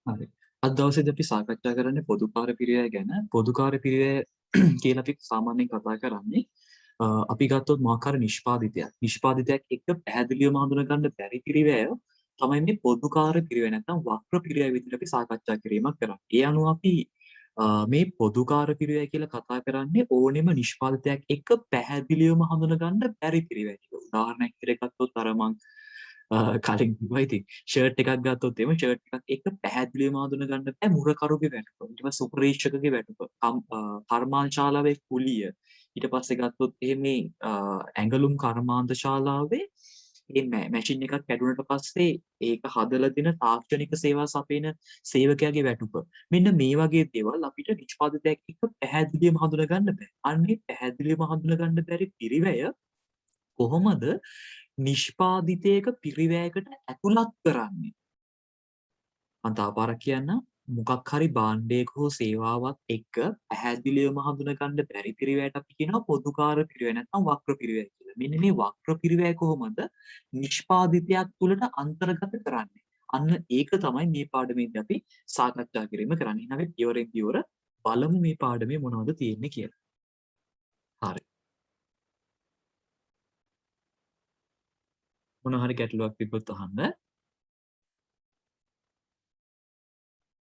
හරි. අද දවසේදී අපි සාකච්ඡා කරන්නේ පොදුකාර්ය පිරිවැය ගැන. පොදුකාර්ය පිරිවැය කියලා අපි සාමාන්‍යයෙන් කතා කරන්නේ අපි ගත්තොත් මොකක් හරි නිෂ්පාදිතයක්. නිෂ්පාදිතයක් එක්ක පැහැදිලිවම හඳුනගන්න බැරි පිරිවැය තමයි මේ පොදුකාර්ය පිරිවැය නැත්නම් වක්‍ර පිරිවැය විදිහට අපි සාකච්ඡා කිරීමක් කරන්නේ. ඒ අනුව අපි මේ පොදුකාර්ය පිරිවැය කියලා කතා කරන්නේ ඕනෙම නිෂ්පාදිතයක් එක්ක පැහැදිලිවම හඳුනගන්න බැරි පිරිවැය ටික. උදාහරණයක් විදිහට ගත්තොත් අර මං කලින් කිව්වා ඉතින් ෂර්ට් එකක් ගත්තොත් එimhe ෂර්ට් එකක් එක පැහැදිලිවම හඳුන ගන්න බෑ මුරකරුගේ වැටුප. ඊට පස්සේ සුපරීක්ෂකගේ වැටුප. කර්මාන්තශාලාවේ කුලිය. ඊට පස්සේ ගත්තොත් මේ ඇඟලුම් කර්මාන්ත ශාලාවේ මේ මැෂින් එකක් කැඩුනට පස්සේ ඒක හදලා දෙන තාක්ෂණික සේවා සපයන සේවකයාගේ වැටුප. මෙන්න මේ වගේ දේවල් අපිට නිෂ්පාදිතයක් එක්ක පැහැදිලිවම හඳුන ගන්න බෑ. අන්නේ පැහැදිලිවම හඳුන ගන්න බැරි පිරිවැය කොහොමද නිෂ්පාදිතයක පිරිවැයකට ඇතුළත් කරන්නේ? මම තව පාරක් කියන්නම්. මොකක් හරි භාණ්ඩයක හෝ සේවාවක් එක්ක පැහැදිලිවම හඳුනගන්න බැරි පිරිවැයට අපි කියනවා පොදුකාර්ය පිරිවැය නැත්නම් වක්‍ර පිරිවැය කියලා. මෙන්න මේ වක්‍ර පිරිවැය කොහොමද නිෂ්පාදිතයක් තුළට අන්තර්ගත කරන්නේ? අන්න ඒක තමයි මේ පාඩමේදී අපි සාකච්ඡා කිරීම කරන්නේ. එහෙනම් අපි පියවරෙන් පියවර බලමු මේ පාඩමේ මොනවද තියෙන්නේ කියලා. හරි. මොන හරි ගැටලුවක් තිබ්බොත් අහන්න.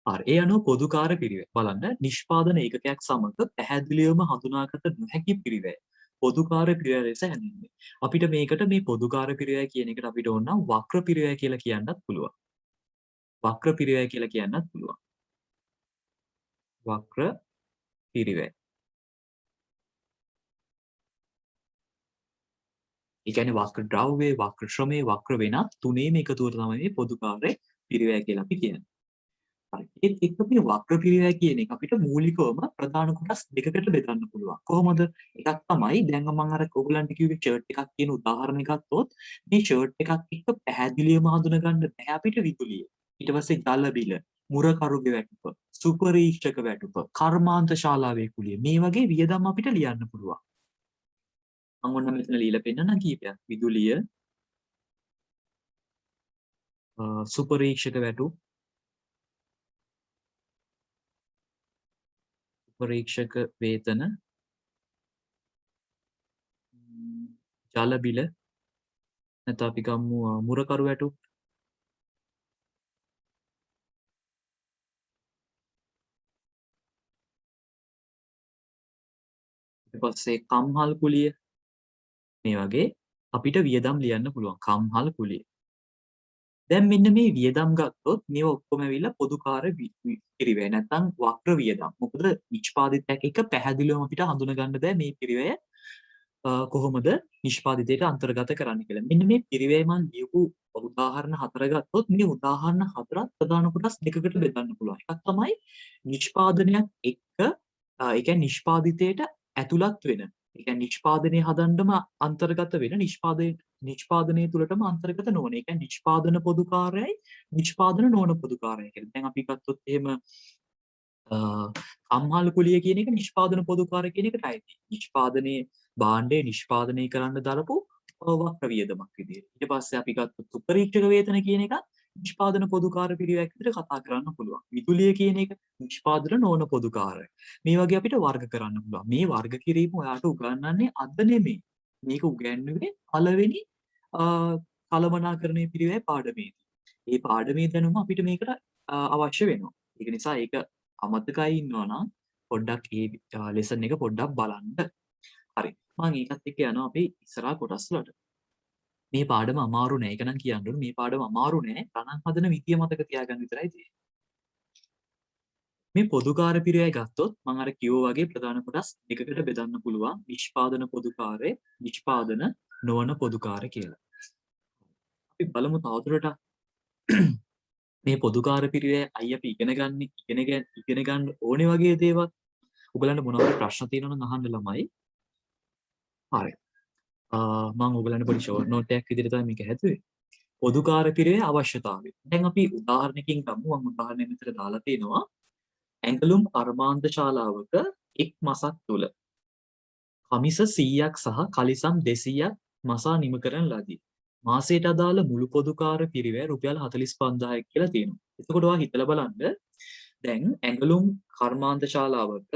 හරි. ඒ අනුව පොදුකාර්ය පිරිවැය. බලන්න නිෂ්පාදන ඒකකයක් සමග පැහැදිලිවම හඳුනාගත නොහැකි පිරිවැය පොදුකාර්ය පිරිවැය ලෙස හැඳින්වේ. අපිට මේකට මේ පොදුකාර්ය පිරිවැය කියන එකට අපිට ඕන නම් වක්‍ර පිරිවැය කියලා කියන්නත් පුළුවන්. වක්‍ර පිරිවැය කියලා කියන්නත් පුළුවන්. වක්‍ර පිරිවැය. ඒ කියන්නේ වක්‍ර ද්‍රව්‍ය, වක්‍ර ශ්‍රමය, වක්‍ර වෙනත් තුනේම එකතුවට තමයි මේ පොදුකාර්ය පිරිවැය කියලා අපි කියන්නේ. හරි. ඒත් එක්ක මේ වක්‍ර පිරිවැය කියන එක අපිට මූලිකවම ප්‍රධාන කොටස් දෙකකට බෙදන්න පුළුවන්. කොහොමද? එකක් තමයි දැන් මම අර ඔයගලන්ට කිව්වේ ෂර්ට් එකක් කියන උදාහරණය ගත්තොත් මේ ෂර්ට් එකක් එක්ක පැහැදිලිවම හඳුනගන්න බෑ අපිට විදුලිය. ඊට පස්සේ ජල බිල, මුරකරුගේ වැටුප, සුපරීක්ෂක වැටුප, කර්මාන්ත ශාලාවේ කුලිය මේ වගේ වියදම් අපිට ලියන්න පුළුවන්. මම ඔන්න මෙතන লীලා පෙන්නන කීපයක්. විදුලිය, සුපරීක්ෂක වැටුප, පරීක්ෂක වේතන, ජල බිල නැත්නම් අපි ගමු මුරකරු වැටුප්. ඊට පස්සේ කම්හල් කුලිය මේ වගේ අපිට වියදම් ලියන්න පුළුවන්. කම්හල් කුලිය. දැන් මෙන්න මේ වියදම් ගත්තොත් මේව ඔක්කොම ඇවිල්ලා පොදුකාර්ය පිරිවැය නැත්නම් වක්‍ර වියදම්. මොකද නිෂ්පාදිතයක් එක පැහැදිලිවම අපිට හඳුන ගන්න බෑ මේ පිරිවැය කොහොමද නිෂ්පාදිතයට අන්තර්ගත කරන්න කියලා. මෙන්න මේ පිරිවැය මම ලියපු උදාහරණ හතර ගත්තොත් මේ උදාහරණ හතරත් ප්‍රධාන කොටස් දෙකකට බෙදන්න පුළුවන්. එකක් තමයි නිෂ්පාදනයක් එක්ක ඒ කියන්නේ නිෂ්පාදිතයට ඇතුළත් වෙන. ඒ කියන්නේ නිෂ්පාදනය හදන්නම අන්තර්ගත වෙන නිෂ්පාදනය තුළටම අන්තර්ගත නොවන. ඒ කියන්නේ නිෂ්පාදන පොදුකාර්යයි නිෂ්පාදන නොවන පොදුකාර්යයි කියලා. දැන් අපි ගත්තොත් එහෙම කම්හල් කුලිය කියන එක නිෂ්පාදන පොදුකාර්ය කියන එකට අයිති. නිෂ්පාදනයේ භාණ්ඩය නිෂ්පාදනය කරන්න දරපු වක්‍ර වියදමක් විදියට. ඊට පස්සේ අපි ගත්තොත් සුපරීක්ෂක වේතන කියන එක නිෂ්පාදන පොදුකාර්ය පිරිවැයක් විදිහට කතා කරන්න පුළුවන්. විදුලිය කියන එක නිෂ්පාදන නොවන පොදුකාර්ය. මේ වගේ අපිට වර්ග කරන්න පුළුවන්. මේ වර්ග කිරීම ඔයාලට උගන්වන්නේ අද නෙමෙයි. මේක උගන්වන්නේ පළවෙනි කළමනාකරණයේ පිරිවැය පාඩමේදී. මේ පාඩමේ දැනුම අපිට මේකට අවශ්‍ය වෙනවා. ඒක නිසා ඒක අමතකයි ඉන්නවා නම් පොඩ්ඩක් ඒ ලෙසන් එක පොඩ්ඩක් බලන්න. හරි. මම ඒකත් එක්ක යනවා අපි ඉස්සරහා කොටස් වලට. මේ පාඩම අමාරු නෑ. ඒක නම් කියන්න ඕනේ. මේ පාඩම අමාරු නෑ. ගණන් හදන විදිය මතක තියාගන්න විතරයි තියෙන්නේ. මේ පොදුකාර්ය පිරිවැය ගත්තොත් මම අර කිව්වා වගේ ප්‍රධාන කොටස් දෙකකට බෙදන්න පුළුවන්. නිෂ්පාදන පොදුකාර්ය, නිෂ්පාදන නොවන පොදුකාර්ය කියලා. අපි බලමු තවදුරටත් මේ පොදුකාර්ය පිරිවැය අයි අපි ඉගෙන ගන්න ඕනේ වගේ දේවල්. ඔයගලන්ට මොනවද ප්‍රශ්න තියෙනවා නම් අහන්න ළමයි. හරි. මම ඔයගලන්ට පොඩි ෂෝට් නෝට් එකක් විදිහට තමයි මේක හැදුවේ. පොදුකාර්ය පිරිවැය අවශ්‍යතාවය. දැන් අපි උදාහරණයකින් ගමු. මම උදාහරණයක් විතර දාලා තිනවා. ඇඟලුම් කර්මාන්ත ශාලාවක එක් මසක් තුල කමිස 100ක් සහ කලිසම් 200ක් මසා නිම කරන ලදී. මාසයට අදාළ මුළු පොදුකාර පිරිවැය රුපියල් 45000ක් කියලා තියෙනවා. එතකොට ඔයා හිතලා බලන්න දැන් ඇඟලුම් කර්මාන්ත ශාලාවක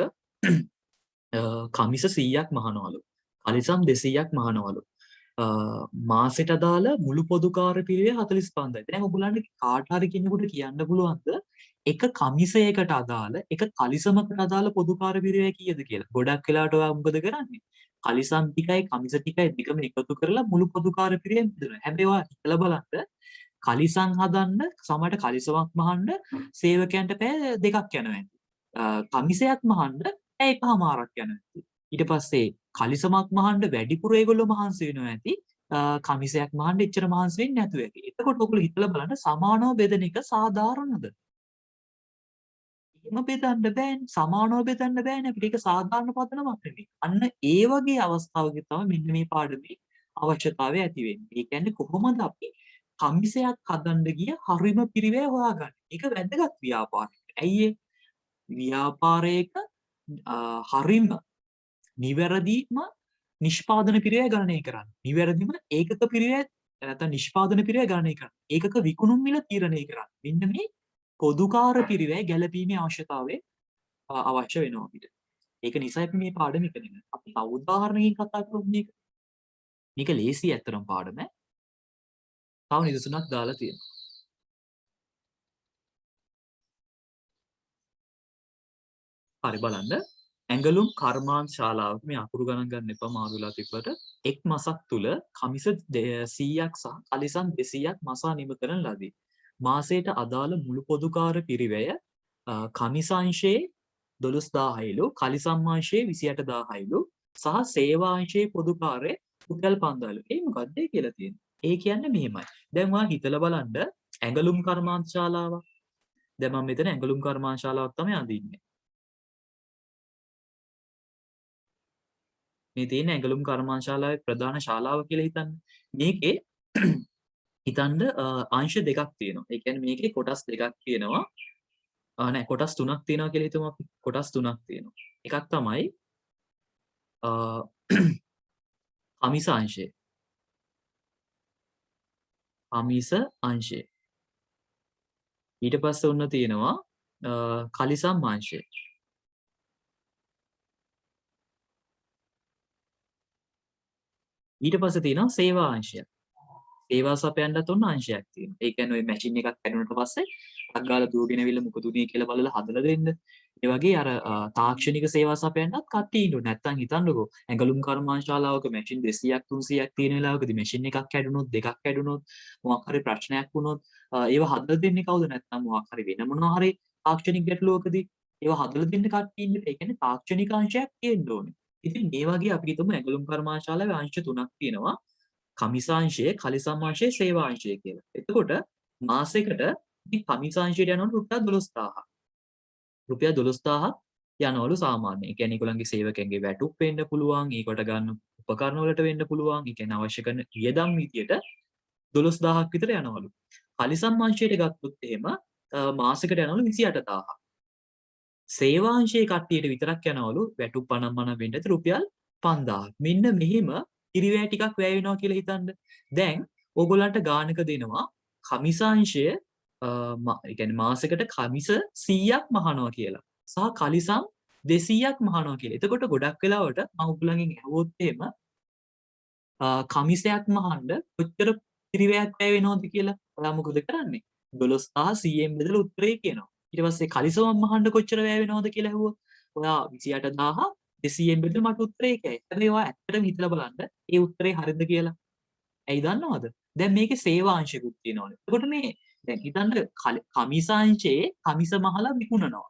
කමිස 100ක් මහනවලු. කලිසම් 200ක් මහනවලු. මාසෙට අදාළ මුළු පොදුකාර පිරිවැය 45000යි. දැන් ඔයගොල්ලන්ට කාට හරි කෙනෙකුට කියන්න පුළුවන්ද එක කමිසයකට අදාළ එක කලිසමකට අදාළ පොදුකාර පිරිවැය කීයද කියලා? ගොඩක් වෙලාවට ඔයා මොකද කරන්නේ? කලිසම් ටිකයි කමිස ටිකයි දෙකම එකතු කරලා මුළු පොදුකාර පිරිවැය බෙදනවා. හැබැයි ඔයා හිතලා බලන්න කලිසම් හදන්න සමහරට කලිසමක් මහන්න සේවකයන්ට පැය දෙකක් යනවා ඇති. කමිසයක් මහන්න පැය එකමාරක් යනවා ඇති. ඊට පස්සේ කලිසමක් මහන්න වැඩිපුර ඒගොල්ලෝ මහන්සි වෙනවා ඇති. කමිසයක් මහන්න එච්චර මහන්සි වෙන්නේ නැතුව ඇති. එතකොට ඔයගොල්ලෝ හිතලා බලන්න සමානව බෙදන එක සාධාරණද? එහෙම බෙදන්න බෑනේ. සමානව බෙදන්න බෑනේ. අපිට ඒක සාධාරණ පදනමක් නෙමෙයි. අන්න ඒ වගේ අවස්ථාවක තමයි මෙන්න මේ පාඩමේ අවශ්‍යතාවය ඇති වෙන්නේ. ඒ කියන්නේ කොහොමද අපි කමිසයක් හදන්න ගිය හරිම පිරිවැය හොයාගන්නේ? ඒක වැදගත් ව්‍යාපාරයකට. ඇයි ඒ? ව්‍යාපාරයක හරිම නිවැරදිම නිෂ්පාදන පිරිවැය ගණනය කරන්න. නිවැරදිම ඒකක පිරිවැය නැත්නම් නිෂ්පාදන පිරිවැය ගණනය කරන්න. ඒකක විකුණුම් මිල තීරණය කරන්න. මෙන්න මේ පොදුකාර පිරිවැය ගැලපීමේ අවශ්‍යතාවය අවශ්‍ය වෙනවා අපිට. ඒක නිසා අපි මේ පාඩම ඉගෙනගන්න. අපි උදාහරණයකින් කතා කරමු මේක. මේක ලේසි ඇත්තටම පාඩම. තව නිදසුනක් දාලා තියෙනවා. හරි බලන්න. ඇඟලුම් කර්මාන්ත ශාලාවක මේ අකුරු ගණන් ගන්න එපා මාරු වෙලා තිබ්බට එක් මාසක් තුල කමිස 100ක් සහ කලිසම් 200ක් මසා නිම කරන ලදී. මාසයට අදාළ මුළු පොදුකාර පිරිවැය කමිස අංශයේ 12000යිලු කලිසම් අංශයේ 28000යිලු සහ සේවා අංශයේ පොදුකාරයේ රුපියල් 5000යිලු. ඒ මොකක්ද කියලා තියෙන්නේ? ඒ කියන්නේ මෙහෙමයි. දැන් ඔයා හිතලා බලන්න ඇඟලුම් කර්මාන්ත ශාලාවක්. දැන් මම මෙතන ඇඟලුම් කර්මාන්ත ශාලාවක් තමයි අඳින්නේ. මේ තියෙන ඇඟලුම් කර්මාන්ත ශාලාවේ ප්‍රධාන ශාලාව කියලා හිතන්න. මේකේ හිතන්න අංශ දෙකක් තියෙනවා. ඒ කියන්නේ මේකේ කොටස් දෙකක් තියෙනවා. නෑ කොටස් තුනක් තියෙනවා කියලා හිතමු අපි. කොටස් තුනක් තියෙනවා. එකක් තමයි කමිස අංශය. කමිස අංශය. ඊට පස්සේ ඔන්න තියෙනවා කලිසම් අංශය. ඊට පස්සේ තියෙනවා සේවා අංශය. සේවා සපයන්නත් ඔන්න අංශයක් තියෙනවා. ඒ කියන්නේ ඔය මැෂින් එකක් හැදුනට පස්සේ ටක් ගාලා දුවගෙන ඇවිල්ලා මොකද උනේ කියලා බලලා හදලා දෙන්න. ඒ වගේ අර තාක්ෂණික සේවා සපයන්නත් කට්ටිය ඉන්නවා. නැත්තම් හිතන්නකෝ ඇඟලුම් කර්මාන්ත ශාලාවක මැෂින් 200ක් 300ක් තියෙන වෙලාවකදී මැෂින් එකක් හැදුනොත් දෙකක් හැදුනොත් මොකක් හරි ප්‍රශ්නයක් වුණොත් ඒව හදලා දෙන්නේ කවුද? නැත්තම් මොකක් හරි වෙන මොනවා හරි තාක්ෂණික ගැටලුවකදී ඒව හදලා දෙන්න කට්ටිය ඉන්නේ. ඒ කියන්නේ තාක්ෂණික අංශයක් තියෙන්න ඕනේ. ඉතින් මේ වගේ අපි හිතමු ඇඟලුම් කර්මාන්ත ශාලාවේ අංශ තුනක් තියෙනවා. කමිසාංශය, කලිසම්මාංශය, සේවාංශය කියලා. එතකොට මාසෙකට ඉතින් කමිසාංශයට යනවලු රුපියල් 12000ක්. රුපියල් 12000ක් යනවලු සාමාන්‍යයෙන්. ඒ කියන්නේ ඒගොල්ලන්ගේ සේවකයන්ගේ වැටුප් වෙන්න පුළුවන්, ඒකට ගන්න උපකරණ වලට වෙන්න පුළුවන්. ඒ කියන්නේ අවශ්‍ය කරන වියදම් විදියට 12000ක් විතර යනවලු. කලිසම්මාංශයට ගත්තොත් එහෙම මාසෙකට යනවලු 28000ක්. සේවාංශයේ කට්ටියට විතරක් යනවලු වැටුප් පණම් මනම් වෙන්න ඇති රුපියල් 5000ක්. මෙන්න මෙහෙම පිරිවැය ටිකක් වැය වෙනවා කියලා හිතන්න. දැන් ඕගොල්ලන්ට ගානක දෙනවා කමිසාංශය ඒ කියන්නේ මාසෙකට කමිස 100ක් මහනවා කියලා. සහ කලිසම් 200ක් මහනවා කියලා. එතකොට ගොඩක් වෙලාවට මම ඔයගොල්ලන්ගෙන් අහුවොත් එහෙම කමිසයක් මහන්න කොච්චර පිරිවැයක් වැය වෙනවද කියලා ඔයා මොකද කරන්නේ? 12000 100ෙන් බෙදලා උත්තරේ කියනවා. ඊට පස්සේ කලිසමක් මහන්න කොච්චර වැය වෙනවද කියලා ඇහුවොත් ඔයා 28000 200ෙන් බෙදලා මට උත්තරේ කියයි. හැබැයි ඔයා ඇත්තටම හිතලා බලන්න ඒ උත්තරේ හරිද කියලා. ඇයි දන්නවද? දැන් මේකේ සේවාංශිකුත් තියෙනවනේ. එතකොට මේ දැන් හිතන්න කමිසාංශයේ කමිස මහලා විකුණනවා.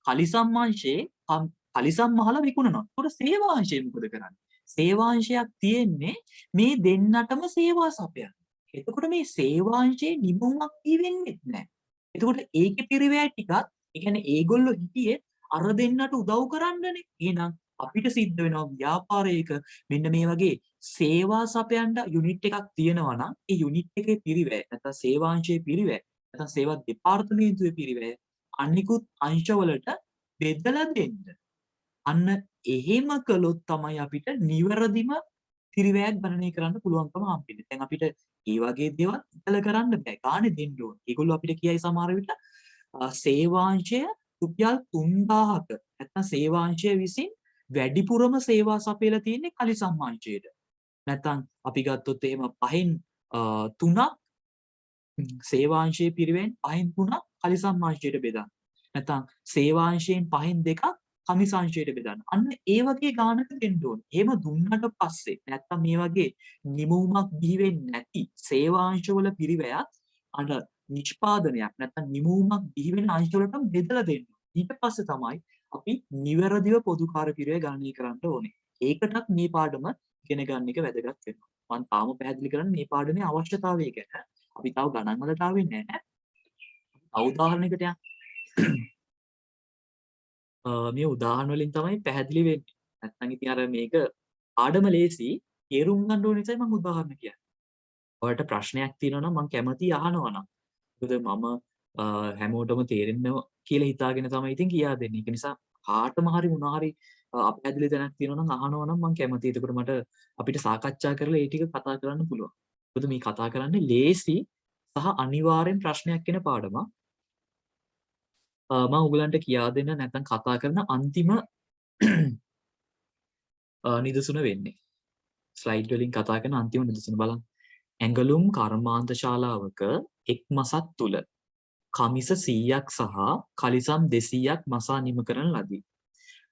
කලිසම් අංශයේ කලිසම් මහලා විකුණනවා. එතකොට සේවාංශය මොකද කරන්නේ? සේවාංශයක් තියෙන්නේ මේ දෙන්නටම සේවා සපයන්න. එතකොට මේ සේවාංශයේ නිමුමක් වෙන්නේ නැහැ. එතකොට ඒකේ පිරිවැය ටිකක් ඒ කියන්නේ ඒගොල්ලෝ හිටියේ අර දෙන්නට උදව් කරන්නනේ. එහෙනම් අපිට සිද්ධ වෙනවා ව්‍යාපාරයක මෙන්න මේ වගේ සේවා සපයන්න යුනිට් එකක් තියෙනවා නම් ඒ යුනිට් එකේ පිරිවැය නැත්නම් සේවාංශයේ පිරිවැය නැත්නම් සේවා දෙපාර්තමේන්තුවේ පිරිවැය අනිකුත් අංශවලට බෙදලා දෙන්න. අන්න එහෙම කළොත් තමයි අපිට නිවැරදිම පිරිවැයක් ගණනය කරන්න පුළුවන්කම හම්බෙන්නේ. දැන් අපිට ඒ වගේ දේවල් ඉතල කරන්න බෑ. ගානේ දෙන්න ඕනේ. ඒගොල්ලෝ අපිට කියයි සමහර විට සේවාංශය රුපියල් 3000ක නැත්නම් සේවාංශය විසින් වැඩිපුරම සේවා සපයලා තියෙන්නේ කලිසම් අංශයට. නැත්නම් අපි ගත්තොත් එහෙම පහෙන් 3ක් සේවාංශයේ පිරිවෙන් පහෙන් 3ක් කලිසම් අංශයට බෙදන්න. නැත්නම් සේවාංශයෙන් පහෙන් 2ක් කමිස අංශයට බෙදන්න. අන්න ඒ වගේ ගානක දෙන්න ඕනේ. එහෙම දුන්නට පස්සේ නැත්නම් මේ වගේ නිමවුමක් බිහි වෙන්නේ නැති සේවාංශවල පිරිවැයක් අර නිෂ්පාදනයක් නැත්නම් නිමවුමක් බිහි වෙන අංශවලට බෙදලා දෙන්න. ඊට පස්සේ තමයි අපි නිවැරදිව පොදුකාර පිරිවැය ගණනය කරන්න ඕනේ. ඒකටත් මේ පාඩම ඉගෙන ගන්න එක වැදගත් වෙනවා. මම තාම පැහැදිලි කරන්නේ මේ පාඩමේ අවශ්‍යතාවය ගැන. අපි තව ගණන් වලට ආවෙ නැහැ. උදාහරණයකට යන්න. මේ උදාහරණ වලින් තමයි පැහැදිලි වෙන්නේ. නැත්නම් ඉතින් අර මේක පාඩම ලේසි තේරුම් ගන්න ඕන නිසා මම උදාහරණ කියන්නේ. ඔයාලට ප්‍රශ්නයක් තියෙනවා නම් මම කැමතියි අහනවා නම්. මොකද මම හැමෝටම තේරෙන්න කියලා හිතාගෙන තමයි ඉතින් කියා දෙන්නේ. ඒක නිසා කාටම හරි මොනවා හරි අපැහැදිලි දැනක් තියෙනවා නම් අහනවා නම් මම කැමතියි. එතකොට මට අපිට සාකච්ඡා කරලා ඒ ටික කතා කරන්න පුළුවන්. මොකද මේ කතා කරන්නේ ලේසි සහ අනිවාර්යෙන් ප්‍රශ්නයක් වෙන පාඩමක්. මම ඔයගලන්ට කියා දෙන්න නැත්නම් කතා කරන අන්තිම නිදසුන වෙන්නේ. ස්ලයිඩ් වලින් කතා කරන අන්තිම නිදසුන බලන්න. ඇඟලුම් කර්මාන්ත ශාලාවක එක් මසක් තුල කමිස 100ක් සහ කලිසම් 200ක් මසා නිම කරන ලදී.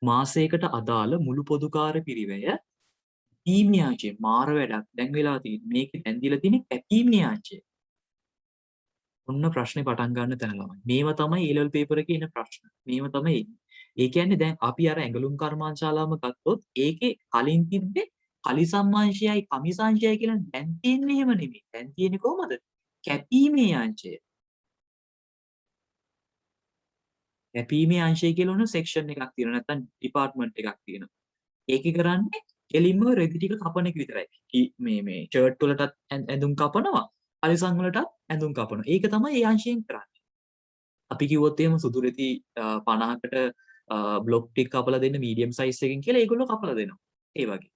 මාසයකට අදාළ මුළු පොදුකාර පිරිවැය කැපීමේ මාර වැඩක් දැන් වෙලා තියෙන්නේ. මේකේ දැන් දීලා තියෙන්නේ කැපීමේ ආංශය. ඔන්න ප්‍රශ්නේ පටන් ගන්න තැන ළමයි. මේවා තමයි A level paper එකේ එන ප්‍රශ්න. මේවා තමයි එන්නේ. ඒ කියන්නේ දැන් අපි අර ඇඟලුම් කර්මාන්ත ශාලාවම ගත්තොත් ඒකේ කලින් තිබ්බේ කලිසම් අංශයයි කමිස අංශයයි කියලා දැන් තියෙන්නේ එහෙම නෙමෙයි. දැන් තියෙන්නේ කොහමද? කැපීමේ අංශය. කැපීමේ අංශය කියලා උන සෙක්ෂන් එකක් තියෙනවා. නැත්නම් ඩිපාර්ට්මන්ට් එකක් තියෙනවා. ඒකේ කරන්නේ කෙලින්ම රෙදි ටික කපන එක විතරයි. මේ ෂර්ට් වලටත් ඇඳුම් කපනවා. කලිසම් වලටත් ඇඳුම් කපනවා. ඒක තමයි ඒ අංශයෙන් කරන්නේ. අපි කිව්වොත් එහෙම සුදු රෙදි 50කට බ්ලොක් ටික කපලා දෙන්න මීඩියම් සයිස් එකකින් කියලා ඒගොල්ලෝ කපලා දෙනවා. ඒ වගේ.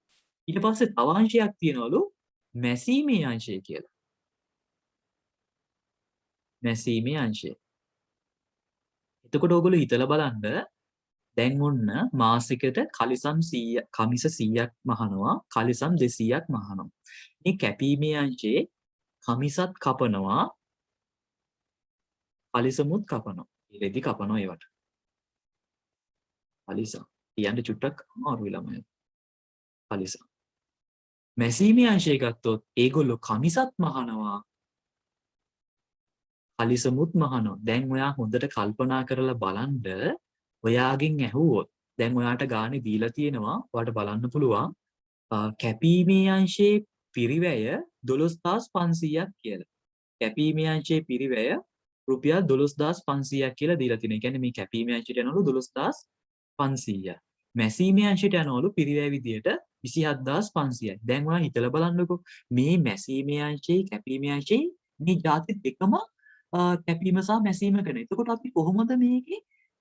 ඊට පස්සේ තව අංශයක් තියෙනවලු මැසීමේ අංශය කියලා. මැසීමේ අංශය. එතකොට ඕගොල්ලෝ හිතලා බලන්න දැන් ඔන්න මාසිකට කලිසම් 100 කමිස 100ක් මහනවා කලිසම් 200ක් මහනවා. මේ කැපීමේ අංශයේ කමිසත් කපනවා කලිසමුත් කපනවා. රෙදි කපනවා ඒවට. කලිසම්. කියන්න චුට්ටක් අමාරුයි ළමයි. කලිසම්. මැසීමේ අංශය ගත්තොත් ඒගොල්ලෝ කමිසත් මහනවා කලිසමුත් මහනවා. දැන් ඔයා හොඳට කල්පනා කරලා බලන්න ඔයාගෙන් ඇහුවොත් දැන් ඔයාට ගානේ දීලා තියෙනවා ඔයාට බලන්න පුළුවන් කැපීමේ අංශයේ පිරිවැය 12500ක් කියලා. කැපීමේ අංශයේ පිරිවැය රුපියල් 12500ක් කියලා දීලා තියෙනවා. ඒ කියන්නේ මේ කැපීමේ අංශයට යනවලු 12500. මැසීමේ අංශයට යනවලු පිරිවැය විදියට 27500යි. දැන් ඔයා හිතලා බලන්නකෝ මේ මැසීමේ අංශයේ කැපීමේ අංශයේ මේ જાති දෙකම කැපීම සහ මැසීම කරන. එතකොට අපි කොහොමද මේකේ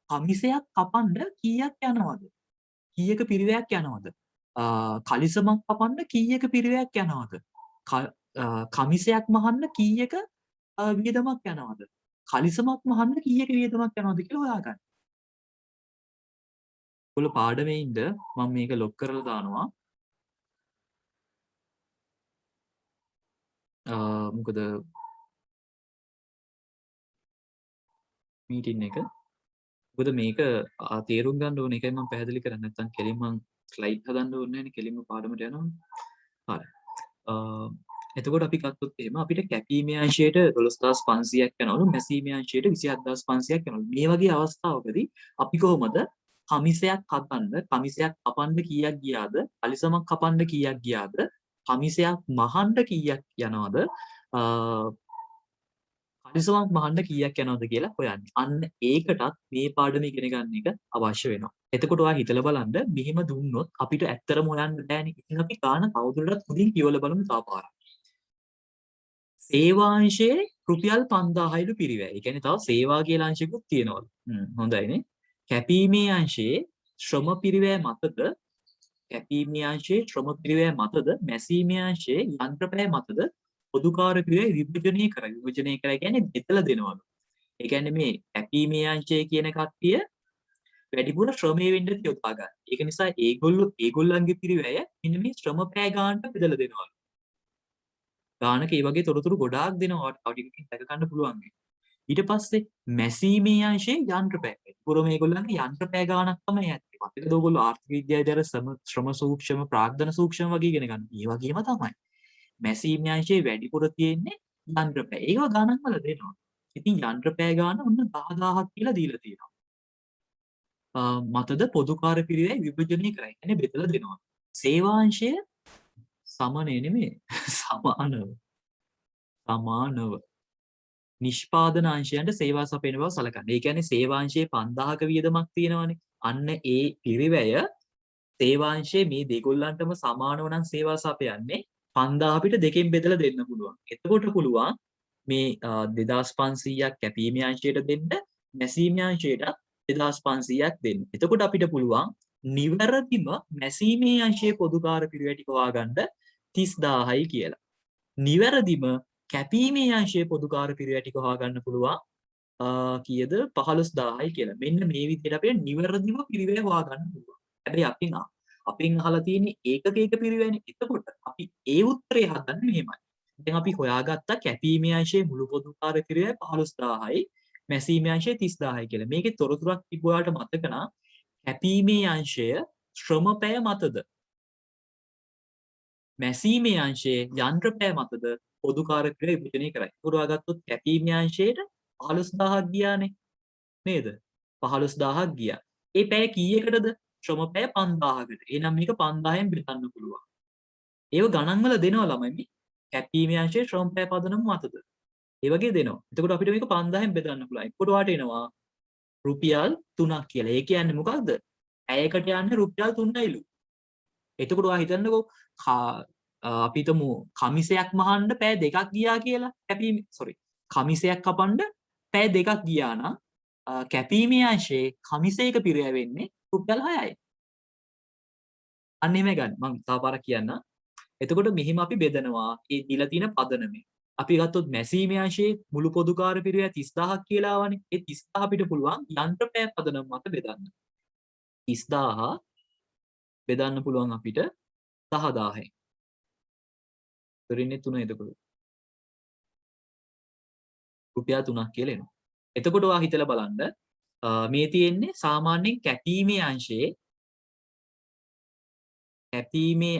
කමිසයක් කපන්න කීයක් යනවද? කීයක පිරිවැයක් යනවද? කලිසමක් කපන්න කීයක පිරිවැයක් යනවද? කමිසයක් මහන්න කීයක වියදමක් යනවද? කලිසමක් මහන්න කීයක වියදමක් යනවද කියලා හොයාගන්න. ඔයාලා පාඩමේ ඉන්න මම මේක ලොක් කරලා දානවා. මොකද මීටින් එක. මොකද මේක තේරුම් ගන්න ඕන එකයි මම පැහැදිලි කරන්නේ. නැත්නම් කෙලින්ම ස්ලයිඩ් හදන්න ඕනේ නැහැ නේ. කෙලින්ම පාඩමට යනවා. හරි. එතකොට අපි ගත්තොත් එහෙම අපිට කැපීමේ අංශයට 12500ක් යනවලු මැසීමේ අංශයට 27500ක් යනවලු. මේ වගේ අවස්ථාවකදී අපි කොහොමද කමිසයක් කපන්න කීයක් ගියාද? කලිසමක් කපන්න කීයක් ගියාද? කමිසයක් මහන්න කීයක් යනවද? කලිසමක් මහන්න කීයක් යනවද කියලා හොයන්නේ. අන්න ඒකටත් මේ පාඩම ඉගෙන ගන්න එක අවශ්‍ය වෙනවා. එතකොට ඔයා හිතලා බලන්න මෙහෙම දුන්නොත් අපිට ඇත්තටම හොයන්න බෑනේ. ඉතින් අපි ගාන තවදුරටත් හොඳින් කියවලා බලමු තව පාරක්. සේවාංශයේ රුපියල් 5000යිලු පිරිවැය. ඒ කියන්නේ තව සේවා කියලා අංශිකුත් තියෙනවලු. හොඳයිනේ. කැපීමේ අංශයේ ශ්‍රම පිරිවැය මතද කැපීමේ අංශයේ ශ්‍රම පිරිවැය මතද මැසීමේ අංශයේ යන්ත්‍රපෑ මතද පොදුකාර්ය පිරිවැය විභජනය කරයි. විභජනය කරයි කියන්නේ බෙදලා දෙනවලු. ඒ කියන්නේ මේ කැපීමේ අංශය කියන කට්ටිය වැඩිපුර ශ්‍රමයේ වෙන්න යොදා ගන්න. ඒක නිසා ඒගොල්ලන්ගේ පිරිවැය මෙන්න මේ ශ්‍රම පෑ ගන්නට බෙදලා දෙනවලු. ගානක ඒ වගේ තොරතුරු ගොඩාක් දෙනවා. තව ටිකකින් දැක ගන්න පුළුවන්. ඊට පස්සේ මැසීමේ අංශයේ යන්ත්‍රපෑ. පුරම මේගොල්ලන්ගේ යන්ත්‍රපෑ ගානක් තමයි ඇත්තේ. මතකද ඔයගොල්ලෝ ආර්ථික විද්‍යාවේ දර ශ්‍රම සූක්ෂම ප්‍රාග්ධන සූක්ෂම වගේ ඉගෙන ගන්න. ඒ වගේම තමයි. මැසීමේ අංශයේ වැඩිපුර තියෙන්නේ යන්ත්‍රපෑ. ඒව ගණන් වල දෙනවා. ඉතින් යන්ත්‍රපෑ ගාන ඔන්න 10000ක් කියලා දීලා තියෙනවා. මතද පොදුකාර්ය පිරිවැය විභජනය කරයි. කියන්නේ බෙදලා දෙනවා. සේවාංශය සමනේ නෙමෙයි සමානව නිෂ්පාදන අංශයන්ට සේවා සපයන බව සලකන්න. ඒ කියන්නේ සේවාංශයේ 5000ක වියදමක් තියෙනවානේ. අන්න ඒ පිරිවැය සේවාංශයේ මේ දෙගොල්ලන්ටම සමානව නම් සේවා සපයන්නේ 5000 පිට දෙකෙන් බෙදලා දෙන්න පුළුවන්. එතකොට පුළුවන් මේ 2500ක් කැපීමේ අංශයට දෙන්න, මැසීමේ අංශයට 2500ක් දෙන්න. එතකොට අපිට පුළුවන් නිවැරදිම මැසීමේ අංශයේ පොදුකාර්ය පිරිවැය ටික හොයාගන්න 30000යි කියලා. නිවැරදිම කැපීමේ අංශයේ පොදුකාර්ය පිරිවැය ටික හොයාගන්න පුළුවන් කීයද 15000යි කියලා. මෙන්න මේ විදිහට අපිට නිවැරදිම පිරිවැය හොයාගන්න පුළුවන්. හැබැයි අපින් අහලා තියෙන්නේ ඒකක පිරිවැයනේ. එතකොට අපි ඒ උත්තරේ හදන්නේ මෙහෙමයි. දැන් අපි හොයාගත්තා කැපීමේ අංශයේ මුළු පොදුකාර්ය පිරිවැය 15000යි, මැසීමේ අංශය 30000යි කියලා. මේකේ තොරතුරක් තිබුවාට මතක නම් කැපීමේ අංශය ශ්‍රමපැය මතද මැසීමේ අංශයේ යන්ත්‍රපෑ මතද පොදුකාර්ය පිරිවැය විභජනය කරයි. පුරවාගත්තොත් කැපීමේ අංශයට 15000ක් ගියානේ නේද? 15000ක් ගියා. ඒ පැය කීයකටද? ශ්‍රම පැය 5000කට. එහෙනම් මේක 5000න් බෙදන්න පුළුවන්. ඒව ගණන් වල දෙනවා ළමයි. කැපීමේ අංශයේ ශ්‍රම පැය පදනම මතද? ඒ වගේ දෙනවා. එතකොට අපිට මේක 5000න් බෙදන්න පුළුවන්. එක්කොට වාට එනවා රුපියල් 3ක් කියලා. ඒ කියන්නේ මොකක්ද? පැයකට යන්නේ රුපියල් 3යිලු. එතකොට ඔයා හිතන්නකෝ අපි හිතමු කමිසයක් මහන්න පැය 2ක් ගියා කියලා. කමිසයක් කපන්න පැය 2ක් ගියා නම් කැපීමේ අංශයේ කමිසයක පිරිය වෙන්නේ රුපියල් 6යි. අන්න එහෙම ගන්න. මම තව පාරක් කියන්නම්. එතකොට මෙහිම අපි බෙදනවා ඒ දීලා තියෙන පදනමේ. අපි ගත්තොත් මැසීමේ අංශයේ මුළු පොදුකාර්ය පිරිය 30000ක් කියලා ආවනේ. ඒ 30000 අපිට පුළුවන් යන්ත්‍රපෑ පදනම මත බෙදන්න. 30000 බෙදන්න පුළුවන් අපිට 10000න්. ඉතින් 3 එතකොට රුපියල් 3ක් කියලා එනවා. එතකොට ඔයා හිතලා බලන්න මේ තියෙන්නේ සාමාන්‍යයෙන් කැපීමේ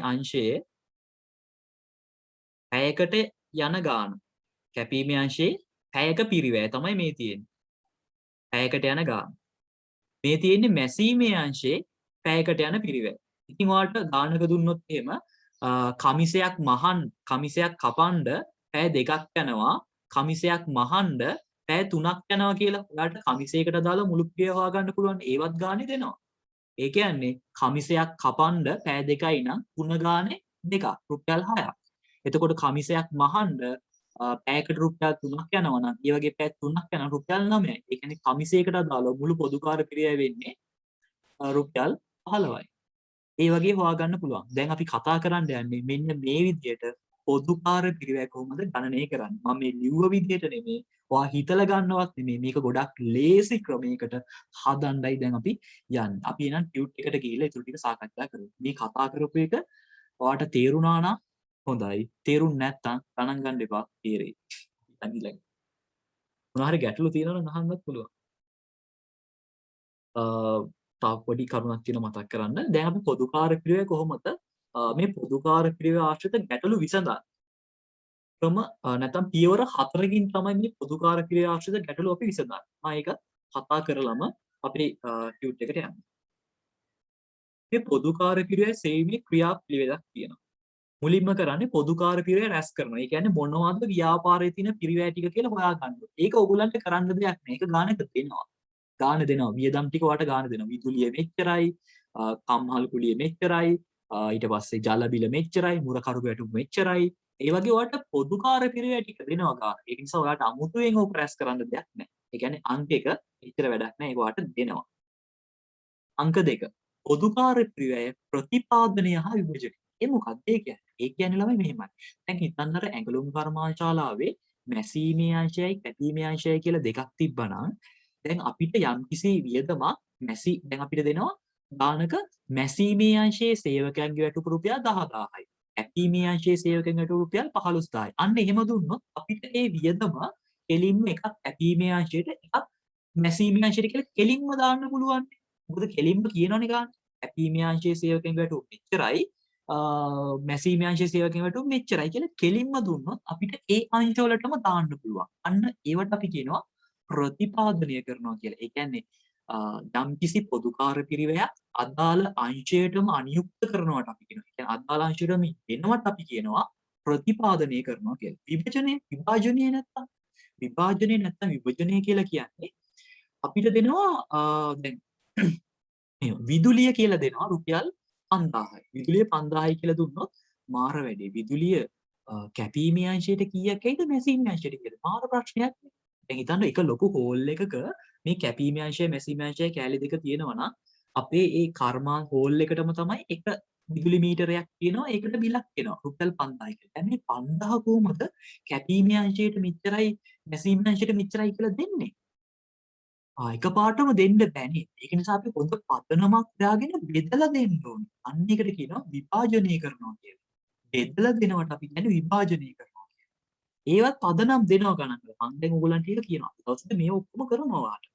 අංශයේ පැයකට යන ගාන. කැපීමේ අංශයේ පැයක පිරිවැය තමයි මේ තියෙන්නේ. පැයකට යන ගාන. මේ තියෙන්නේ මැසීමේ අංශයේ පැයකට යන පිරිවැය. ඉතින් ඔයාලට ගානක දුන්නොත් එහෙම කමිසයක් කපන්න පැය 2ක් යනවා. කමිසයක් මහන්න පැය 3ක් යනවා කියලා. ඔයාලට කමිසයකට දාලා මුළු පිරිය හොයාගන්න පුළුවන්. ඒවත් ගානේ දෙනවා. ඒ කියන්නේ කමිසයක් කපන්න පැය 2යි නම් 3 ගානේ 2ක් රුපියල් 6ක්. එතකොට කමිසයක් මහන්න පැයකට රුපියල් 3ක් යනවා නම් ඒ වගේ පැය 3ක් යනවා රුපියල් 9යි. ඒ කියන්නේ කමිසයකට දාලා මුළු පොදුකාර්ය පිරියය වෙන්නේ රුපියල් 15යි. ඒ වගේ හොයාගන්න පුළුවන්. දැන් අපි කතා කරන්න යන්නේ මෙන්න මේ විදිහට පොදුකාර්ය පිරිවැය කොහොමද ගණනය කරන්නේ. මම මේ ලිව්ව විදිහට නෙමෙයි. ඔයා හිතලා ගන්නවත් නෙමෙයි. මේක ගොඩක් ලේසි ක්‍රමයකට හදන්නයි දැන් අපි යන්නේ. අපි එහෙනම් ටියුට් එකට ගිහිල්ලා ඒ ටික සාකච්ඡා කරමු. මේ කතා කරපු එක ඔයාට තේරුණා නම් හොඳයි. තේරුම් නැත්නම් ගණන් ගන්න එපා. තේරෙයි. ඊළඟ මොනවා හරි ගැටලු තියෙනවා නම් අහන්නත් පුළුවන්. තව පොඩි කරුණක් තියෙනවා මතක් කරන්න. දැන් අපි පොදුකාර්ය පිරිවැය කොහොමද මේ පොදුකාර්ය පිරිවැය ආශ්‍රිත ගැටලු විසඳන්නේ? නැත්නම් පියවර 4කින් තමයි මේ පොදුකාර්ය පිරිවැය ආශ්‍රිත ගැටලු අපි විසඳන්නේ. මම ඒක කතා කරලම අපේ ටියුට් එකට යන්න. මේ පොදුකාර්ය පිරිවැය සේවීමේ ක්‍රියාපිළිවෙලක් තියෙනවා. මුලින්ම කරන්නේ පොදුකාර්ය පිරිවැය රැස් කරනවා. ඒ කියන්නේ මොනවද ව්‍යාපාරයේ තියෙන පිරිවැය ටික කියලා හොයාගන්න. ඒක ඕගොල්ලන්ට කරන්න දෙයක් නෑ. ඒක ගානක දෙනවා. ගාන දෙනවා. වියදම් ටික ඔයාලට ගාන දෙනවා. විදුලිය මෙච්චරයි, කම්හල් කුලිය මෙච්චරයි, ඊට පස්සේ ජල බිල මෙච්චරයි, මුර කරු වැටුප් මෙච්චරයි. ඒ වගේ ඔයාලට පොදුකාර්ය පිරිවැය ටික දෙනවා ගාන. ඒක නිසා ඔයාලට අමුතුවෙන් ඕක රැස් කරන්න දෙයක් නෑ. ඒ කියන්නේ අංක එක එච්චර වැඩක් නෑ. ඒක ඔයාලට දෙනවා. අංක 2. පොදුකාර්ය පිරිවැය ප්‍රතිපාදනය හා විභජනය. ඒ මොකක්ද ඒ කියන්නේ? ඒ කියන්නේ ළමයි මෙහෙමයි. දැන් හිතන්න අර ඇඟලුම් කර්මාශාලාවේ මැසීමේ අංශයයි කැපීමේ අංශයයි කියලා දෙකක් තිබ්බනම් දැන් අපිට යම්කිසි වියදමක් දැන් අපිට දෙනවා දානක මැසීමේ අංශයේ සේවකයන්ගේ වැටුප රුපියල් 10000යි. කැපීමේ අංශයේ සේවකයන්ගේ වැටුප රුපියල් 15000යි. අන්න එහෙම දුන්නොත් අපිට ඒ වියදම කෙලින්ම එකක් කැපීමේ අංශයට එකක් මැසීමේ අංශයට කියලා කෙලින්ම දාන්න පුළුවන්. මොකද කෙලින්ම කියනවනේ ගන්න. කැපීමේ අංශයේ සේවකයන්ගේ වැටුප මෙච්චරයි. මැසීමේ අංශයේ සේවකයන්ගේ වැටුප මෙච්චරයි කියලා කෙලින්ම දුන්නොත් අපිට ඒ අංශවලටම දාන්න පුළුවන්. අන්න ඒවට අපි කියනවා ප්‍රතිපාදනය කරනවා කියලා. ඒ කියන්නේ යම්කිසි පොදුකාර්ය පිරිවැයක් අදාළ අංශයටම අනියුක්ත කරනවට අපි කියනවා. ඒ කියන්නේ අදාළ අංශයටම එනවට අපි කියනවා ප්‍රතිපාදනය කරනවා කියලා. විභාජනය නැත්තම් විභජනය කියලා කියන්නේ අපිට දෙනවා දැන් විදුලිය කියලා දෙනවා රුපියල් 5000යි. විදුලිය 5000යි කියලා දුන්නොත් මාර වැඩේ. විදුලිය කැපීමේ අංශයට කීයක් ඇයිද මැසීමේ අංශයට කීයද? මාර ප්‍රශ්නයක් නේ. දැන් හිතන්න එක ලොකු හෝල් එකක මේ කැපීමේ අංශය මැසීමේ අංශය කෑලි දෙක තියෙනවා නම් අපේ ඒ කර්මා හෝල් එකටම තමයි එක විදුලි මීටරයක් තියෙනවා ඒකට බිලක් එනවා රුපියල් 5000 කියලා. දැන් මේ 5000 කොහොමද කැපීමේ අංශයට මෙච්චරයි මැසීමේ අංශයට මෙච්චරයි කියලා දෙන්නේ? එකපාරටම දෙන්න බෑනේ. ඒක නිසා අපි පොත පදනමක් දාගෙන බෙදලා දෙන්න ඕනේ. අන්න ඒකට කියනවා විභාජනය කරනවා කියලා. බෙදලා දෙනවට අපි කියන්නේ විභාජනය කරනවා කියලා. ඒවත් පදනම් දෙනවා ගණන් කරලා. මම දැන් ඔයගොල්ලන්ට ඒක කියනවා. ඊට මේ ඔක්කොම කරනවා වාට.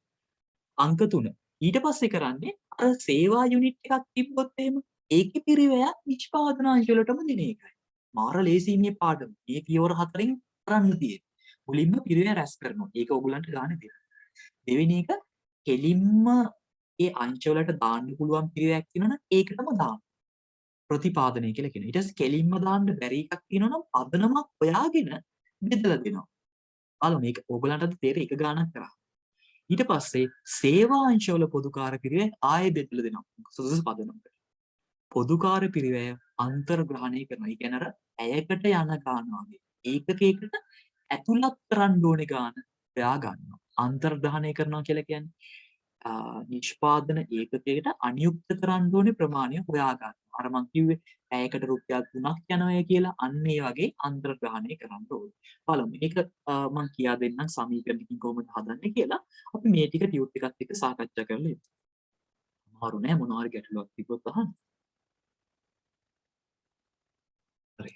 අංක 3. ඊට පස්සේ කරන්නේ අර සේවා යුනිට් එකක් තිබ්බොත් එහෙම ඒකේ පිරිවැයක් නිෂ්පාදනාංශ වලටම දෙන එකයි. මාර ලේසි මේ පාඩම. මේ පියවර 4න් කරන්න තියෙන්නේ. මුලින්ම පිරිවැය රැස් කරනවා. ඒක ඔයගොල්ලන්ට ගන්න දෙනවා. දෙවෙනි එක කෙලින්ම ඒ අංශවලට දාන්න පුළුවන් පිරිවැයක් තියෙනවා නම් ඒකටම දාන්න. ප්‍රතිපාදනය කියලා කියනවා. ඊට පස්සේ කෙලින්ම දාන්න බැරි එකක් තියෙනවා නම් පදනමක් හොයාගෙන බෙදලා දෙනවා. බලමු මේක ඕගලන්ටද තේරෙයි එක ගානක් කරා. ඊට පස්සේ සේවා අංශවල පොදුකාර්ය පිරිවැය ආයෙ බෙදලා දෙනවා. සුදුසු පදනමකට. පොදුකාර්ය පිරිවැය අන්තර්ග්‍රහණය කරනවා. ඒ කියන්නේ අර ඇයකට යන ගාන වගේ. ඒකකයකට ඇතුළත් කරන්න ඕනේ ගාන හොයා ගන්නවා. අන්තර්ග්‍රහණය කරනවා කියලා කියන්නේ නිෂ්පාදන ඒකකයකට අනියුක්ත කරන්න ඕනේ ප්‍රමාණය හොයා ගන්න. අර මං කිව්වේ පැයකට රුපියල් 3ක් යනවා කියලා අන්න ඒ වගේ අන්තර්ග්‍රහණය කරන්න ඕනේ. බලමු. මේක මං කියා දෙන්නම් සමීකරණකින් කොහොමද හදන්නේ කියලා. අපි මේ ටික ටියුට් එකත් එක්ක සාකච්ඡා කරලා ඉමු. අමාරු නෑ මොනවා හරි ගැටලුවක් තිබ්බොත් අහන්න. හරි.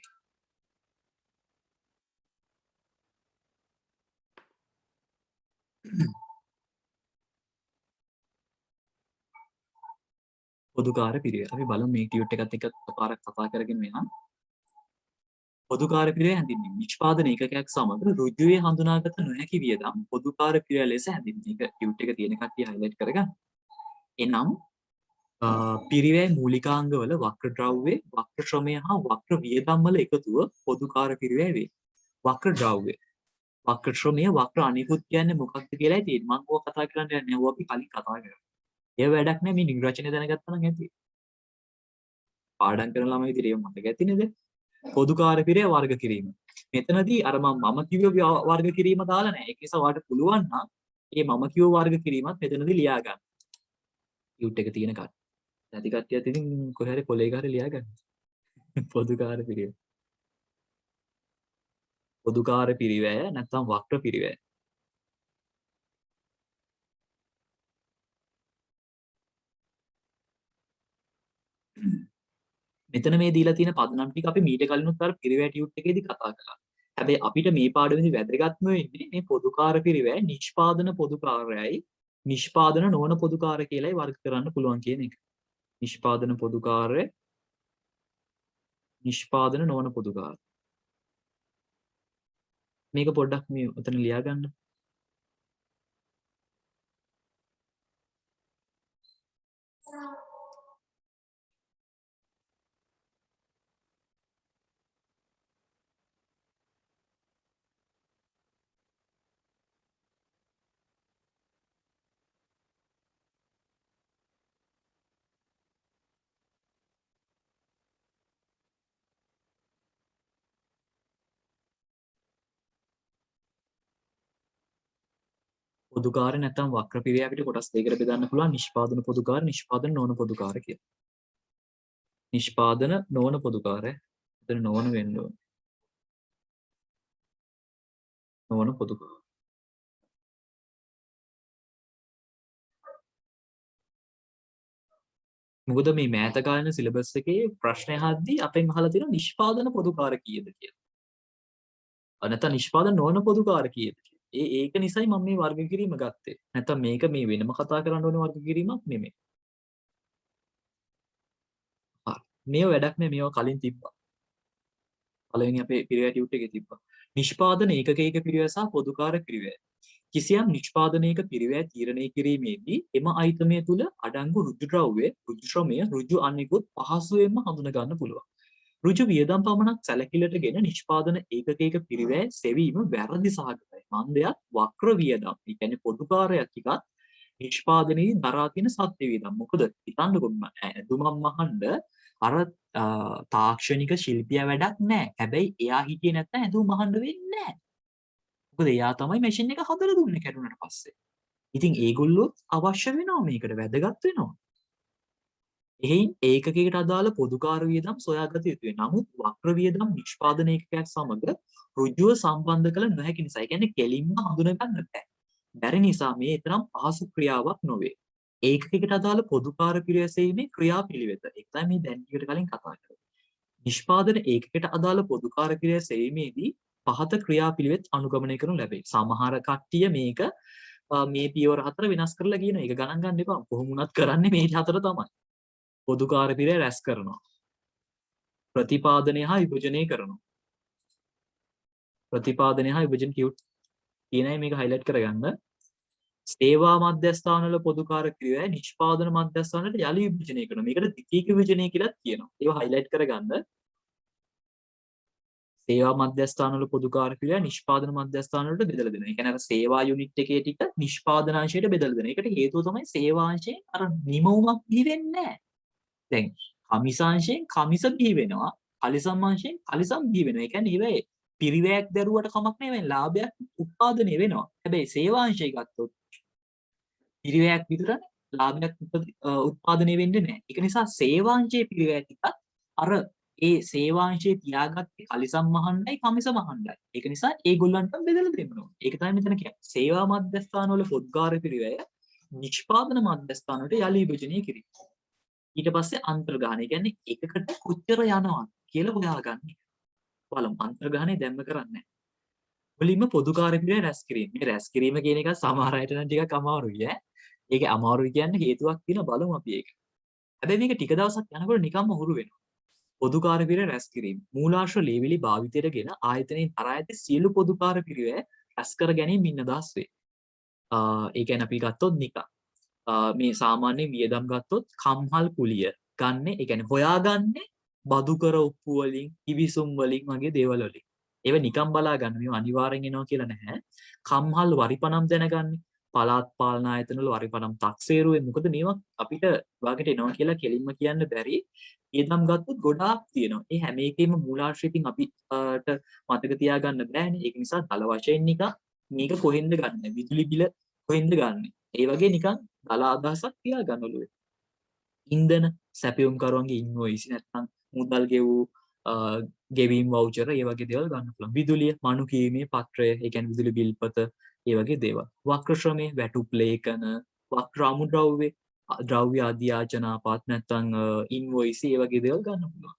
පොදුකාර්ය පිරිවෙල. අපි බලමු මේ ටියුට් එකත් එක්ක එකපාරක් කතා කරගෙන යනවා. පොදුකාර්ය පිරිවෙල හැඳින්වීම. නිෂ්පාදන ඒකකයක් සමග ඍජුවේ හඳුනාගත නොහැකි වියදම් පොදුකාර්ය පිරිවෙල ලෙස හැඳින්වීම. මේක ටියුට් එක තියෙන කට්ටිය හයිලයිට් කරගන්න. එනම් පිරිවැය මූලිකාංගවල වක්‍ර ද්‍රව්‍ය, වක්‍ර ශ්‍රමය හා වක්‍ර වියදම් වල එකතුව පොදුකාර්ය පිරිවැය වේ. වක්‍ර ද්‍රව්‍ය, වක්‍ර ශ්‍රමය, වක්‍ර අනිකුත් කියන්නේ මොකක්ද කියලායි තියෙන්නේ. මම ඕක කතා කරන්න යන්නේ. ඕක අපි කලින් කතා කරා. ඒ වැඩක් නෑ මේ නිර්වචනය දැනගත්තා නම් ඇති. පාඩම් කරන ළමයි විදිහට ඒක මතක ඇති නේද? පොදුකාර්ය පිරිවැය වර්ග කිරීම. මෙතනදී අර මම කිව්ව වර්ග කිරීම දාලා නෑ. ඒක නිසා ඔයාලට පුළුවන් නම් මේ මම කිව්ව වර්ග කිරීමත් මෙතනදී ලියා ගන්න. ටියුට් එක තියෙන කාට. නැති කට්ටියත් ඉතින් කොහේ හරි කොලේ ගහලා ලියා ගන්න. පොදුකාර්ය පිරිවැය. පොදුකාර්ය පිරිවැය නැත්නම් වක්‍ර පිරිවැය. මෙතන මේ දීලා තියෙන පදනම් ටික අපි මීට කලිනුත් අර පිරිවැය ටියුට් එකේදී කතා කළා. හැබැයි අපිට මේ පාඩමේදී වැදගත්ම වෙන්නේ මේ පොදුකාර්ය පිරිවැය නිෂ්පාදන පොදුකාර්යයි නිෂ්පාදන නොවන පොදුකාර්ය කියලායි වර්ග කරන්න පුළුවන් කියන එක. නිෂ්පාදන පොදුකාර්ය නිෂ්පාදන නොවන පොදුකාර්ය. මේක පොඩ්ඩක් මේ උතන ලියා ගන්න. පොදුකාර නැත්නම් වක්‍ර පිරිය අපිට කොටස් දෙකකට බෙදන්න පුළුවන් නිෂ්පාදන පොදුකාර නිෂ්පාදන නොවන පොදුකාර කියලා. නිෂ්පාදන නොවන පොදුකාරය එතන නොවන වෙන්න ඕන. නොවන පොදුකාර. මොකද මේ මෑත කාලේ සිලබස් එකේ ප්‍රශ්න අහද්දී අපෙන් අහලා තියෙනවා නිෂ්පාදන පොදුකාර කීයද කියලා. නැත්නම් නිෂ්පාදන නොවන පොදුකාර කීයද කියලා. ඒක නිසායි මම මේ වර්ග කිරීම ගත්තේ. නැත්නම් මේක මේ වෙනම කතා කරන්න ඕන වර්ග කිරීමක් නෙමෙයි. හරි. මේව වැඩක් නෑ මේව කලින් තිබ්බා. පළවෙනි අපේ පිරිවැය ටියුට් එකේ තිබ්බා. නිෂ්පාදන ඒකකයක පිරිවැය සහ පොදුකාර පිරිවැය. කිසියම් නිෂ්පාදනයක පිරිවැය තීරණය කිරීමේදී එම අයිතමය තුල අඩංගු ඍජු ද්‍රව්‍ය, ඍජු ශ්‍රමය, ඍජු අනිකුත් පහසුවෙන්ම හඳුනා ගන්න පුළුවන්. ඍජු වියදම් පමණක් සැලකිල්ලටගෙන නිෂ්පාදන ඒකකයක පිරිවැය සෙවීම වැරදි සහගතයි. මන්දයක් වක්‍ර වියදම්. ඒ කියන්නේ පොදුකාරයක් ටිකක් නිෂ්පාදනයේ දරා තියෙන සත්‍ය වියදම්. මොකද හිතන්නකො ඇඳුමක් මහන්න අර තාක්ෂණික ශිල්පියා වැඩක් නැහැ. හැබැයි එයා හිටියේ නැත්නම් ඇඳුම් මහන්න වෙන්නේ නැහැ. මොකද එයා තමයි මැෂින් එක හදලා දුන්නේ කැඩුනට පස්සේ. ඉතින් ඒගොල්ලෝ අවශ්‍ය වෙනවා මේකට වැදගත් වෙනවා. එහෙයින් ඒකකයකට අදාළ පොදුකාර වියදම් සොයාගත යුතුයි. නමුත් වක්‍ර වියදම් නිෂ්පාදන ඒකකයක් සමග ඍජුව සම්බන්ධ කළ නොහැකි නිසා. ඒ කියන්නේ කෙලින්ම හඳුනා ගන්න බැහැ. බැරි නිසා මේ තරම් පහසු ක්‍රියාවක් නොවේ. ඒකකයකට අදාළ පොදුකාර පිරිවැසීමේ ක්‍රියාපිළිවෙත. ඒක තමයි මේ දැන් ටිකට කලින් කතා කරේ. නිෂ්පාදන ඒකකයට අදාළ පොදුකාර පිරිවැසීමේදී පහත ක්‍රියාපිළිවෙත් අනුගමනය කරනු ලැබේ. සමහර කට්ටිය මේක මේ පියවර හතර වෙනස් කරලා කියන එක ගණන් ගන්න එපා. කොහොම වුණත් කරන්නේ මේ හතර තමයි. පොදුකාර පිරිවැය රැස් කරනවා. ප්‍රතිපාදනය හා විභජනය කරනවා. ප්‍රතිපාදනය හා විභජන කියනයි මේක highlight කරගන්න. සේවා මධ්‍යස්ථානවල පොදුකාර පිරිවැය නිෂ්පාදන මධ්‍යස්ථානවලට යලි විභජනය කරනවා. මේකට ද්විතීක විභජනය කියලාත් කියනවා. ඒවා highlight කරගන්න. සේවා මධ්‍යස්ථානවල පොදුකාර පිරිවැය නිෂ්පාදන මධ්‍යස්ථානවලට බෙදලා දෙනවා. ඒ කියන්නේ අර සේවා යුනිට් එකේ ටික නිෂ්පාදනාංශයට බෙදලා දෙනවා. ඒකට හේතුව තමයි සේවාංශයෙන් අර නිමවුමක් බිහි වෙන්නේ නැහැ. දැන් කමිසාංශයෙන් කමිස බිහි වෙනවා. කලිසම් අංශයෙන් කලිසම් බිහි වෙනවා. ඒ කියන්නේ ඉවේ පිරිවැයක් දරුවට කමක් නෙවෙයි ලාභයක් උත්පාදනය වෙනවා. හැබැයි සේවාංශය ගත්තොත් පිරිවැයක් විතරනේ ලාභයක් උත්පාදනය වෙන්නේ නැහැ. ඒක නිසා සේවාංශයේ පිරිවැය ටිකත් අර ඒ සේවාංශයේ තියාගත්තේ කලිසම් මහණ්ඩයි කමිස මහණ්ඩයි. ඒක නිසා ඒගොල්ලන්ට බෙදලා දෙන්න ඕනේ. ඒක තමයි මෙතන කියන්නේ. සේවා මධ්‍යස්ථානවල පොද්ගාර පිරිවැය නිෂ්පාදන මධ්‍යස්ථානවලට යලි විභජනය කිරීම. ඊට පස්සේ අන්තර්ග්‍රහණය කියන්නේ එකකට කොච්චර යනවා කියලා හොයාගන්න. බලමු අන්තර්ග්‍රහණය දැම්ම කරන්නේ. මුලින්ම පොදුකාර පිරිවැය රැස් කිරීම. මේ රැස් කිරීම කියන එක සමහර අයට නම් ටිකක් අමාරුයි ඈ. ඒකේ අමාරුයි කියන්නේ හේතුවක් තියෙනවා බලමු අපි ඒක. හැබැයි මේක ටික දවසක් යනකොට නිකම්ම හුරු වෙනවා. පොදුකාර පිරිවැය රැස් කිරීම. මූලාශ්‍ර ලේවිලි භාවිතයටගෙන ආයතනයෙන් තරා ඇති සියලු පොදුකාර පිරිවැය රැස් කර ගැනීම ඉන්නදාස් වේ. ඒ කියන්නේ අපි ගත්තොත් නිකන් මේ සාමාන්‍ය වියදම් ගත්තොත් කම්හල් කුලිය ගන්න ඒ කියන්නේ හොයාගන්නේ බදු කර ඔප්පු වලින් කිවිසුම් වලින් වගේ දේවල් වලින්. ඒව නිකම් බලා ගන්න මේව අනිවාර්යෙන් එනවා කියලා නැහැ. කම්හල් වරිපණම් දැනගන්නේ පළාත් පාලන ආයතන වල වරිපණම් තක්සේරුවේ මොකද මේවා අපිට වාගෙට එනවා කියලා කෙලින්ම කියන්න බැරි. වියදම් ගත්තොත් ගොඩාක් තියෙනවා. ඒ හැම එකෙම මූලාශ්‍රයෙන් අපිට මතක තියාගන්න බෑනේ. ඒක නිසා දල වශයෙන් නිකන් මේක කොහෙන්ද ගන්න? විදුලි බිල කොහෙන්ද ගන්න? ඒ වගේ නිකන් දල අදහසක් තියාගන්න ඕනේ. ඉන්ධන සැපයුම්කරුවන්ගේ ඉන්වොයිස් නැත්නම් මුදල් ගෙවූ ගෙවීම් වවුචර් ඒ වගේ දේවල් ගන්න පුළුවන්. විදුලිය මනු කීමේ පත්‍රය, ඒ කියන්නේ විදුලි බිල්පත, ඒ වගේ දේවල්. වක්‍ර ශ්‍රමයේ වැටුප් ලේඛන, වක්‍ර අමුද්‍රව්‍ය, ද්‍රව්‍ය අධ්‍යාචනාපත් නැත්නම් ඉන්වොයිස් ඒ වගේ දේවල් ගන්න පුළුවන්.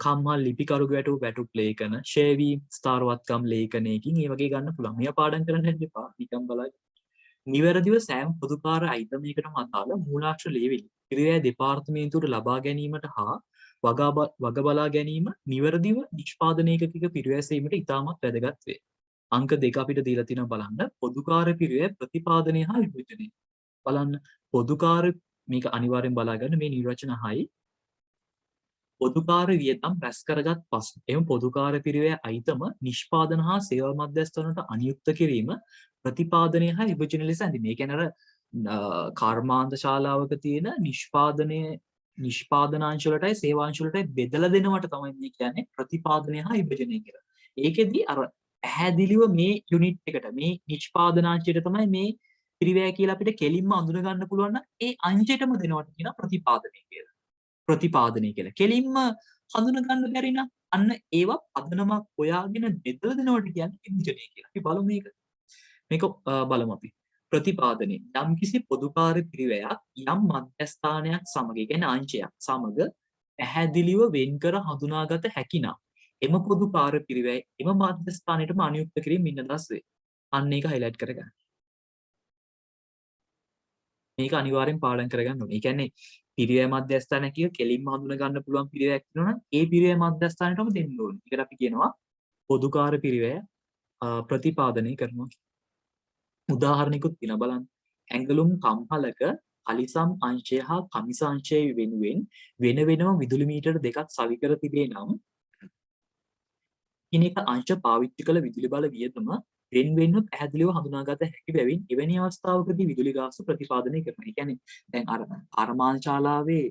කම්හල් ලිපිකරුගේ වැටුප් ලේඛන, ෂේවීම් ස්ථාරවත්කම් ලේඛනයකින් ඒ වගේ ගන්න පුළුවන්. මේවා පාඩම් කරන්න යන්න එපා. නිකන් බලන්න. නිවැරදිව සෑම පොදුකාර අයිතමයකටම අදාළ මූලාශ්‍ර ලේවිලි පිරිවැය දෙපාර්තමේන්තුවට ලබා ගැනීමට හා වග බලා ගැනීම නිවැරදිව නිෂ්පාදන ඒකකයක පිරිවැසීමට ඉතාමත් වැදගත් වේ. අංක 2 අපිට දීලා තියෙනවා බලන්න පොදුකාර පිරිවැය ප්‍රතිපාදනය හා විභජනය. බලන්න පොදුකාර මේක අනිවාර්යෙන් බලා ගන්න මේ නිර්වචන 6යි. පොදුකාර වියදම් රැස් කරගත් පසු එම පොදුකාර පිරිවැය අයිතම නිෂ්පාදන හා සේවා මධ්‍යස්ථානවලට අනියුක්ත කිරීම ප්‍රතිපාදනය හා විභජන ලෙස ඇඳීම. ඒ කියන්නේ අර කර්මාන්ත ශාලාවක තියෙන නිෂ්පාදනාංශ වලටයි සේවාංශ වලටයි බෙදලා දෙනවට තමයි මේ කියන්නේ ප්‍රතිපාදනය හා විභජනය කියලා. ඒකෙදි අර පැහැදිලිව මේ යුනිට් එකට මේ නිෂ්පාදනාංශයට තමයි මේ පිරිවැය කියලා අපිට කෙලින්ම අඳුන ගන්න පුළුවන් නම් ඒ අංශයටම දෙනවට කියන ප්‍රතිපාදනය කියලා. ප්‍රතිපාදනය කියලා. කෙලින්ම හඳුන ගන්න බැරි නම් අන්න ඒවා පදනමක් හොයාගෙන බෙදලා දෙනවට කියන්නේ විභජනය කියලා. අපි බලමු මේක. මේක බලමු අපි. ප්‍රතිපාදනය. යම්කිසි පොදුකාර පිරිවැයක් යම් මධ්‍යස්ථානයක් සමග, ඒ කියන්නේ අංශයක් සමග පැහැදිලිව වෙන්කර හඳුනාගත හැකි නම් එම පොදුකාර පිරිවැය එම මධ්‍යස්ථානයටම අනුයුක්ත කිරීම ඉන්නදස් වේ. අන්න ඒක highlight කරගන්න. මේක අනිවාර්යෙන් පාඩම් කරගන්න ඕනේ. ඒ කියන්නේ පිරිවැය මධ්‍යස්ථානය කිය කෙලින්ම හඳුනා ගන්න පුළුවන් පිරිවැයක් වෙනවා නම් ඒ පිරිවැය මධ්‍යස්ථානයටම දෙන්න ඕනේ. ඒකට අපි කියනවා පොදුකාර පිරිවැය ප්‍රතිපාදනය කරනවා. උදාහරණයකුත් දින බලන්න. ඇඟලුම් කම්හලක කලිසම් අංශය හා කමිස අංශය වෙනුවෙන් වෙන වෙනම විදුලි මීටර දෙකක් සවි කර තිබේ නම් කිනේක අංශ පාවිච්චි කළ විදුලි බල වියදම වෙන වෙනම පැහැදිලිව හඳුනාගත හැකි බැවින් එවැනි අවස්ථාවකදී විදුලි ගාස්තු ප්‍රතිපාදනය කරනවා. ඒ කියන්නේ දැන් අර ආරමාංශාලාවේ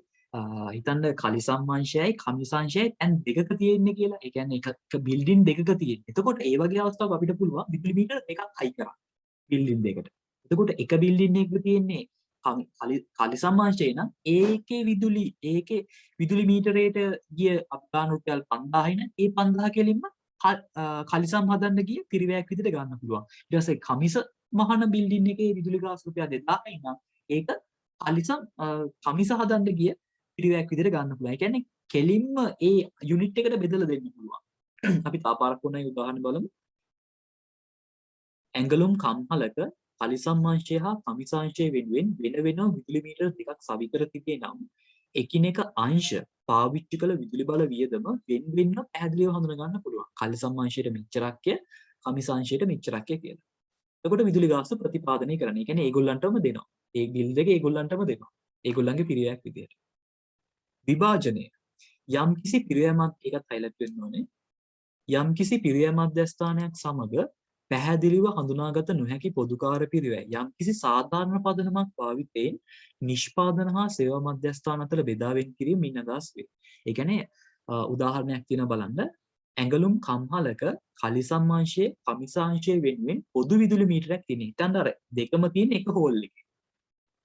හිතන්න කලිසම් අංශයයි කමිස අංශයයි දැන් දෙකක තියෙන්නේ කියලා. ඒ කියන්නේ එක බිල්ඩින් දෙකක තියෙන්නේ. එතකොට ඒ වගේ අවස්ථාවක අපිට පුළුවන් විදුලි මීටර දෙකක් හයි කරන්න. බිල්ඩින් දෙකට. එතකොට එක බිල්ඩින් එකක තියෙන්නේ කලිසම් අංශය නම් ඒකේ විදුලි මීටරයට ගිය අපගාන රුපියල් 5000යි නම් ඒ 5000 කෙලින්ම කලිසම් හදන්න ගිය පිරිවැයක් විදිහට ගන්න පුළුවන්. ඊට පස්සේ කමිස මහන බිල්ඩින් එකේ විදුලි ගාස්තු රුපියල් 2000යි නම් ඒක කමිස හදන්න ගිය පිරිවැයක් විදිහට ගන්න පුළුවන්. ඒ කියන්නේ කෙලින්ම ඒ යුනිට් එකට බෙදලා දෙන්න පුළුවන්. අපි තා පාරක් වුණයි උදාහරණ බලමු. ඇඟලුම් කම්හලක කලිසම් අංශය හා කමිස අංශය වෙනුවෙන් වෙන වෙනම විදුලි මීටර දෙකක් සවි කර තිබේ නම් එකිනෙක අංශ පාවිච්චි කළ විදුලි බල වියදම වෙන වෙනම පැහැදිලිව හඳුනා ගන්න පුළුවන්. කලිසම් අංශයට මෙච්චරක්ය, කමිස අංශයට මෙච්චරක්ය කියලා. එතකොට විදුලි ගාස්තු ප්‍රතිපාදනය කරන්න. ඒ කියන්නේ ඒගොල්ලන්ටම දෙනවා. ඒ බිල් දෙක ඒගොල්ලන්ටම දෙනවා. ඒගොල්ලන්ගේ පිරිවැයක් විදියට. විභාජනය. යම්කිසි පිරිවැයක් ඒකත් highlight වෙන්න ඕනේ. යම්කිසි පිරිවැය මධ්‍යස්ථානයක් සමග පැහැදිලිව හඳුනාගත නොහැකි පොදුකාර පිරිවැය යම්කිසි සාධාරණ පදනමක් භාවිතයෙන් නිෂ්පාදන හා සේවා මධ්‍යස්ථාන අතර බෙදා වෙන් කිරීම ඉන්නදාස් වේ. ඒ කියන්නේ උදාහරණයක් තියෙනවා බලන්න. ඇඟලුම් කම්හලක කලිසම් අංශයේ කමිස අංශයේ වෙනුවෙන් පොදු විදුලි මීටරයක් තියෙනවා. හිතන්න අර දෙකම තියෙන එක හෝල් එකේ.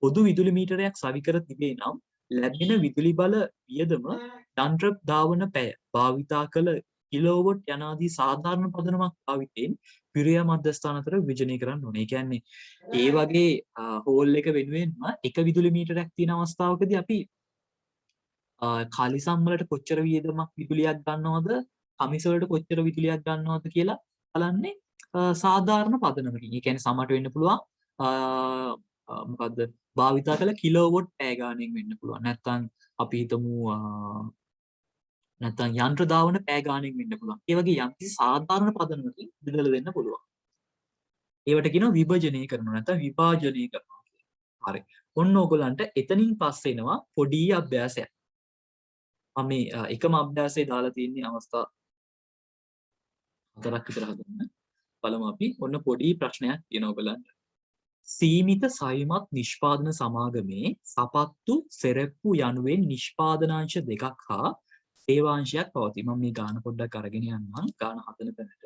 පොදු විදුලි මීටරයක් සවි කර තිබේ නම් ලැබෙන විදුලි බල වියදම යන්ත්‍ර ධාවන පැය භාවිතා කළ කිලෝවොට් යනාදී සාධාරණ පදනමක් භාවිතයෙන් පිරිවැය මධ්‍යස්ථාන අතර විභජනය කරන්න ඕනේ. ඒ කියන්නේ ඒ වගේ හෝල් එක වෙනුවෙන්ම එක විදුලි මීටරයක් තියෙන අවස්ථාවකදී අපි කලිසම් වලට කොච්චර වියදමක් විදුලියක් ගන්නවද, කමිස වලට කොච්චර විදුලියක් ගන්නවද කියලා බලන්නේ සාධාරණ පදනමකින්. ඒ කියන්නේ සමහරට වෙන්න පුළුවන් මොකද්ද භාවිතා කළ කිලෝවොට් පැය ගාණෙන් වෙන්න පුළුවන්. නැත්නම් අපි හිතමු නැත්නම් යන්ත්‍ර ධාවන පැය ගාණෙන් වෙන්න පුළුවන්. ඒ වගේ යම්කිසි සාධාරණ පදනමකින් බෙදලා දෙන්න පුළුවන්. ඒවට කියනවා විභජනය කරනවා නැත්නම් විභාජනය කරනවා කියලා. හරි. ඔන්න ඕගොල්ලන්ට එතනින් පස්සේ එනවා පොඩි අභ්‍යාසයක්. මම මේ එකම අභ්‍යාසය දාලා තියෙන අවස්ථා 4ක් විතර හදන්න. බලමු අපි. ඔන්න පොඩි ප්‍රශ්නයක් තියෙනවා ඔයගලන්ට. සීමිත සවිමත් නිෂ්පාදන සමාගමේ සපත්තු සෙරෙප්පු යනුවෙන් නිෂ්පාදනාංශ දෙකක් හා සේවාංශයක් පවතී. මම මේ ගාන පොඩ්ඩක් අරගෙන යන්නම්. ගාන හදන තැනට.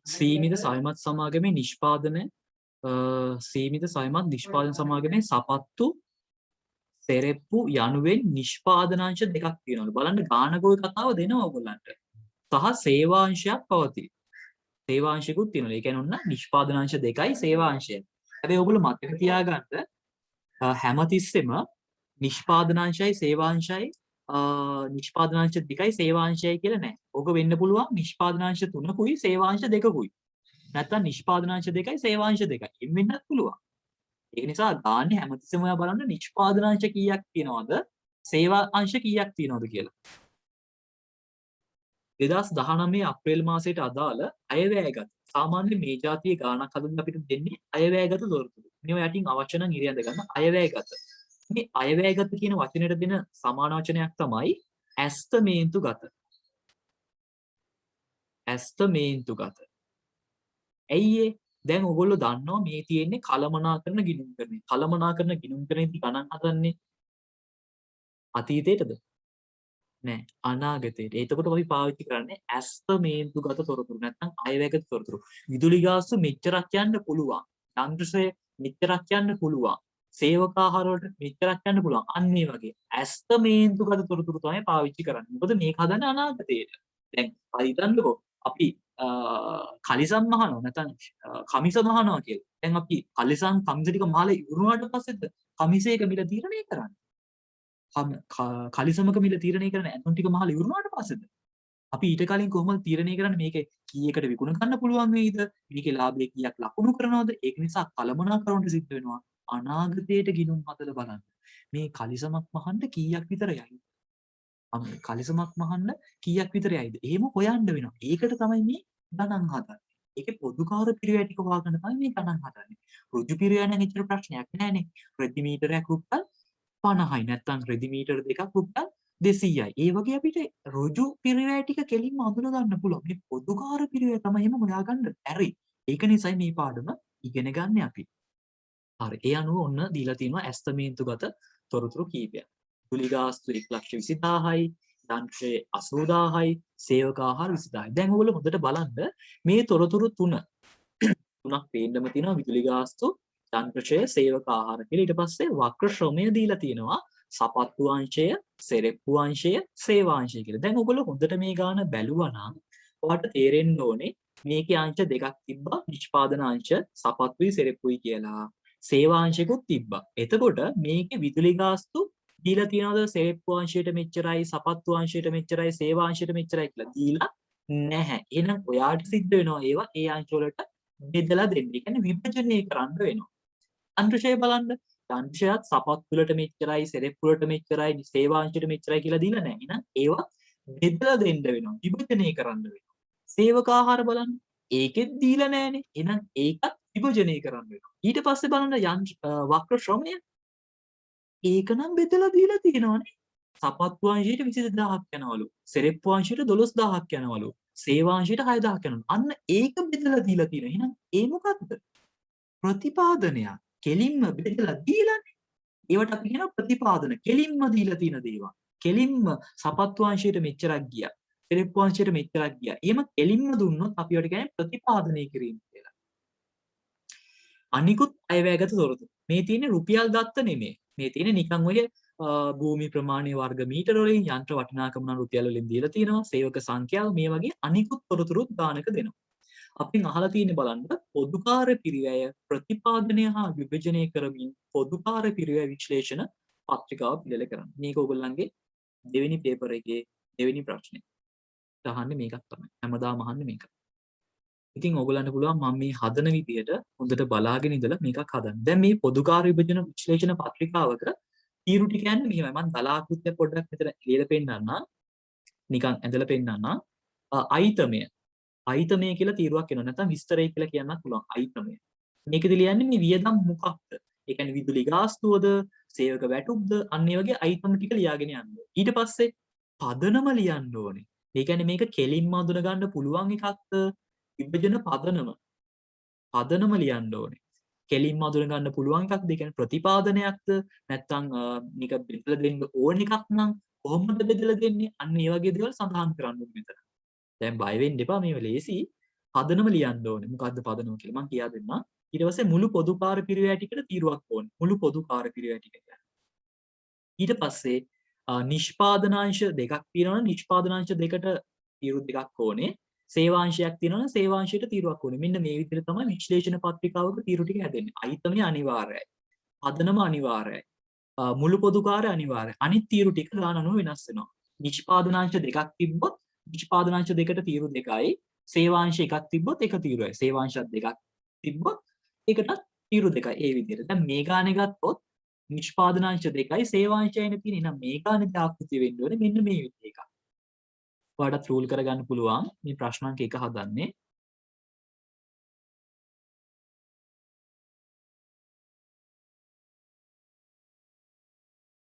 සීමිත සවිමත් සමාගමේ සීමිත සවිමත් නිෂ්පාදන සමාගමේ සපත්තු සෙරෙප්පු යනුවෙන් නිෂ්පාදනාංශ දෙකක් තියෙනවා. බලන්න ගානකෝයි කතාව දෙනවා ඔයගොල්ලන්ට. සහ සේවාංශයක් පවතී. සේවාංශිකුත් තියෙනවා. ඒ කියන්නේ ඔන්න නිෂ්පාදනාංශ දෙකයි සේවාංශයයි. හැබැයි ඔයගොල්ලෝ මතක තියාගන්න හැමතිස්සෙම නිෂ්පාදනාංශයයි සේවාංශයයි නිෂ්පාදනාංශ දෙකයි සේවාංශයයි කියලා නැහැ. ඕක වෙන්න පුළුවන් නිෂ්පාදනාංශ 3කුයි සේවාංශ 2කුයි. නැත්නම් නිෂ්පාදනාංශ දෙකයි සේවාංශ දෙකයි. එම් වෙන්නත් පුළුවන්. ඒක නිසා ගාන්නේ හැමතිස්සෙම ඔයා බලන්න නිෂ්පාදනාංශ කීයක් තියෙනවද සේවාංශ කීයක් තියෙනවද කියලා. 2019 අප්‍රේල් මාසයට අදාළ අයවැයගත සාමාන්‍ය මේ જાතියේ ගාණක් හදන්න අපිට දෙන්නේ අයවැයගත තොරතුරු. මේවා යටින් අවශ්‍ය නම් ඉරියඳ ගන්න අයවැයගත. මේ අයවැයගත කියන වචනෙට දෙන සමාන වචනයක් තමයි ඇස්තමේන්තුගත. ඇස්තමේන්තුගත. ඇයි දැන් ඔයගොල්ලෝ දන්නවා මේ තියෙන්නේ කලමනාකරන ගිණුම්කරණය. කලමනාකරන ගිණුම්කරණයේදී ගණන් හදන්නේ අතීතයටද? නෑ අනාගතයට. එතකොට අපි පාවිච්චි කරන්නේ ඇස්තමේන්තුගත තොරතුරු නැත්නම් අයවැගත තොරතුරු. විදුලි ගාස්තු මෙච්චරක් යන්න පුළුවන්. යන්ත්‍රශය මෙච්චරක් යන්න පුළුවන්. සේවකාහාර වලට මෙච්චරක් යන්න පුළුවන්. අන්න ඒ වගේ ඇස්තමේන්තුගත තොරතුරු තමයි පාවිච්චි කරන්නේ. මොකද මේක හදන්නේ අනාගතයට. දැන් හිතන්නකෝ අපි කලිසම් මහනවා නැත්නම් කමිස මහනවා කියලා. දැන් අපි කලිසම් කමිස ටික මහලා ඉවරුනාට පස්සේද කමිසේක මිල තීරණය කරන්නේ. කලිසමක මිල තීරණය කරන ඇඳුම් ටික මහලා ඉවරුනාට පස්සේද අපි ඊට කලින් කොහොමද තීරණය කරන්නේ මේක කීයකට විකුණ ගන්න පුළුවන් වෙයිද මේකේ ලාභය කීයක් ලකුණු කරනවද ඒක නිසා කලමනාකරණයට සිද්ධ වෙනවා අනාගතයට ගිණුම් හදලා බලන්න මේ කලිසමක් මහන්න කීයක් විතර යයිද කලිසමක් මහන්න කීයක් විතර යයිද එහෙම හොයන්න වෙනවා ඒකට තමයි මේ ගණන් හදන්නේ ඒකේ පොදුකාර පිරිවැය ටික හොයාගන්න තමයි මේ ගණන් හදන්නේ ඍජු පිරිවැය නම් එච්චර ප්‍රශ්නයක් නෑනේ රෙදිමීටරයක් රුපියල් 50යි නැත්නම් රෙදිමීටර දෙකක් රුපියල් 200යි. ඒ වගේ අපිට ඍජු පිරිවැය ටික කෙලින්ම අඳුන ගන්න පුළුවන්. මේ පොදුකාර පිරිවැය තමයි එහෙම හොයාගන්න බැරි. ඒක නිසායි මේ පාඩම ඉගෙන ගන්න අපි. හරි. ඒ අනුව ඔන්න දීලා තියෙනවා ඇස්තමේන්තුගත තොරතුරු කීපයක්. කුලි ගාස්තු 1,20,000යි, යන්ත්‍රය 80,000යි, සේවක ආහාර 20,000යි. දැන් ඔයගොල්ලෝ හොඳට බලන්න මේ තොරතුරු තුනක් පේන්නම තියෙනවා විදුලි ගාස්තු යන්ත්‍රශය සේවක ආහාර කියලා ඊට පස්සේ වක්‍ර ශ්‍රමය දීලා තියෙනවා සපත්තු අංශය සෙරෙප්පු අංශය සේවාංශය කියලා. දැන් ඔයගොල්ලෝ හොඳට මේ ගාන බැලුවා නම් ඔයාලට තේරෙන්න ඕනේ මේකේ අංශ දෙකක් තිබ්බා නිෂ්පාදන අංශ සපත්තුයි සෙරෙප්පුයි කියලා. සේවාංශිකුත් තිබ්බා. එතකොට මේකේ විදුලි ගාස්තු දීලා තියනවද සෙරෙප්පු අංශයට මෙච්චරයි සපත්තු අංශයට මෙච්චරයි සේවාංශයට මෙච්චරයි කියලා දීලා නැහැ. එහෙනම් ඔයාට සිද්ධ වෙනවා ඒවා ඒ අංශ වලට බෙදලා දෙන්න. ඒ කියන්නේ විභජනය කරන්න වෙනවා. යන්ත්‍රශය බලන්න. යන්ත්‍රශයත් සපත්තු වලට මෙච්චරයි, සෙරෙප්පු වලට මෙච්චරයි, සේවාංශයට මෙච්චරයි කියලා දීලා නැහැ. එහෙනම් ඒවා බෙදලා දෙන්න වෙනවා. විභජනය කරන්න වෙනවා. සේවක ආහාර බලන්න. ඒකෙත් දීලා නැහනේ. එහෙනම් ඒකත් විභජනය කරන්න වෙනවා. ඊට පස්සේ බලන්න වක්‍ර ශ්‍රමය. ඒක නම් බෙදලා දීලා තියෙනවානේ. සපත්තු අංශයට 22000ක් යනවලු. සෙරෙප්පු අංශයට 12000ක් යනවලු. සේවාංශයට 6000ක් යනවලු. අන්න ඒක බෙදලා දීලා තියෙනවා. එහෙනම් ඒ මොකක්ද? ප්‍රතිපාදනයක්. කෙලින්ම බෙදලා දීලානේ. ඒවට අපි කියනවා ප්‍රතිපාදන. කෙලින්ම දීලා තියෙන දේවල්. කෙලින්ම සපත්තු අංශයට මෙච්චරක් ගියා. සෙරෙප්පු අංශයට මෙච්චරක් ගියා. එහෙම කෙලින්ම දුන්නොත් අපි ඒවට කියන්නේ ප්‍රතිපාදනය කිරීම කියලා. අනිකුත් අයවැයගත තොරතුරු. මේ තියෙන්නේ රුපියල් දත්ත නෙමෙයි. මේ තියෙන්නේ නිකන් ඔය භූමි ප්‍රමාණය වර්ග මීටර වලින් යන්ත්‍ර වටිනාකම නම් රුපියල් වලින් දීලා තියෙනවා. සේවක සංඛ්‍යාව මේ වගේ අනිකුත් තොරතුරුත් ගානක දෙනවා. අපින් අහලා තියෙන්නේ බලන්න පොදුකාර පිරිවැය ප්‍රතිපාදනය හා විභජනය කරමින් පොදුකාර පිරිවැය විශ්ලේෂණ පත්‍රිකාව පිළිල කරන්න. මේක ඔයගොල්ලන්ගේ දෙවෙනි පේපර් එකේ දෙවෙනි ප්‍රශ්නේ. අහන්නේ මේකක් තමයි. හැමදාම අහන්නේ මේක. ඉතින් ඔයගොල්ලන්ට පුළුවන් මම මේ හදන විදියට හොඳට බලාගෙන ඉඳලා මේකක් හදන්න. දැන් මේ පොදුකාර විභජන විශ්ලේෂණ පත්‍රිකාවක තීරු ටික යන්නේ මෙහෙමයි. මම දලාකෘතිය පොඩ්ඩක් මෙතන ලියලා පෙන්නන්නම්. නිකන් ඇඳලා පෙන්නන්නම්. අයිතමය අයිතමය කියලා තීරුවක් එනවා. නැත්නම් විස්තරය කියලා කියන්නත් පුළුවන් අයිතමය. මේකෙදි ලියන්නේ මේ වියදම් මොකක්ද? ඒ කියන්නේ විදුලි ගාස්තුවද, සේවක වැටුප්ද, අන්න ඒ වගේ අයිතම ටික ලියාගෙන යන්න. ඊට පස්සේ පදනම ලියන්න ඕනේ. ඒ කියන්නේ මේක කෙලින්ම අඳුන ගන්න පුළුවන් එකක්ද? විභජන පදනම ලියන්න ඕනේ. කෙලින්ම අඳුන ගන්න පුළුවන් එකක්ද? ඒ කියන්නේ ප්‍රතිපාදනයක්ද? නැත්නම් මේක බෙදලා දෙන්න ඕන එකක් නම් කොහොමද බෙදලා දෙන්නේ? අන්න ඒ වගේ දේවල් සඳහන් කරන්න ඕනේ මෙතන. දැන් බය වෙන්න එපා මේව ලේසි. පදනම ලියන්න ඕනේ. මොකද්ද පදනම කියලා මම කියා දෙන්නම්. ඊට පස්සේ මුළු පොදුකාර පිරිවැය ටිකට තීරුවක් ඕනේ. මුළු පොදුකාර පිරිවැය ටික කියන්නේ. ඊට පස්සේ නිෂ්පාදනාංශ දෙකක් තියෙනවනේ නිෂ්පාදනාංශ දෙකට තීරු දෙකක් ඕනේ. සේවාංශයක් තියෙනවනේ සේවාංශයට තීරුවක් ඕනේ. මෙන්න මේ විදිහට තමයි විශ්ලේෂණ පත්‍රිකාවක තීරු ටික හැදෙන්නේ. අයිතමනේ අනිවාර්යයි. පදනම අනිවාර්යයි. මුළු පොදුකාරය අනිවාර්යයි. අනිත් තීරු ටික ගාන අනුව වෙනස් වෙනවා. නිෂ්පාදනාංශ දෙකක් තිබ්බොත් නිෂ්පාදනාංශ දෙකට තීරු දෙකයි. සේවාංශ එකක් තිබ්බොත් එක තීරුවයි. සේවාංශ දෙකක් තිබ්බොත් ඒකටත් තීරු දෙකයි. ඒ විදිහට. දැන් මේ ගානේ ගත්තොත් නිෂ්පාදනාංශ දෙකයි සේවාංශයයිනේ තියෙන්නේ. එහෙනම් මේ ගානේ ආකෘතිය වෙන්න ඕනේ මෙන්න මේ විදිහ එකක්. ඔයාලට රූල් කරගන්න පුළුවන් මේ ප්‍රශ්න අංක 1 හදන්නේ.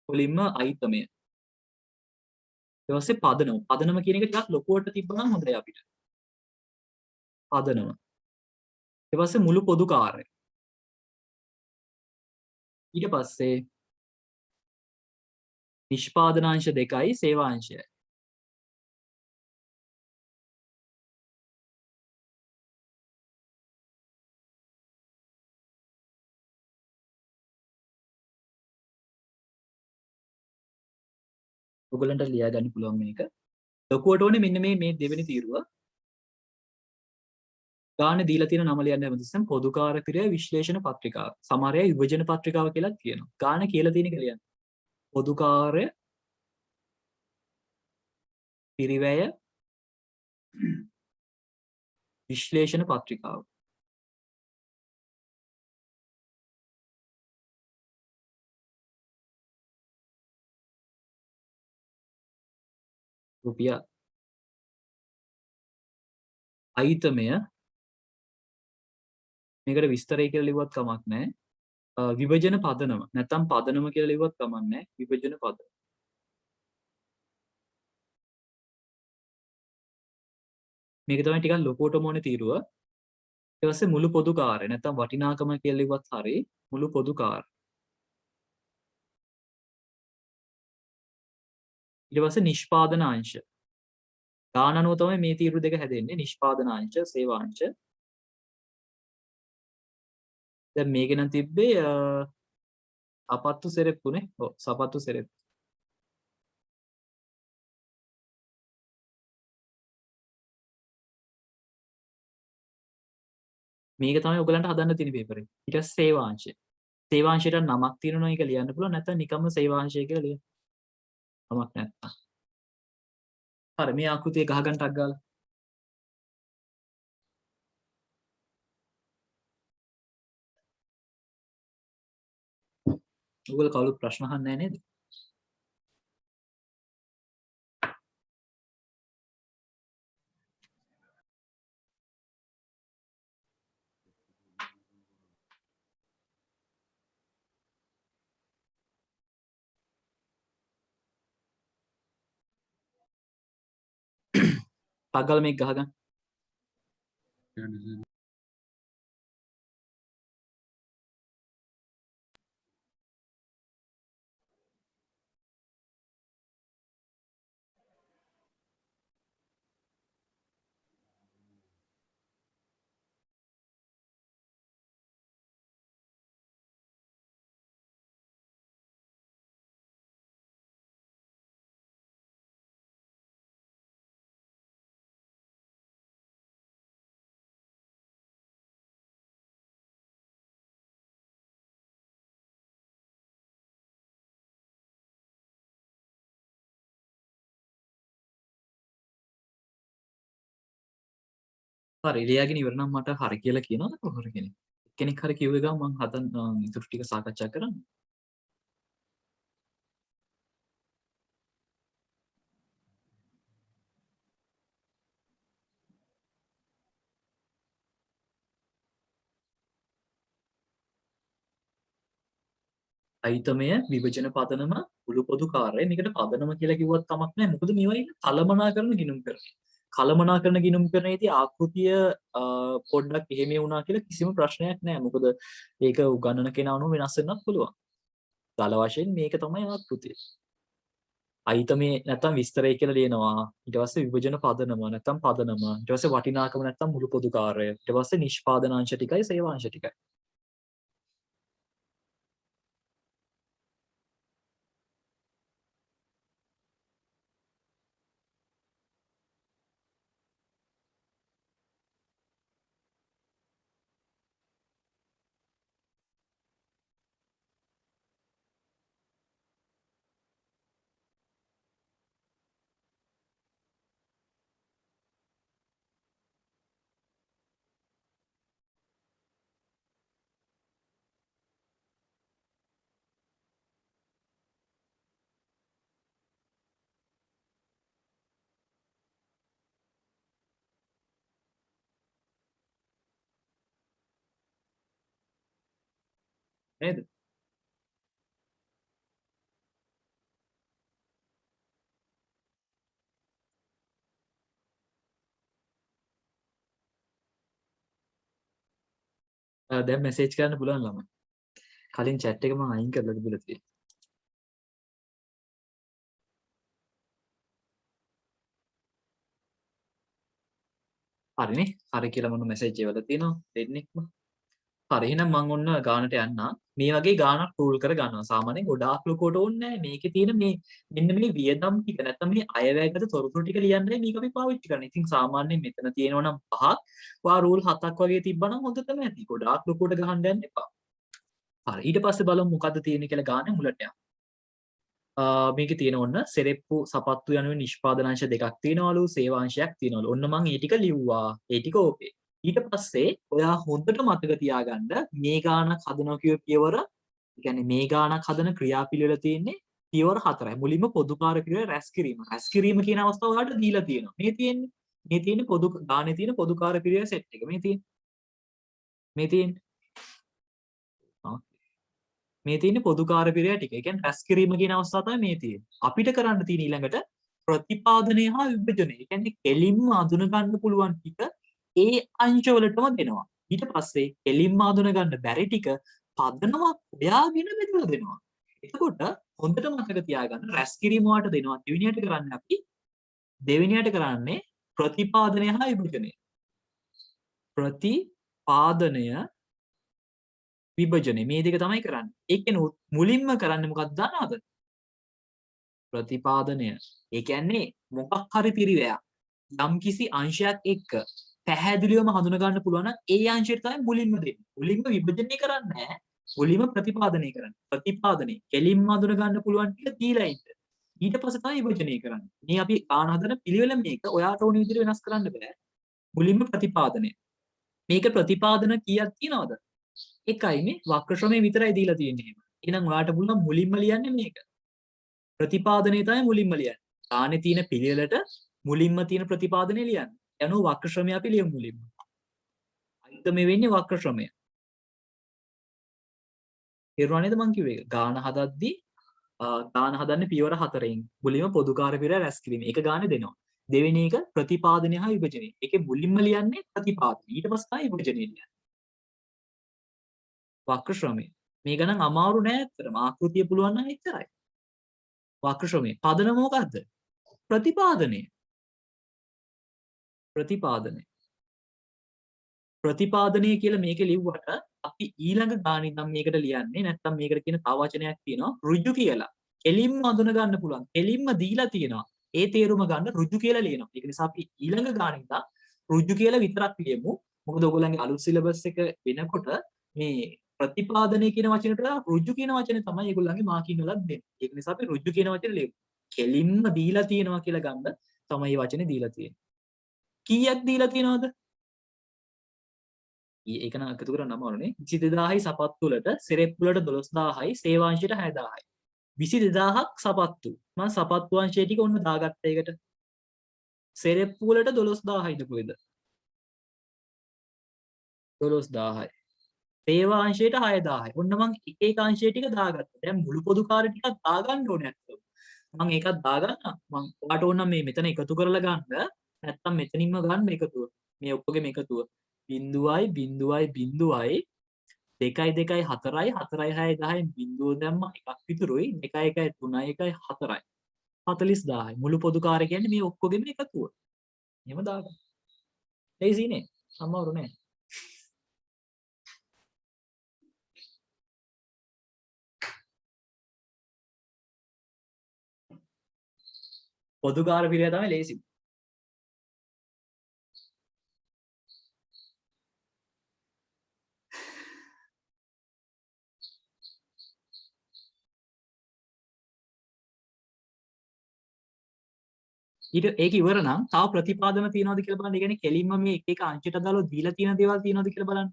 මුලින්ම අයිතමය. ඊට පස්සේ පදනම. පදනම කියන එක ටිකක් ලොකුවට තිබ්බනම් හොඳයි අපිට. පදනම. ඊට පස්සේ මුළු පොදු කාර්ය. ඊට පස්සේ නිෂ්පාදනාංශ 2යි සේවාංශයයි. ඔයගලන්ට ලියා ගන්න පුළුවන් මේක. ලොකුවට ඕනේ මෙන්න මේ දෙවෙනි තීරුව. ගානේ දීලා තියෙන නම ලියන්න හැමතිස්සෙම පොදුකාර්ය පිරය විශ්ලේෂණ පත්‍රිකාව. සමහර අය විභජන පත්‍රිකාව කියලාත් කියනවා. ගානේ කියලා තියෙන එක ලියන්න. පොදුකාර්ය පිරිවැය විශ්ලේෂණ පත්‍රිකාව. රුපියල් අයිතමය මේකට විස්තරය කියලා ලිව්වත් කමක් නැහැ. විභජන පදනම නැත්නම් පදනම කියලා ලිව්වත් කමක් නැහැ. විභජන පදනම. මේක තමයි ටිකක් ලොකුවටම ඕනේ තීරුව. ඊට පස්සේ මුළු පොදු කාර්ය නැත්නම් වටිනාකම කියලා ලිව්වත් හරි. මුළු පොදු කාර්ය. ඊට පස්සේ නිෂ්පාදන අංශ. ගාන අනුව තමයි මේ තීරු දෙක හැදෙන්නේ. නිෂ්පාදන අංශ, සේවාංශ. දැන් මේක නම් තිබ්බේ සපත්තු සෙරෙප්පුනේ. ඔව් සපත්තු සෙරෙප්පු. මේක තමයි ඔයගලන්ට හදන්න තියෙන පේපරේ. ඊට පස්සේ සේවාංශය. සේවාංශයට නමක් තියෙනවා එක ලියන්න පුළුවන් නැත්නම් නිකම්ම සේවාංශය කියලා ලියන්න. නමක් නැත්තම්. හරි මේ ආකෘතිය ගහගන්න ටක් ගාලා. ඔයගොල්ලෝ කවුරුත් ප්‍රශ්න අහන්නේ නැහැ නේද? ටක් ගාලා මේක ගහගන්න. හරි ලියාගෙන ඉවර නම් මට හරි කියලා කියනවද කොහොමද කෙනෙක්? කෙනෙක් හරි කිව්ව ගමන් මම හදන්න ඉතුරු ටික සාකච්ඡා කරන්න. අයිතමය විභජන පදනම මුළු පොදු කාර්යය. මේකට පදනම කියලා කිව්වත් කමක් නැහැ. මොකද මේවා ඉන්නේ කලමනාකරන ගිණුම් කරන. කලමනාකරන ගිණුම් කරනේදී ආකෘතිය පොඩ්ඩක් එහෙම වුණා කියලා කිසිම ප්‍රශ්නයක් නැහැ. මොකද ඒක උගන්නන කෙනා අනුව වෙනස් වෙන්නත් පුළුවන්. දල වශයෙන් මේක තමයි ආකෘතිය. අයිතමේ නැත්තම් විස්තරය කියලා ලියනවා. ඊට පස්සේ විභජන පදනම නැත්තම් පදනම. ඊට පස්සේ වටිනාකම නැත්තම් මුළු පොදු කාර්යය. ඊට පස්සේ නිෂ්පාදනාංශ ටිකයි සේවාංශ ටිකයි. නේද? දැන් මැසේජ් කරන්න පුළුවන් ළමයි. කලින් chat එක මම අයින් කරලා තිබුණා තියෙන්නේ. හරිනේ. හරි කියලා මම මැසේජ් එකවල තියෙනවා දෙන්නෙක්ම. හරි එහෙනම් මම ඔන්න ගානට යන්න. මේ වගේ ගානක් ටූල් කර ගන්නවා. සාමාන්‍යයෙන් ගොඩාක් ලොකෝට ඕනේ නැහැ. මේකේ තියෙන මේ මෙන්න මේ වියදම් ටික නැත්නම් මේ අයවැයගත තොරතුරු ටික ලියන්නයි මේක අපි පාවිච්චි කරන්නේ. ඉතින් සාමාන්‍යයෙන් මෙතන තියෙනවා නම් 5ක්, වා රූල් 7ක් වගේ තිබ්බනම් හොඳ තමයි ඇති. ගොඩාක් ලොකෝට ගහන්න යන්න එපා. හරි ඊට පස්සේ බලමු මොකද්ද තියෙන්නේ කියලා ගානේ මුලට යමු. මේකේ තියෙන ඔන්න සෙරෙප්පු සපත්තු යනුවෙන් නිෂ්පාදනාංශ දෙකක් තියෙනවලු, සේවාංශයක් තියෙනවලු. ඔන්න මම ඒ ටික ලිව්වා. ඒ ටික ඕකේ. ඊට පස්සේ ඔයා හොඳට මතක තියාගන්න මේ ගානක් හදනවා කියව පියවර, ඒ කියන්නේ මේ ගානක් හදන ක්‍රියාපිළිවෙල තියෙන්නේ පියවර 4යි. මුලින්ම පොදුකාර පිළිවෙල රැස් කිරීම. රැස් කිරීම කියන අවස්ථාව ඔයාලට දීලා තියෙනවා. මේ තියෙන්නේ. මේ තියෙන්නේ පොදු ගානේ තියෙන පොදුකාර පිළිවෙල සෙට් එක. මේ තියෙන්නේ. මේ තියෙන්නේ. මේ තියෙන්නේ පොදුකාර පිළිවෙල ටික. ඒ කියන්නේ රැස් කිරීම කියන අවස්ථාව තමයි මේ තියෙන්නේ. අපිට කරන්න තියෙන ඊළඟට ප්‍රතිපාදනය හා විභජනය. ඒ කියන්නේ කෙලින්ම අඳුන ගන්න පුළුවන් ටික ඒ අංශවලටම දෙනවා. ඊට පස්සේ කෙලින්ම අඳුන ගන්න බැරි ටික පදනමක් හොයාගෙන බෙදලා දෙනවා. එතකොට හොඳට මතක තියාගන්න රැස් කිරීම වාට දෙනවා. දෙවෙනියට කරන්නේ අපි දෙවෙනියට කරන්නේ ප්‍රතිපාදනය හා විභජනය. ප්‍රතිපාදනය විභජනය මේ දෙක තමයි කරන්නේ. ඒකෙන් මුලින්ම කරන්නේ මොකක්ද දන්නවද? ප්‍රතිපාදනය. ඒ කියන්නේ මොකක් හරි පිරිවැයක් යම්කිසි අංශයක් එක්ක පැහැදිලිවම හඳුන ගන්න පුළුවන් නම් ඒ අංශයට තමයි මුලින්ම දෙන්නේ. මුලින්ම විභජනය කරන්නේ නැහැ. මුලින්ම ප්‍රතිපාදනය කරන්නේ. ප්‍රතිපාදනය කෙලින්ම හඳුන ගන්න පුළුවන් ටික දීලා ඉන්න. ඊට පස්සේ තමයි විභජනය කරන්නේ. මේ අපි ගාන හදන පිළිවෙල මේක. ඔයාට ඕන විදිහට වෙනස් කරන්න බෑ. මුලින්ම ප්‍රතිපාදනය. මේක ප්‍රතිපාදන කීයක් තියනවද? එකයි මේ වක්‍ර ශ්‍රමය විතරයි දීලා තියෙන්නේ එහෙම. එහෙනම් ඔයාට පුළුවන් මුලින්ම ලියන්නේ මේක. ප්‍රතිපාදනය තමයි මුලින්ම ලියන්නේ. ගානේ තියෙන පිළිවෙලට මුලින්ම තියෙන ප්‍රතිපාදනය ලියන්න. යනු වක්‍ර ශ්‍රමය අපි ලියමු මුලින්ම. අයිත මේ වෙන්නේ වක්‍ර ශ්‍රමය. තේරුණා නේද මං කිව්වේ? ගාන හදද්දී ගාන හදන්නේ පියවර 4න්. මුලින්ම පොදුකාර පිළිවෙල රැස් කිරීම. ඒක ගානේ දෙනවා. දෙවෙනි එක ප්‍රතිපාදනය හා විභජනය. ඒකේ මුලින්ම ලියන්නේ ප්‍රතිපාදනය. ඊට පස්සේ තමයි විභජනය ලියන්නේ. වක්‍ර ශ්‍රමය. මේක නම් අමාරු නෑ ඇත්තටම. ආකෘතිය පුළුවන් නම් එච්චරයි. වක්‍ර ශ්‍රමය. පදනම මොකද්ද? ප්‍රතිපාදනය. ප්‍රතිපාදනය. ප්‍රතිපාදනය කියලා මේක ලිව්වට අපි ඊළඟ ගානේ නම් මේකට ලියන්නේ නැත්නම් මේකට කියන තව වචනයක් තියෙනවා ඍජු කියලා. කෙලින්ම අඳුන ගන්න පුළුවන්. කෙලින්ම දීලා තියෙනවා. ඒ තේරුම ගන්න ඍජු කියලා ලියනවා. ඒක නිසා අපි ඊළඟ ගානේ ඉඳන් ඍජු කියලා විතරක් ලියමු. මොකද ඔයගොල්ලන්ගේ අලුත් සිලබස් එක වෙනකොට මේ ප්‍රතිපාදනය කියන වචනට ඍජු කියන වචනේ තමයි ඒගොල්ලන්ගේ මාකින් වලත් දෙන්නේ. ඒක නිසා අපි ඍජු කියන වචනේ ලියමු. කෙලින්ම දීලා තියෙනවා කියලා ගන්න තමයි මේ වචනේ දීලා තියෙන්නේ. කීයක් දීලා තියෙනවද? ඒක නම් එකතු කරන්න අමාරුනේ. 22000යි සපත්තු වලට සෙරෙප්පු වලට 12000යි සේවාංශයට 6000යි. 22000ක් සපත්තු. මම සපත්තු අංශය ටික ඔන්න දාගත්ත එකට. සෙරෙප්පු වලට 12000යිද කොහෙද? 12000යි. සේවාංශයට 6000යි. ඔන්න මම එක එක අංශය ටික දාගත්තා. දැන් මුළු පොදු කාර්ය ටිකක් දාගන්න ඕනේ නැත්තම්. මම ඒකත් දාගන්නම්. මම ඔයාට ඕන නම් මේ මෙතන එකතු කරලා ගන්න. නැත්තම් මෙතනින්ම ගන්න එකතුව. මේ ඔක්කොගේම එකතුව. 0.0.0යි 2.2යි 4යි 4යි 6යි 10යි බිංදුව දැම්ම එකක් විතරුයි 2 1යි 3යි 1යි 4යි 40000යි මුළු පොදු කාර්ය කියන්නේ මේ ඔක්කොගෙම එකතුව. එහෙම දාගන්න. ලේසිනේ. අමාරු නෑ. පොදු කාර්ය පිළිවෙල තමයි ලේසි. ඊට ඒක ඉවර නම් තව ප්‍රතිපාදන තියනවද කියලා බලන්න. ඒ කියන්නේ කෙලින්ම මේ එක එක අංශයට දාලා දීලා තියෙන දේවල් තියනවද කියලා බලන්න.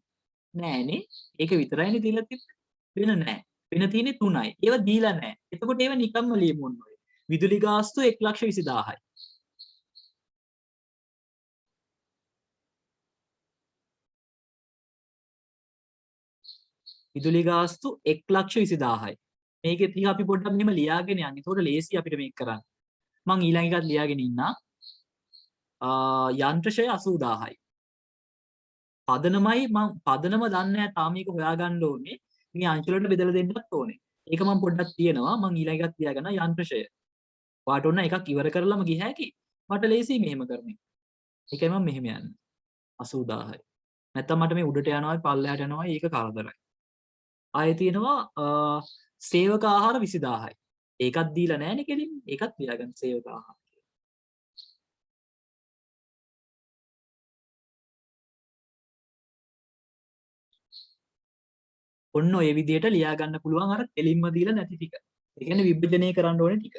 නෑනේ. ඒක විතරයිනේ දීලා තිබ්බේ. වෙන නෑ. වෙන තියෙන්නේ 3යි. ඒවා දීලා නෑ. එතකොට ඒවා නිකම්ම ලියමු ඔන්න ඔය. විදුලි ගාස්තු 1,20,000යි. විදුලි ගාස්තු 1,20,000යි. මේකේ තිය අපි පොඩ්ඩක් මෙහෙම ලියාගෙන යන්න. ඒකට ලේසි අපිට මේක කරන්න. මං ඊළඟ එකත් ලියාගෙන ඉන්නම්. යන්ත්‍රශය 80000යි. පදනමයි මම පදනම දන්නේ නැහැ තාම මේක හොයාගන්න ඕනේ. මේ අංශ වලට බෙදලා දෙන්නත් ඕනේ. ඒක මම පොඩ්ඩක් තියෙනවා. මම ඊළඟ එකක් තියාගන්න යන්ත්‍රශය. වාට ඔන්න එකක් ඉවර කරලාම ගිය හැකි. මට ලේසි මෙහෙම කරන එක. ඒකයි මම මෙහෙම යන්නේ. 80000යි. නැත්තම් මට මේ උඩට යනවා පල්ලෙහාට යනවා ඒක කරදරයි. ආයෙ තියෙනවා සේවක ආහාර 20000යි. ඒකත් දීලා නැහැනේ කෙලින්. ඒකත් තියාගන්න සේවක ආහාර. ඔන්න ඔය විදිහට ලියා ගන්න පුළුවන් අර කෙලින්ම දීලා නැති ටික. ඒ කියන්නේ විභජනය කරන්න ඕනේ ටික.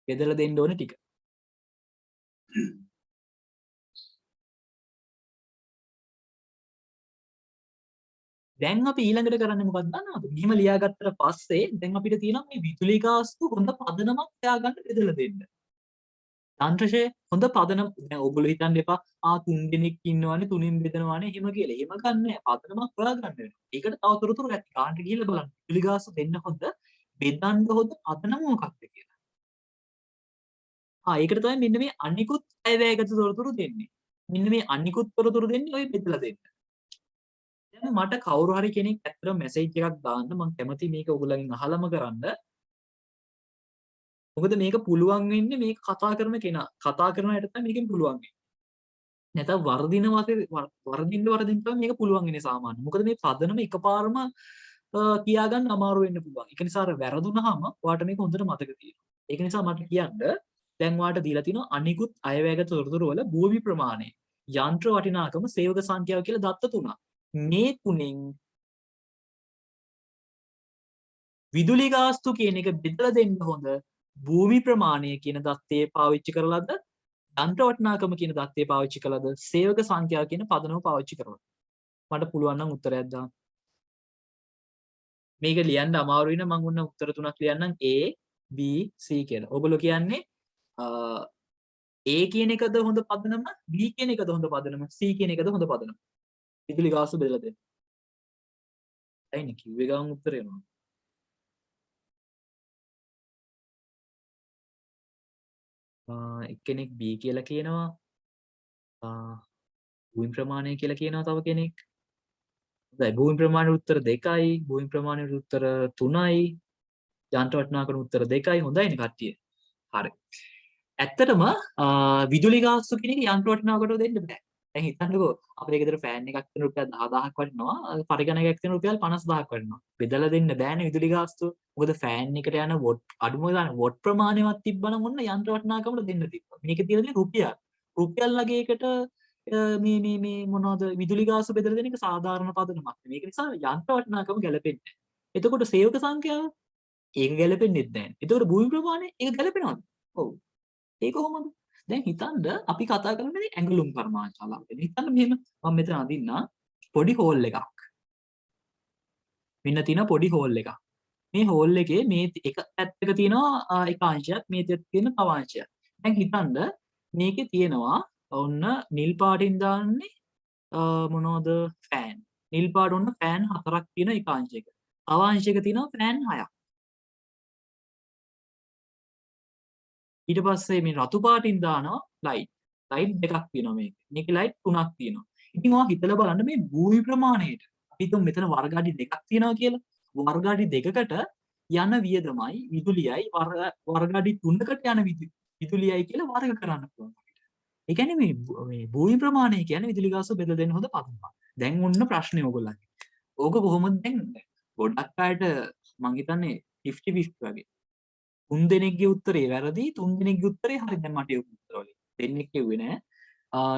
බෙදලා දෙන්න ඕනේ ටික. දැන් අපි ඊළඟට කරන්නේ මොකක්ද දන්නවද? මෙහෙම ලියාගත්තට පස්සේ දැන් අපිට තියෙනවා මේ විදුලි ගාස්තු හොඳ පදනමක් හොයාගන්න බෙදලා දෙන්න. යන්ත්‍රශය හොඳ පදනම දැන් ඔයගොල්ලෝ හිතන්න එපා තුන් දෙනෙක් ඉන්නවනේ තුنين බෙදනවානේ එහෙම කියලා. එහෙම ගන්න නෑ. පදනමක් හොයාගන්න වෙනවා. ඒකට තව තොරතුරු ඇති. කාන්ට ගිහිල්ලා බලන්න. විදුලි ගාස්තු දෙන්න හොඳ බෙදන්න හොඳ පදනම මොකක්ද කියලා. ඒකට තමයි මෙන්න මේ අනිකුත් අයවැයගත තොරතුරු දෙන්නේ. මෙන්න මේ අනිකුත් තොරතුරු දෙන්නේ ඔය බෙදලා දෙන්න. දැන් මට කවුරු හරි කෙනෙක් ඇත්තටම මැසේජ් එකක් දාන්න මම කැමති මේක ඔයගොල්ලන්ගෙන් අහලම කරන්න. මොකද මේක පුළුවන් වෙන්නේ මේක කතා කරන කෙනා. කතා කරන අයට තමයි මේකෙන් පුළුවන් වෙන්නේ. නැත්නම් වර්ධින්න තමයි මේක පුළුවන් වෙන්නේ සාමාන්‍ය. මොකද මේ පදනම එකපාරම කියා ගන්න අමාරු වෙන්න පුළුවන්. ඒක නිසා අර වැරදුනහම ඔයාට මේක හොඳට මතක තියෙනවා. ඒක නිසා මට කියන්න දැන් ඔයාට දීලා තිනවා අනිකුත් අයවැයගත තොරතුරු වල භූමි ප්‍රමාණය, යන්ත්‍ර වටිනාකම, සේවක සංඛ්‍යාව කියලා දත්ත තුනක්. මේ තුනෙන් විදුලි ගාස්තු කියන එක බෙදලා දෙන්න හොඳ භූමි ප්‍රමාණය කියන දත්තේ පාවිච්චි කරලාද යන්ත්‍ර වටිනාකම කියන දත්තේ පාවිච්චි කළාද සේවක සංඛ්‍යාව කියන පදනම පාවිච්චි කරලා මට පුළුවන් නම් උත්තරයක් දාන්න. මේක ලියන්න අමාරු වෙන මම උන්න උත්තර තුනක් ලියන්නම් A B C කියලා. ඔයගොල්ලෝ කියන්නේ A කියන එකද හොඳ පදනම B කියන එකද හොඳ පදනම C කියන එකද හොඳ පදනම. විදුලි ගාස්තු බෙදලා දෙන්න. ඇයිනේ කිව්වේ ගමන් උත්තරේ එනවා. එක්කෙනෙක් B කියලා කියනවා. භූමි ප්‍රමාණය කියලා කියනවා තව කෙනෙක්. හොඳයි භූමි ප්‍රමාණයට උත්තර 2යි, භූමි ප්‍රමාණයට උත්තර 3යි, යන්ත්‍ර වටිනාකමට උත්තර 2යි. හොඳයිනේ කට්ටිය. හරි. ඇත්තටම විදුලි ගාස්තු කියන එක යන්ත්‍ර වටිනාකමට දෙන්න බෑ. දැන් හිතන්නකෝ අපේ ගෙදර ෆෑන් එකක් තියෙන රුපියල් 10000ක් වටිනවා, පරිගණකයක් තියෙන රුපියල් 50000ක් වටිනවා. බෙදලා දෙන්න බෑනේ විදුලි ගාස්තුව. මොකද ෆෑන් එකට යන වොට් අඩුම ගන්න වොට් ප්‍රමාණයවත් තිබ්බනම් ඔන්න යන්ත්‍ර වටිනාකමට දෙන්න තිබ්බා. මේකේ තියෙන්නේ රුපියල්. රුපියල් වගේකට මේ මොනවද විදුලි ගාස්තු බෙදලා දෙන එක සාධාරණ පදනමක්. මේක නිසා යන්ත්‍ර වටිනාකම ගැලපෙන්නේ නැහැ. එතකොට සේවක සංඛ්‍යාව ඒක ගැලපෙන්නේ නැහැ. එතකොට භූමි ප්‍රමාණය ඒක ගැලපෙනවද? ඔව්. ඒක කොහොමද? දැන් හිතන්න අපි කතා කරන්නේ ඇඟලුම් කර්මාන්තශාලාව ගැන. හිතන්න මෙහෙම මම මෙතන අදින්න පොඩි හෝල් එකක්. මෙන්න තියෙන පොඩි හෝල් එකක්. මේ හෝල් එකේ මේ එක පැත්තක තියෙනවා එක අංශයක්, මේ පැත්තේ තියෙන තව අංශයක්. දැන් හිතන්න මේකේ තියෙනවා ඔන්න නිල් පාටින් දාන්නේ මොනවද ෆෑන්. නිල් පාට ඔන්න ෆෑන් 4ක් තියෙන එක අංශයක. තව අංශයක තියෙනවා ෆෑන් 6ක්. ඊට පස්සේ මේ රතු පාටින් දානවා ලයිට්. ලයිට් දෙකක් තියෙනවා මේකේ. මේකේ ලයිට් 3ක් තියෙනවා. ඉතින් ඔයා හිතලා බලන්න මේ භූමි ප්‍රමාණයට අපි හිතමු මෙතන වර්ග අඩි දෙකක් තියෙනවා කියලා. වර්ග අඩි දෙකකට යන වියදමයි විදුලියයි වර්ග අඩි 3කට යන විදුලියයි කියලා වර්ග කරන්න පුළුවන්. ඒ කියන්නේ මේ භූමි ප්‍රමාණය කියන්නේ විදුලි ගාස්තුව බෙදලා දෙන්න හොඳ පදනමක්. දැන් ඔන්න ප්‍රශ්නේ ඕගොල්ලන්ගේ. ඕක කොහොමද දැන් ගොඩක් අයට මං හිතන්නේ 50-50 වගේ. 3 දෙනෙක්ගේ උත්තරේ වැරදි 3 දෙනෙක්ගේ උත්තරේ හරි. දැන් මට ඒක උත්තර වලින් දෙන්නෙක් කිව්වේ නෑ.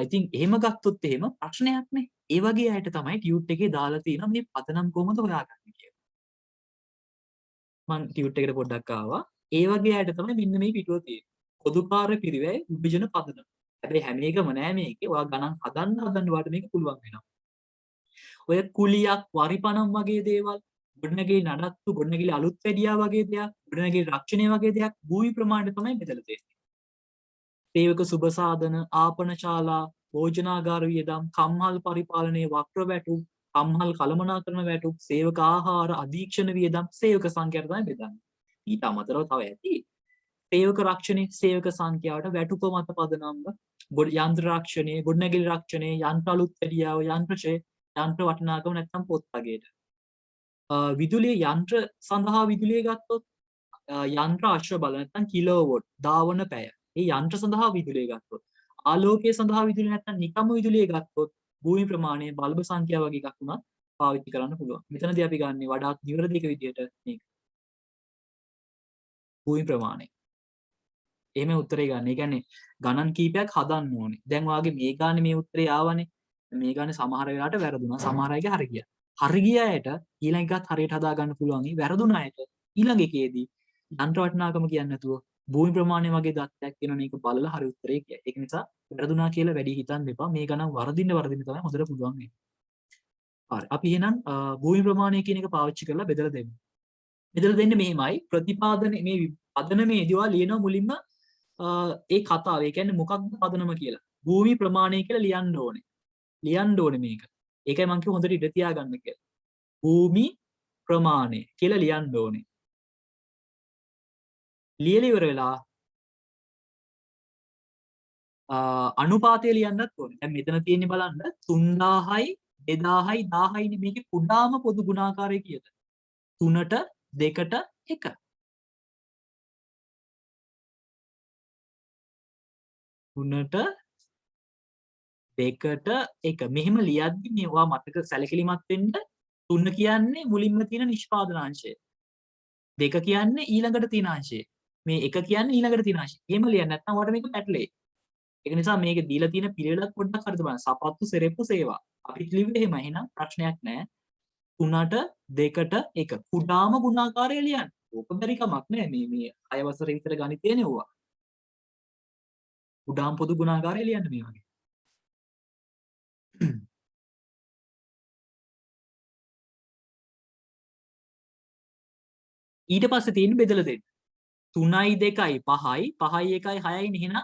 ඉතින් එහෙම ගත්තොත් එහෙම ප්‍රශ්නයක් නේ. ඒ වගේ අයට තමයි ටියුට් එකේ දාලා තියෙනවා මේ පදනම් කොහොමද හොයාගන්නේ කියලා. මං ටියුට් එකට පොඩ්ඩක් ආවා. ඒ වගේ අයට තමයි මෙන්න මේ පිටුව තියෙන්නේ. පොදුකාර පිරිවැය විභජන පදනම. හැබැයි හැම එකම නෑ මේකේ. ඔයා ගණන් හදන්න ඔයාලට මේක පුළුවන් වෙනවා. ඔය කුලියක් වරිපණම් වගේ දේවල් ගොඩනැගිලි නඩත්තු ගොඩනැගිලි අලුත් වැඩියා වගේ දෙයක් ගොඩනැගිලි රක්ෂණය වගේ දෙයක් භූමි ප්‍රමාණයට තමයි බෙදලා දෙන්නේ. සේවක සුබ සාධන ආපන ශාලා භෝජනාගාර වියදම් කම්හල් පරිපාලනයේ වක්‍ර වැටුප් කම්හල් කළමනාකරණ වැටුප් සේවක ආහාර අධීක්ෂණ වියදම් සේවක සංඛ්‍යාවට තමයි බෙදන්නේ. ඊට අමතරව තව ඇති සේවක රක්ෂණේ සේවක සංඛ්‍යාවට වැටුප මත පදනම්ව යන්ත්‍ර රක්ෂණය, ගොඩනැගිලි රක්ෂණය, යන්ත්‍ර අලුත් වැඩියාව, යන්ත්‍රශය, යන්ත්‍ර වටිනාකම නැත්නම් පොත් වගේට. විදුලිය යන්ත්‍ර සඳහා විදුලිය ගත්තොත් යන්ත්‍ර අශ්ව බල නැත්නම් කිලෝවොට් ධාවන පැය. ඒ යන්ත්‍ර සඳහා විදුලිය ගත්තොත්. ආලෝකය සඳහා විදුලිය නැත්නම් නිකම්ම විදුලිය ගත්තොත් භූමි ප්‍රමාණය බල්බ සංඛ්‍යාව වගේ එකක් උනත් පාවිච්චි කරන්න පුළුවන්. මෙතනදී අපි ගන්නේ වඩාත් නිවැරදි එක විදිහට මේක. භූමි ප්‍රමාණය. එහෙම උත්තරේ ගන්න. ඒ කියන්නේ ගණන් කීපයක් හදන්න ඕනේ. දැන් ඔයාගේ මේ ගානේ මේ උත්තරේ ආවනේ. මේ ගානේ සමහර වෙලාවට වැරදුනා. සමහර අයගේ හරි ගියා. හරි ගිය අයට ඊළඟ එකත් හරියට හදා ගන්න පුළුවන්. වැරදුන අයට ඊළඟ එකේදී යන්ත්‍ර වටිනාකම කියන්නේ නැතුව භූමි ප්‍රමාණය වගේ දත්තයක් කියනවනේ ඒක බලලා හරි උත්තරේ කියයි. ඒක නිසා වැරදුනා කියලා වැඩි හිතන්න එපා. මේ ගණන් වරදින්න තමයි හොඳට පුළුවන් වෙන්නේ. හරි. අපි එහෙනම් භූමි ප්‍රමාණය කියන එක පාවිච්චි කරලා බෙදලා දෙමු. බෙදලා දෙන්නේ මෙහෙමයි. ප්‍රතිපාදන මේ පදනමේදී ඔයා ලියනවා මුලින්ම ඒ කතාව. ඒ කියන්නේ මොකක්ද පදනම කියලා. භූමි ප්‍රමාණය කියලා ලියන්න ඕනේ. ලියන්න ඕනේ මේක. ඒකයි මම කිව්ව හොඳට ඉඳ තියාගන්න කියලා. භූමි ප්‍රමාණය කියලා ලියන්න ඕනේ. ලියලා ඉවර වෙලා අනුපාතය ලියන්නත් ඕනේ. දැන් මෙතන තියෙන්නේ බලන්න 3000යි 2000යි 1000යි නේ මේකේ කුඩාම පොදු ගුණාකාරය කීයද? 3ට 2ට 1. 3ට 2ට 1. මෙහෙම ලියද්දි මේවා මතක සැලකිලිමත් වෙන්න 3 කියන්නේ මුලින්ම තියෙන නිෂ්පාදනාංශය. 2 කියන්නේ ඊළඟට තියෙන අංශය. මේ 1 කියන්නේ ඊළඟට තියෙන අංශය. එහෙම ලියන්න නැත්නම් ඔයාලට මේක පැටලෙයි. ඒක නිසා මේක දීලා තියෙන පිළිවෙලක් පොඩ්ඩක් හරියට බලන්න. සපත්තු සෙරෙප්පු සේවා. අපි ලිව්වේ එහෙම. එහෙනම් ප්‍රශ්නයක් නැහැ. 3ට 2ට 1. කුඩාම ගුණාකාරය ලියන්න. ඕක බැරි කමක් නෑ. මේ 6 වසරේ විතර ගණිතේ නෙවුවා. කුඩාම පොදු ගුණාකාරය ලියන්න මේ වගේ. ඊට පස්සේ තියෙන්නේ බෙදලා දෙන්න. 3යි 2යි 5යි 5යි 1යි 6යි නේ. එහෙනම්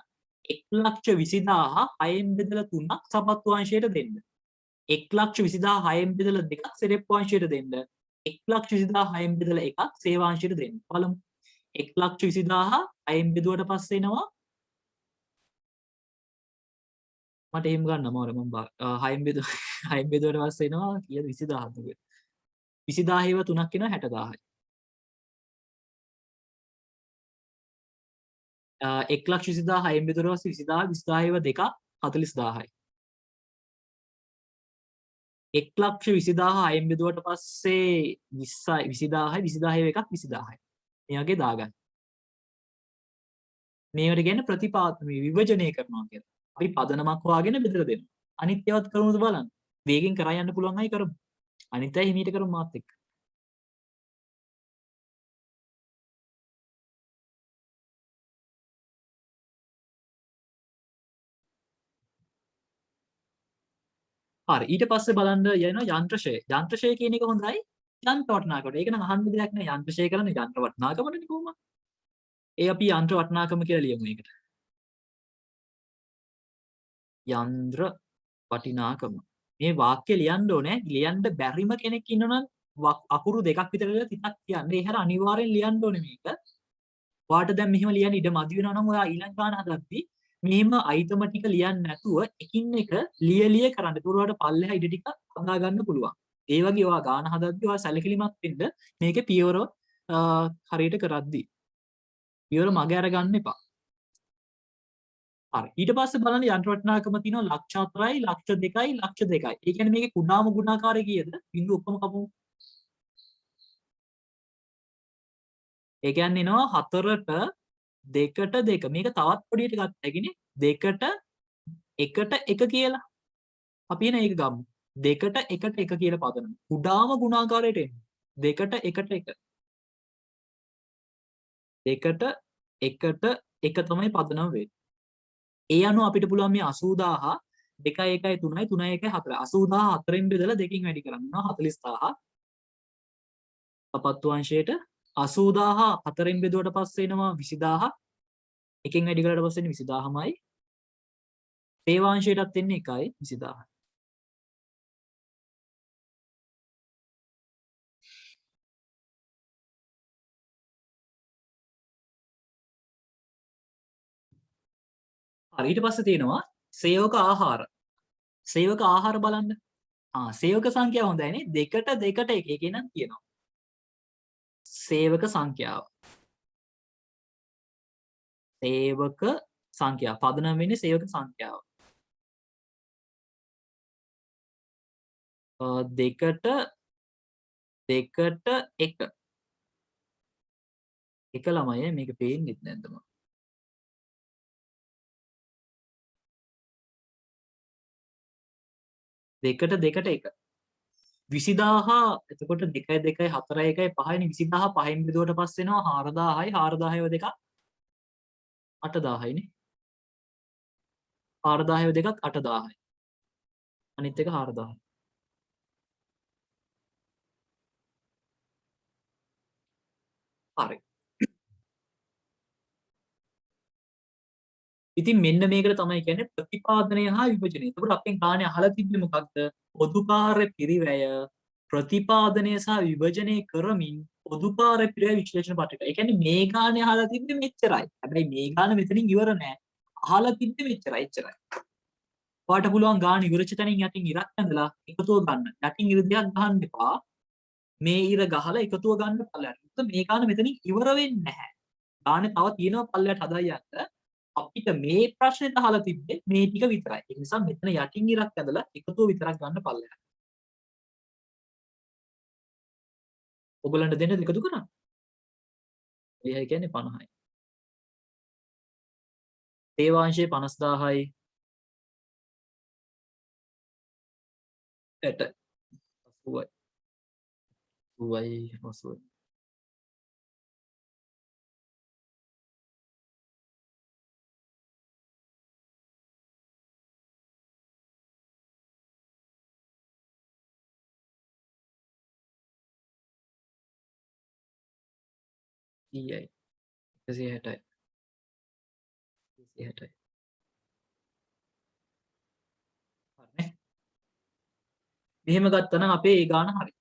1,20,000 6න් බෙදලා 3ක් සපත්තු අංශයට දෙන්න. 1,20,000 6න් බෙදලා 2ක් සෙරෙප්පු අංශයට දෙන්න. 1,20,000 6න් බෙදලා 1ක් සේවා අංශයට දෙන්න. බලමු. 1,20,000 6න් බෙදුවට පස්සේ එනවා මට එහෙම ගන්න අමාරුයි මම 6න් බෙදුව 6න් බෙදුවට පස්සේ එනවා කීයද 20000ක් දුක. 20000 ඒවා 3ක් එනවා 60000යි. 1,20,000 6න් බෙදුවට පස්සේ 20000 20000 ඒවා 2ක් 40000යි. 1,20,000 6න් බෙදුවට පස්සේ 20යි 20000යි 20000 ඒවා එකක් 20000යි. මේ වගේ දාගන්න. මේවට කියන්නේ ප්‍රතිපාද විභජනය කරනවා කියලා. අපි පදනමක් හොයාගෙන බෙදලා දෙනවා. අනිත් ඒවාත් කරමුද බලන්න. වේගෙන් කරා යන්න පුළුවන් අය කරමු. අනිත් අය හිමීට කරමු මාත් එක්ක. හරි ඊට පස්සේ බලන්න යනවා යන්ත්‍රශය. යන්ත්‍රශය කියන එක හොඳයි. යන්ත්‍ර වටිනාකමට. ඒක නම් අහන්න දෙයක් නෑ. යන්ත්‍රශය කරන්නේ යන්ත්‍ර වටිනාකමනේ කොහොමද? ඒ අපි යන්ත්‍ර වටිනාකම කියලා ලියමු ඒකට. යන්ත්‍ර වටිනාකම. මේ වාක්‍ය ලියන්න ඕනේ. ලියන්න බැරිම කෙනෙක් ඉන්නවනම් අකුරු දෙකක් විතර ලියලා තිතක් කියන්න. ඒ හැර අනිවාර්යෙන් ලියන්න ඕනේ මේක. ඔයාට දැන් මෙහෙම ලියන්න ඉඩ මදි වෙනවා නම් ඔයා ඊළඟ ගාන හදද්දී මෙහෙම අයිතම ටික ලියන්නේ නැතුව එකින් එක ලිය කරන්න. ඒක ඔයාලට පල්ලෙහා ඉඩ ටික හදා ගන්න පුළුවන්. ඒ වගේ ඔයා ගාන හදද්දී ඔයා සැලකිලිමත් වෙන්න මේකේ පියවර හරියට කරද්දී. පියවර මග අරගන්න එපා. හරි. ඊට පස්සේ බලන්න යන්ත්‍ර වටිනාකම තියෙනවා ලක්ෂ 4යි, ලක්ෂ 2යි, ලක්ෂ 2යි. ඒ කියන්නේ මේකේ කුඩාම ගුණාකාරය කීයද? බිංදුව ඔක්කොම කපමු. ඒ කියන්නේ එනවා 4ට 2ට 2. මේක තවත් පොඩියට ගත්ත හැකිනේ. 2ට 1ට 1 කියලා. අපි එන ඒක ගමු. 2ට 1ට 1 කියලා පදනම. කුඩාම ගුණාකාරයට එන්නේ. 2ට 1ට 1. 2ට 1ට 1 තමයි පදනම වෙන්නේ. ඒ අනුව අපිට පුළුවන් මේ 80000 2යි 1යි 3යි 3යි 1යි 4යි 80000 4න් බෙදලා දෙකකින් වැඩි කරන්න 40000 සපත්තු අංශයට 80000 4න් බෙදුවට පස්සේ එනවා 20000 එකෙන් වැඩි කරලා පස්සේ එන්නේ 20000මයි සේවා අංශයටත් එන්නේ 1යි 20000. හරි ඊට පස්සේ තියෙනවා සේවක ආහාර. සේවක ආහාර බලන්න. සේවක සංඛ්‍යාව හොඳයිනේ. 2ට 2ට 1 එකේ නම් තියෙනවා. සේවක සංඛ්‍යාව. සේවක සංඛ්‍යාව. පදනම් වෙන්නේ සේවක සංඛ්‍යාව. 2ට 2ට 1. එක ළමයි මේක පේන්නෙත් නැද්ද මම? 2ට 2ට 1. 20000 එතකොට 2යි 2යි 4යි 1යි 5යිනේ 20000 5න් බෙදුවට පස්සේ එනවා 4000යි 4000ව දෙකක් 8000යිනේ 4000ව දෙකක් 8000යි අනිත් එක 4000යි හරි ඉතින් මෙන්න මේකට තමයි කියන්නේ ප්‍රතිපාදනය හා විභජනය. එතකොට අපෙන් ගානේ අහලා තිබ්බේ මොකක්ද? පොදුකාර්ය පිරිවැය ප්‍රතිපාදනය සහ විභජනය කරමින් පොදුකාර්ය පිරිවැය විශ්ලේෂණ පත්‍රිකා. ඒ කියන්නේ මේ ගානේ අහලා තිබ්බේ මෙච්චරයි. හැබැයි මේ ගාන මෙතනින් ඉවර නෑ. අහලා තිබ්බේ මෙච්චරයි එච්චරයි. ඔයාලට පුළුවන් ගාන ඉවරච්ච තැනින් යටින් ඉරක් ඇඳලා එකතුව ගන්න. යටින් ඉර දෙයක් ගහන්න එපා. මේ ඉර ගහලා එකතුව ගන්න පල්ලයට. මොකද මේ ගාන මෙතනින් ඉවර වෙන්නේ නැහැ. ගානේ තව තියෙනවා පල්ලයට හදා යන්න. අපිට මේ ප්‍රශ්නෙට අහලා තිබ්බේ මේ ටික විතරයි. ඒ නිසා මෙතන යටින් ඉරක් ඇඳලා එකතුව විතරක් ගන්න පල්ලයට. ඔයගලන්ට දෙන්න එකතු කරන්න. එයයි කියන්නේ 50යි. තේවාංශයේ 50000යි 80යි 80යි ඊයයි 160යි 160යි හරිනේ මෙහෙම ගත්තනම් අපේ ඒ ගාන හරි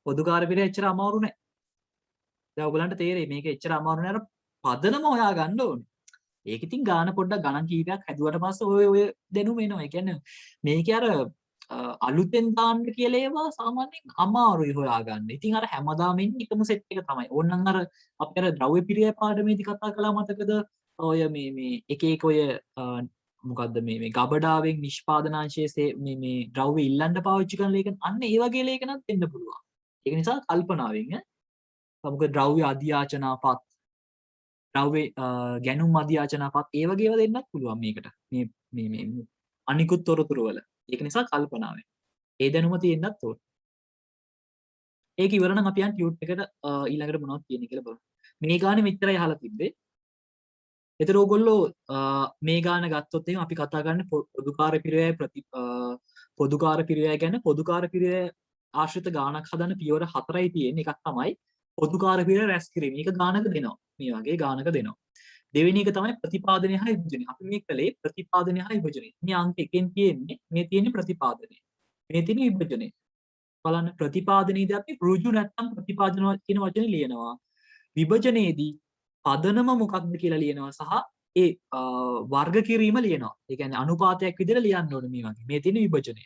පොදු කාර්යපිරිය එච්චර අමාරු නෑ දැන් ඔයගලන්ට තේරෙයි මේක එච්චර අමාරු නෑ අර පදනම හොයා ගන්න ඕනේ ඒක ඉතින් ගාන පොඩ්ඩක් ගණන් කීපයක් හැදුවට පස්සේ ඔය දෙනුම එනවා ඒ කියන්නේ මේකේ අර අලුතෙන් දාන්න කියලා ඒවා සාමාන්‍යයෙන් අමාරුයි හොයාගන්න. ඉතින් අර හැමදාම ඉන්නේ එකම සෙට් එක තමයි. ඕනනම් අර අපි අර ද්‍රව්‍ය පිරිය පාඩමේදී කතා කළා මතකද? ඔය මේ එක එක ඔය මොකද්ද මේ ගබඩාවෙන් නිෂ්පාදනාංශයේ මේ ද්‍රව්‍ය ඉල්ලන්න පාවිච්චි කරන ලේඛන අන්න ඒ වගේ ලේඛනත් දෙන්න පුළුවන්. ඒක නිසා කල්පනාවෙන් මොකද ද්‍රව්‍ය අධ්‍යාචනාපත් ද්‍රව්‍ය ගැනුම් අධ්‍යාචනාපත් ඒ වගේ ඒවා දෙන්නත් පුළුවන් මේකට. මේ අනිකුත් තොරතුරු වල. ඒක නිසා කල්පනාවෙන්. ඒ දැනුම තියෙන්නත් ඕන. ඒක ඉවර නම් අපි යන් ටියුට් එකට ඊළඟට මොනවද කියන්නේ කියලා බලමු. මේ ගානේ මෙච්චරයි අහලා තිබ්බේ. ඒතර ඕගොල්ලෝ මේ ගාන ගත්තොත් එහෙනම් අපි කතා කරන්නේ පොදුකාර්ය පිරිවැය පොදුකාර්ය පිරිවැය ගැන පොදුකාර්ය පිරිවැය ආශ්‍රිත ගානක් හදන්න පියවර 4යි තියෙන්නේ. එකක් තමයි පොදුකාර්ය පිරිවැය රැස් කිරීම. මේක ගානක දෙනවා. මේ වගේ ගානක දෙනවා. දෙවෙනි එක තමයි ප්‍රතිපාදනය හා විභජනය. අපි මේ කලේ ප්‍රතිපාදනය හා විභජනය. මේ අංක එකෙන් තියෙන්නේ මේ තියෙන්නේ ප්‍රතිපාදනය. මේ තියෙන්නේ විභජනය. බලන්න ප්‍රතිපාදනයේදී අපි ඍජු නැත්තම් ප්‍රතිපාදන කියන වචනේ ලියනවා. විභජනයේදී පදනම මොකක්ද කියලා ලියනවා සහ ඒ වර්ග කිරීම ලියනවා. ඒ කියන්නේ අනුපාතයක් විදිහට ලියන්න ඕනේ මේ වගේ. මේ තියෙන විභජනය.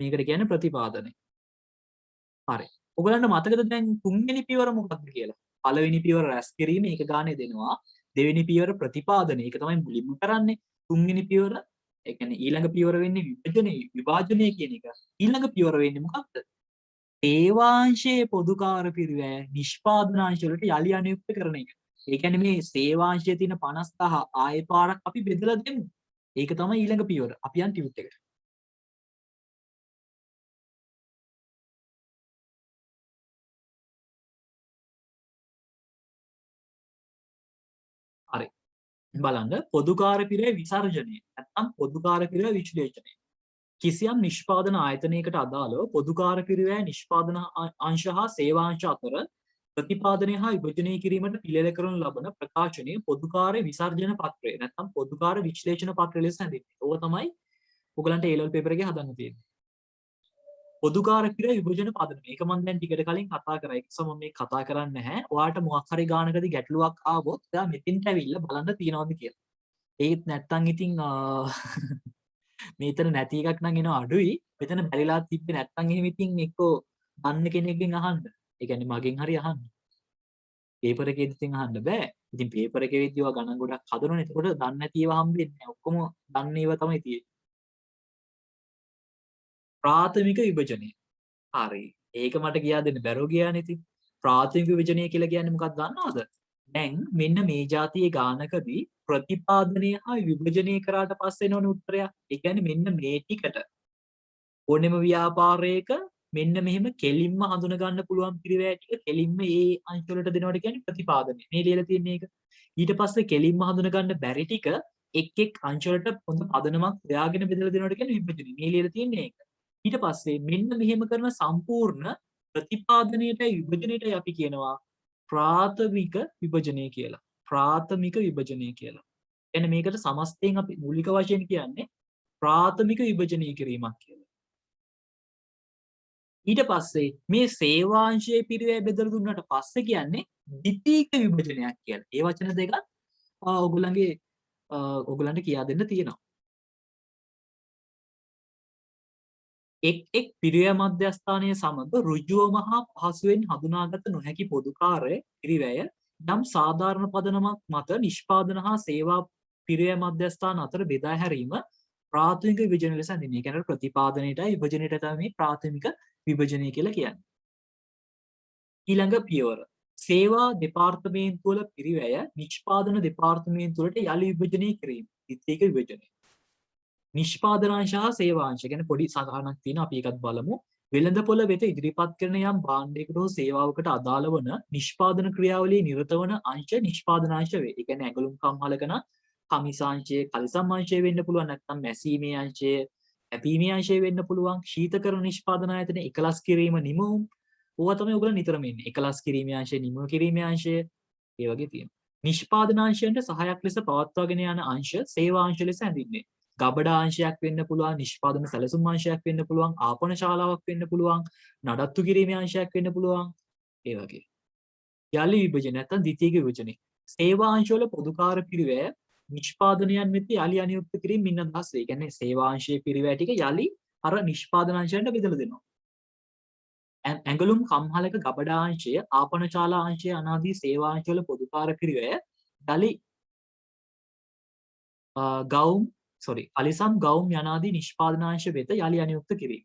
මේකට කියන්නේ ප්‍රතිපාදනය. හරි. ඔයගලන්ට මතකද දැන් තුන්වෙනි පියවර මොකක්ද කියලා? පළවෙනි පියවර රැස් කිරීම ඒක ගානේ දෙනවා. දෙවෙනි පියවර ප්‍රතිපාදනය ඒක තමයි මුලින්ම කරන්නේ. තුන්වෙනි පියවර ඒ කියන්නේ ඊළඟ පියවර වෙන්නේ විභාජනය කියන එක. ඊළඟ පියවර වෙන්නේ මොකක්ද? සේවාංශයේ පොදුකාර්ය පිරිවැය නිෂ්පාදනාංශ වලට යලි අනුයුක්ත කරන එක. ඒ කියන්නේ මේ සේවාංශයේ තියෙන 50000 ආයෙ පාරක් අපි බෙදලා දෙමු. ඒක තමයි ඊළඟ පියවර. අපි යන් ටියුට් එකට. හරි. බලන්න පොදුකාර්ය පිරිවැය විසර්ජනය. නැත්නම් පොදුකාර්ය පිරිවැය විශ්ලේෂණය. කිසියම් නිෂ්පාදන ආයතනයකට අදාළව පොදුකාර්ය පිරිවැය නිෂ්පාදන අංශ හා සේවාංශ අතර ප්‍රතිපාදනය හා විභජනය කිරීමට පිළියෙල කරනු ලබන ප්‍රකාශනය පොදුකාර්ය විසර්ජන පත්‍රය නැත්නම් පොදුකාර්ය විශ්ලේෂණ පත්‍රය ලෙස හැඳින්වෙනවා. ඕක තමයි ඔයගලන්ට A level paper එකේ හදන්න තියෙන්නේ. පොදුකාර පිරේ විභජන පදනම. ඒක මම දැන් ටිකට කලින් කතා කරා. ඒක නිසා මම මේ කතා කරන්නේ නැහැ. ඔයාලට මොකක් හරි ගානකදී ගැටලුවක් ආවොත් ඔයා මෙතෙන්ට ඇවිල්ලා බලන්න තියනවාද කියලා. ඒත් නැත්තම් ඉතින් මේතන නැති එකක් නම් එනවා අඩුයි. මෙතන බැරිලා තිබ්බේ නැත්තම් එහෙම ඉතින් එක්කෝ දන්න කෙනෙක්ගෙන් අහන්න. ඒ කියන්නේ මගෙන් හරි අහන්න. පේපර් එකේදී ඉතින් අහන්න බෑ. ඉතින් පේපර් එකේ වෙද්දී ඔයා ගණන් ගොඩක් හදනවනේ. එතකොට දන්නේ නැති ඒවා හම්බෙන්නේ නැහැ. ඔක්කොම දන්න ඒවා තමයි තියෙන්නේ. ප්‍රාථමික විභජනය. හරි. ඒක මට කියා දෙන්න බැරුව ගියානේ ඉතින්. ප්‍රාථමික විභජනය කියලා කියන්නේ මොකක්ද දන්නවද? දැන් මෙන්න මේ જાතියේ ගානකදී ප්‍රතිපාදනය හා විභජනය කරාට පස්සේ එනවනේ උත්තරයක්. ඒ කියන්නේ මෙන්න මේ ටිකට ඕනෙම ව්‍යාපාරයක මෙන්න මෙහෙම කෙලින්ම හඳුන ගන්න පුළුවන් පිරිවැය ටික කෙලින්ම ඒ අංශ වලට දෙනවට කියන්නේ ප්‍රතිපාදනය. මේ ලියලා තියෙන එක. ඊට පස්සේ කෙලින්ම හඳුන ගන්න බැරි ටික එක් එක් අංශ වලට පොඳ පදනමක් හොයාගෙන බෙදලා දෙනවට කියන්නේ විභජනය. මේ ලියලා තියෙන්නේ ඒක. ඊට පස්සේ මෙන්න මෙහෙම කරන සම්පූර්ණ ප්‍රතිපාදනයටයි විභජනයටයි අපි කියනවා ප්‍රාථමික විභජනය කියලා. ප්‍රාථමික විභජනය කියලා. එන්න මේකට සමස්තයෙන් අපි මූලික වශයෙන් කියන්නේ ප්‍රාථමික විභජනය කිරීමක් කියලා. ඊට පස්සේ මේ සේවාංශයේ පිරිවැය බෙදලා දුන්නාට පස්සේ කියන්නේ ද්විතීක විභජනයක් කියලා. ඒ වචන දෙක ඔයගොල්ලන්ට කියා දෙන්න තියෙනවා. එක් එක් පිරිවැය මධ්‍යස්ථානය සමග ඍජුවම හා පහසුවෙන් හඳුනාගත නොහැකි පොදුකාරය පිරිවැය නම් සාධාරණ පදනමක් මත නිෂ්පාදන හා සේවා පිරිවැය මධ්‍යස්ථාන අතර බෙදා හැරීම ප්‍රාථමික විභජන ලෙස හඳුන්වන්නේ. ඒ කියන්නේ ප්‍රතිපාදනයටයි විභජනයට තමයි ප්‍රාථමික විභජනය කියලා කියන්නේ. ඊළඟ පියවර සේවා දෙපාර්තමේන්තුව වල පිරිවැය නිෂ්පාදන දෙපාර්තමේන්තුවට යලි විභජනය කිරීම. ද්විතීක විභජනය. නිෂ්පාදනාංශ හා සේවාංශ ගැන පොඩි සඳහනක් තියෙනවා. අපි ඒකත් බලමු. වෙළඳපොළ වෙත ඉදිරිපත් කරන යම් භාණ්ඩයකට හෝ සේවාවකට අදාළ වන නිෂ්පාදන ක්‍රියාවලියේ නිරත වන අංශ නිෂ්පාදනාංශ වේ. ඒ කියන්නේ ඇඟලුම් කම්හලක නම් කමිසාංශය, කලිසම් අංශය වෙන්න පුළුවන්. නැත්නම් මැසීමේ අංශය, හැපීමේ අංශය වෙන්න පුළුවන්. ශීතකරණ නිෂ්පාදන ආයතන එකලස් කිරීම නිමවුම්. ඕවා තමයි ඔයගොල්ලෝ නිතරම ඉන්නේ. එකලස් කිරීමේ අංශය, නිමව කිරීමේ අංශය ඒ වගේ තියෙනවා. නිෂ්පාදනාංශයන්ට සහායක් ලෙස පවත්වාගෙන යන අංශ සේවා අංශ ලෙස හැඳින්වේ. ගබඩා අංශයක් වෙන්න පුළුවන්, නිෂ්පාදන සැලසුම් අංශයක් වෙන්න පුළුවන්, ආපන ශාලාවක් වෙන්න පුළුවන්, නඩත්තු කිරීමේ අංශයක් වෙන්න පුළුවන්. ඒ වගේ. යලි විභජනය නැත්නම් ද්විතීයික විභජනය. සේවා අංශවල පොදුකාර පිරිවැය නිෂ්පාදනයන් වෙත යලි අනියුක්ත කිරීම මින් අදහස් වේ. ඒ කියන්නේ සේවා අංශයේ පිරිවැය ටික යලි අර නිෂ්පාදන අංශයන්ට බෙදලා දෙනවා. ඇඟලුම් කම්හලක ගබඩා අංශය, ආපන ශාලා අංශය අනාදී සේවා අංශවල පොදුකාර පිරිවැය යලි කලිසම් ගවුම් යනාදී නිෂ්පාදනාංශ වෙත යලි අනියුක්ත කිරීම.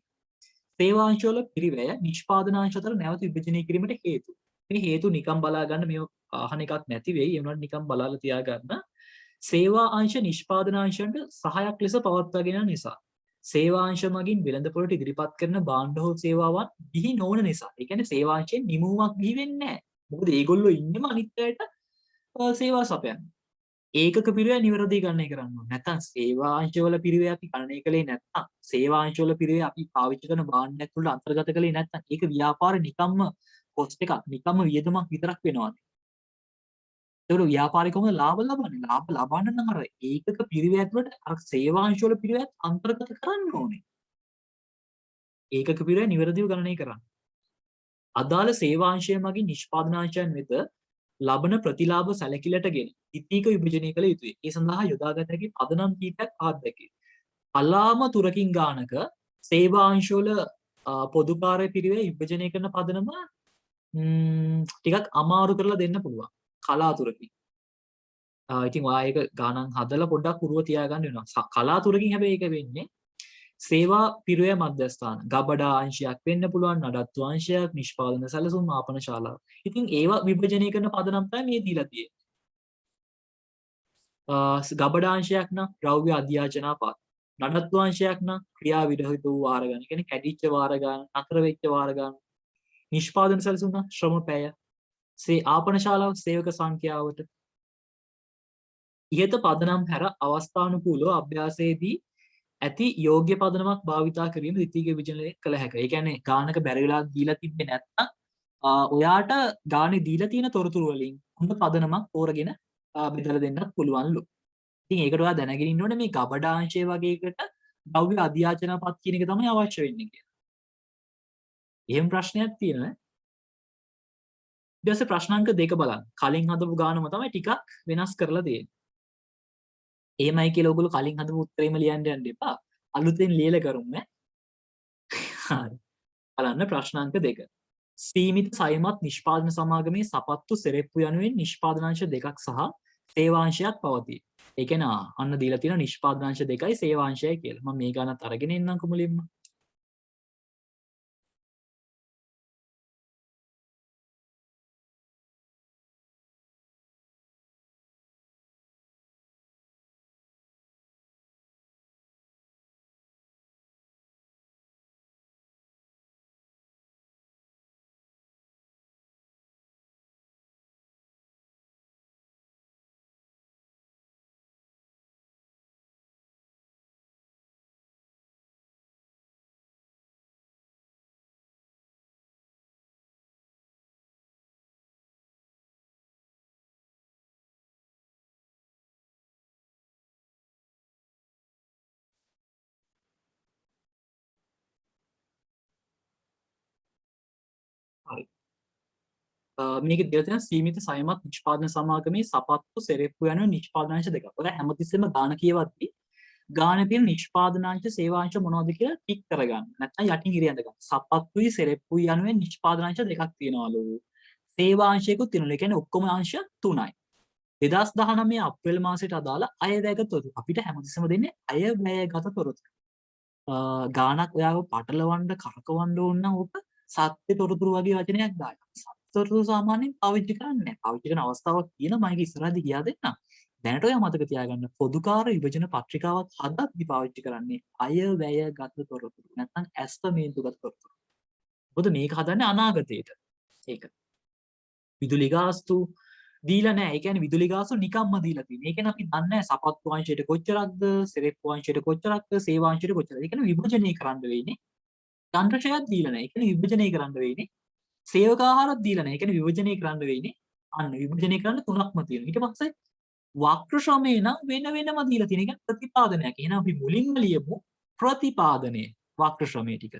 සේවාංශවල පිරිවැය නිෂ්පාදනාංශ අතර නැවත විභජනය කිරීමට හේතු. මේ හේතු නිකම් බලා ගන්න මේ අහන එකක් නැති වෙයි. ඒ වුණාට නිකම් බලාලා තියා ගන්න. සේවා අංශ නිෂ්පාදනාංශයන්ට සහායක් ලෙස පවත්වාගෙන යන නිසා. සේවා අංශ මගින් වෙළඳපොළට ඉදිරිපත් කරන භාණ්ඩ හෝ සේවාවන් බිහි නොවන නිසා. ඒ කියන්නේ සේවා අංශයෙන් නිමුවක් බිහි වෙන්නේ නැහැ. මොකද ඒගොල්ලෝ ඉන්නම අනිත් අයට සේවා සපයන්නේ. ඒකක පිරිවැය නිවැරදි ගණනය කරන්න ඕනේ. නැත්නම් සේවාංශවල පිරිවැය අපි ගණනය කළේ නැත්නම් සේවාංශවල පිරිවැය අපි පාවිච්චි කරන භාණ්ඩයක් වලට අන්තර්ගත කළේ නැත්නම් ඒක ව්‍යාපාර නිකම්ම කොස්ට් එකක් නිකම්ම වියදමක් විතරක් වෙනවා. ඒවල ව්‍යාපාරික කොහොමද ලාභ ලබන්නේ? ලාභ ලබන්න නම් අර ඒකක පිරිවැය ඇතුළට අර සේවාංශවල පිරිවැයත් අන්තර්ගත කරන්න ඕනේ. ඒකක පිරිවැය නිවැරදිව ගණනය කරන්න. අදාළ සේවාංශය මගින් නිෂ්පාදනාංශයන් වෙත ලබන ප්‍රතිලාභ සැලකිලටගෙන ද්විතීයික විභජනය කළ යුතුයි. ඒ සඳහා යොදාගත හැකි පදනම් කීපයක් පහත් දැකේ. අලාම තුරකින් ගානක සේවාංශවල පොදුකාරය පිරිවැය විභජනය කරන පදනම ටිකක් අමාරු කරලා දෙන්න පුළුවන්. කලාතුරකින්. ඉතින් ඔයා ඒක ගණන් හදලා පොඩ්ඩක් පුරුව තියාගන්න වෙනවා. කලාතුරකින් හැබැයි ඒක වෙන්නේ සේවා පිරිවැය මධ්‍යස්ථාන ගබඩා අංශයක් වෙන්න පුළුවන්, නඩත්තු අංශයක්, නිෂ්පාදන සැලසුම්, ආපන ශාලාව. ඉතින් ඒවා විභජනය කරන පදනම් තමයි මේ දීලා තියෙන්නේ. ගබඩා අංශයක් නම් ද්‍රව්‍ය අධ්‍යාචනාපාත. නඩත්තු අංශයක් නම් ක්‍රියා විරහිත වූ වාර ගන්න. කියන්නේ කැඩිච්ච වාර ගන්න, නතර වෙච්ච වාර ගන්න. නිෂ්පාදන සැලසුම් නම් ශ්‍රම පැය. ආපන ශාලාව සේවක සංඛ්‍යාවට. ඉහත පදනම් හැර අවස්ථානුකූලව අභ්‍යාසයේදී ඇති යෝග්‍ය පදනමක් භාවිතා කිරීම ද්විතීයික විභජනය කළ හැකියි. ඒ කියන්නේ ගානක බැරි වෙලා දීලා තිබ්බේ නැත්නම් ඔයාට ගානේ දීලා තියෙන තොරතුරු වලින් හොඳ පදනමක් තෝරගෙන බෙදලා දෙන්නත් පුළුවන්ලු. ඉතින් ඒකට ඔයා දැනගෙන ඉන්න ඕනේ මේ ගබඩාංශය වගේ එකට ද්‍රව්‍ය අධ්‍යාචනපත් කියන එක තමයි අවශ්‍ය වෙන්නේ කියලා. එහෙම ප්‍රශ්නයක් තියෙනවා. ඊට පස්සේ ප්‍රශ්නාංක 2 බලන්න. කලින් හදපු ගානම තමයි ටිකක් වෙනස් කරලා තියෙන්නේ. එහෙමයි කියලා ඔයගොල්ලෝ කලින් හදපු උත්තරේම ලියන්න යන්න එපා. අලුතෙන් ලියලා කරුම් ඈ. හරි. බලන්න ප්‍රශ්නාංක 2. සීමිත සයමත් නිෂ්පාදන සමාගමේ සපත්තු සෙරෙප්පු යනුවෙන් නිෂ්පාදනාංශ දෙකක් සහ සේවාංශයක් පවතී. ඒ කියන්නේ අන්න දීලා තියෙන නිෂ්පාදනාංශ දෙකයි සේවාංශයයි කියලා. මම මේ ගණනත් අරගෙන ඉන්නම්කො මුලින්ම. හරි. මේක දීලා තියෙන සීමිත සයමත් නිෂ්පාදන සමාගමේ සපත්තු සෙරෙප්පු යන නිෂ්පාදනාංශ දෙකක්. ඔයාලා හැමතිස්සෙම ගාන කියවද්දි ගානේ තියෙන නිෂ්පාදනාංශ සේවාංශ මොනවද කියලා ටික් කරගන්න. නැත්නම් යටින් ඉරියන්න ගන්න. සපත්තුයි සෙරෙප්පුයි යනුවෙන් නිෂ්පාදනාංශ දෙකක් තියෙනවලු. සේවාංශයකුත් තියෙනවලු. ඒ කියන්නේ ඔක්කොම අංශ 3යි. 2019 අප්‍රේල් මාසයට අදාළ අයවැයගත තොරතුරු. අපිට හැමතිස්සෙම දෙන්නේ අයවැයගත තොරතුරු. ගානක් ඔයාව පටලවන්න කරකවන්න ඕන නම් ඕක සත්‍ය තොරතුරු වගේ වචනයක් දාන්න. සත්‍ය තොරතුරු සාමාන්‍යයෙන් පාවිච්චි කරන්නේ නැහැ. පාවිච්චි කරන අවස්ථාවක් තියෙනවා මම ඒක ඉස්සරහදී කියා දෙන්නම්. දැනට ඔයා මතක තියාගන්න පොදුකාර විභජන පත්‍රිකාවක් හදද්දී පාවිච්චි කරන්නේ අයවැයගත තොරතුරු. නැත්නම් ඇස්තමේන්තුගත තොරතුරු. මොකද මේක හදන්නේ අනාගතයට. ඒක. විදුලි ගාස්තු දීලා නැහැ. ඒ කියන්නේ විදුලි ගාස්තු නිකම්ම දීලා තියෙනවා. ඒ කියන්නේ අපි දන්නේ නැහැ සපත්තු අංශයට කොච්චරක්ද, සෙරෙප්පු අංශයට කොච්චරක්ද, සේවා අංශයට කොච්චරද. ඒ කියන්නේ විභජනය කරන්න වෙන්නේ. යන්ත්‍රශයත් දීලා නැහැ. ඒ කියන්නේ විභජනය කරන්න වෙන්නේ. සේවක ආහාරත් දීලා නැහැ. ඒ කියන්නේ විභජනය කරන්න වෙන්නේ. අන්න විභජනය කරන්න තුනක්ම තියෙනවා. ඊට පස්සේ වක්‍ර ශ්‍රමේ නම් වෙන වෙනම දීලා තියෙන. ඒ කියන්නේ ප්‍රතිපාදනයක්. එහෙනම් අපි මුලින්ම ලියමු ප්‍රතිපාදනය වක්‍ර ශ්‍රමේ ටික.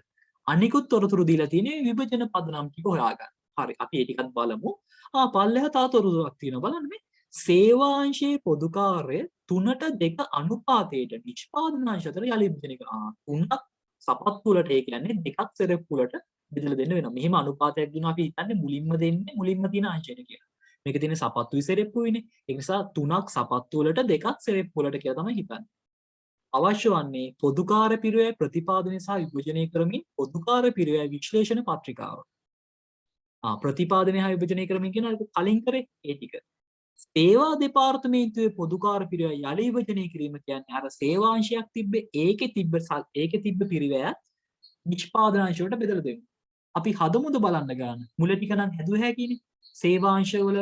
අනිකුත් තොරතුරු දීලා තියෙන්නේ විභජන පදනම් ටික හොයාගන්න. හරි අපි ඒ ටිකත් බලමු. පල්ලෙහා තව තොරතුරක් තියෙනවා බලන්න මේ. සේවාංශයේ පොදු කාර්ය 3ට 2 අනුපාතයට නිෂ්පාදනාංශ අතර යලි විභජනය කරනවා. 3ක් සපත්තු වලට ඒ කියන්නේ 2ක් සෙරෙප්පු වලට බෙදලා දෙන්න වෙනවා. මෙහෙම අනුපාතයක් දුන්නා අපි හිතන්නේ මුලින්ම දෙන්නේ මුලින්ම තියෙන අංශයට කියලා. මේක තියෙන්නේ සපත්තුයි සෙරෙප්පුයිනේ. ඒ නිසා 3ක් සපත්තු වලට 2ක් සෙරෙප්පු වලට කියලා තමයි හිතන්නේ. අවශ්‍ය වන්නේ පොදුකාර පිරිවැය ප්‍රතිපාදනය සහ විභජනය කරමින් පොදුකාර පිරිවැය විශ්ලේෂණ පත්‍රිකාව. ප්‍රතිපාදනය හා විභජනය කරමින් කියන එක කලින් කරේ ඒ ටික. සේවා දෙපාර්තමේන්තුවේ පොදුකාර පිරිවැය යලි විභජනය කිරීම කියන්නේ අර සේවාංශයක් තිබ්බේ ඒකේ තිබ්බ පිරිවැය නිෂ්පාදනාංශ වලට බෙදලා දෙන්න. අපි හදමුද බලන්න ගන්න. මුල ටික නම් හැදුව හැකිනේ. සේවාංශ වල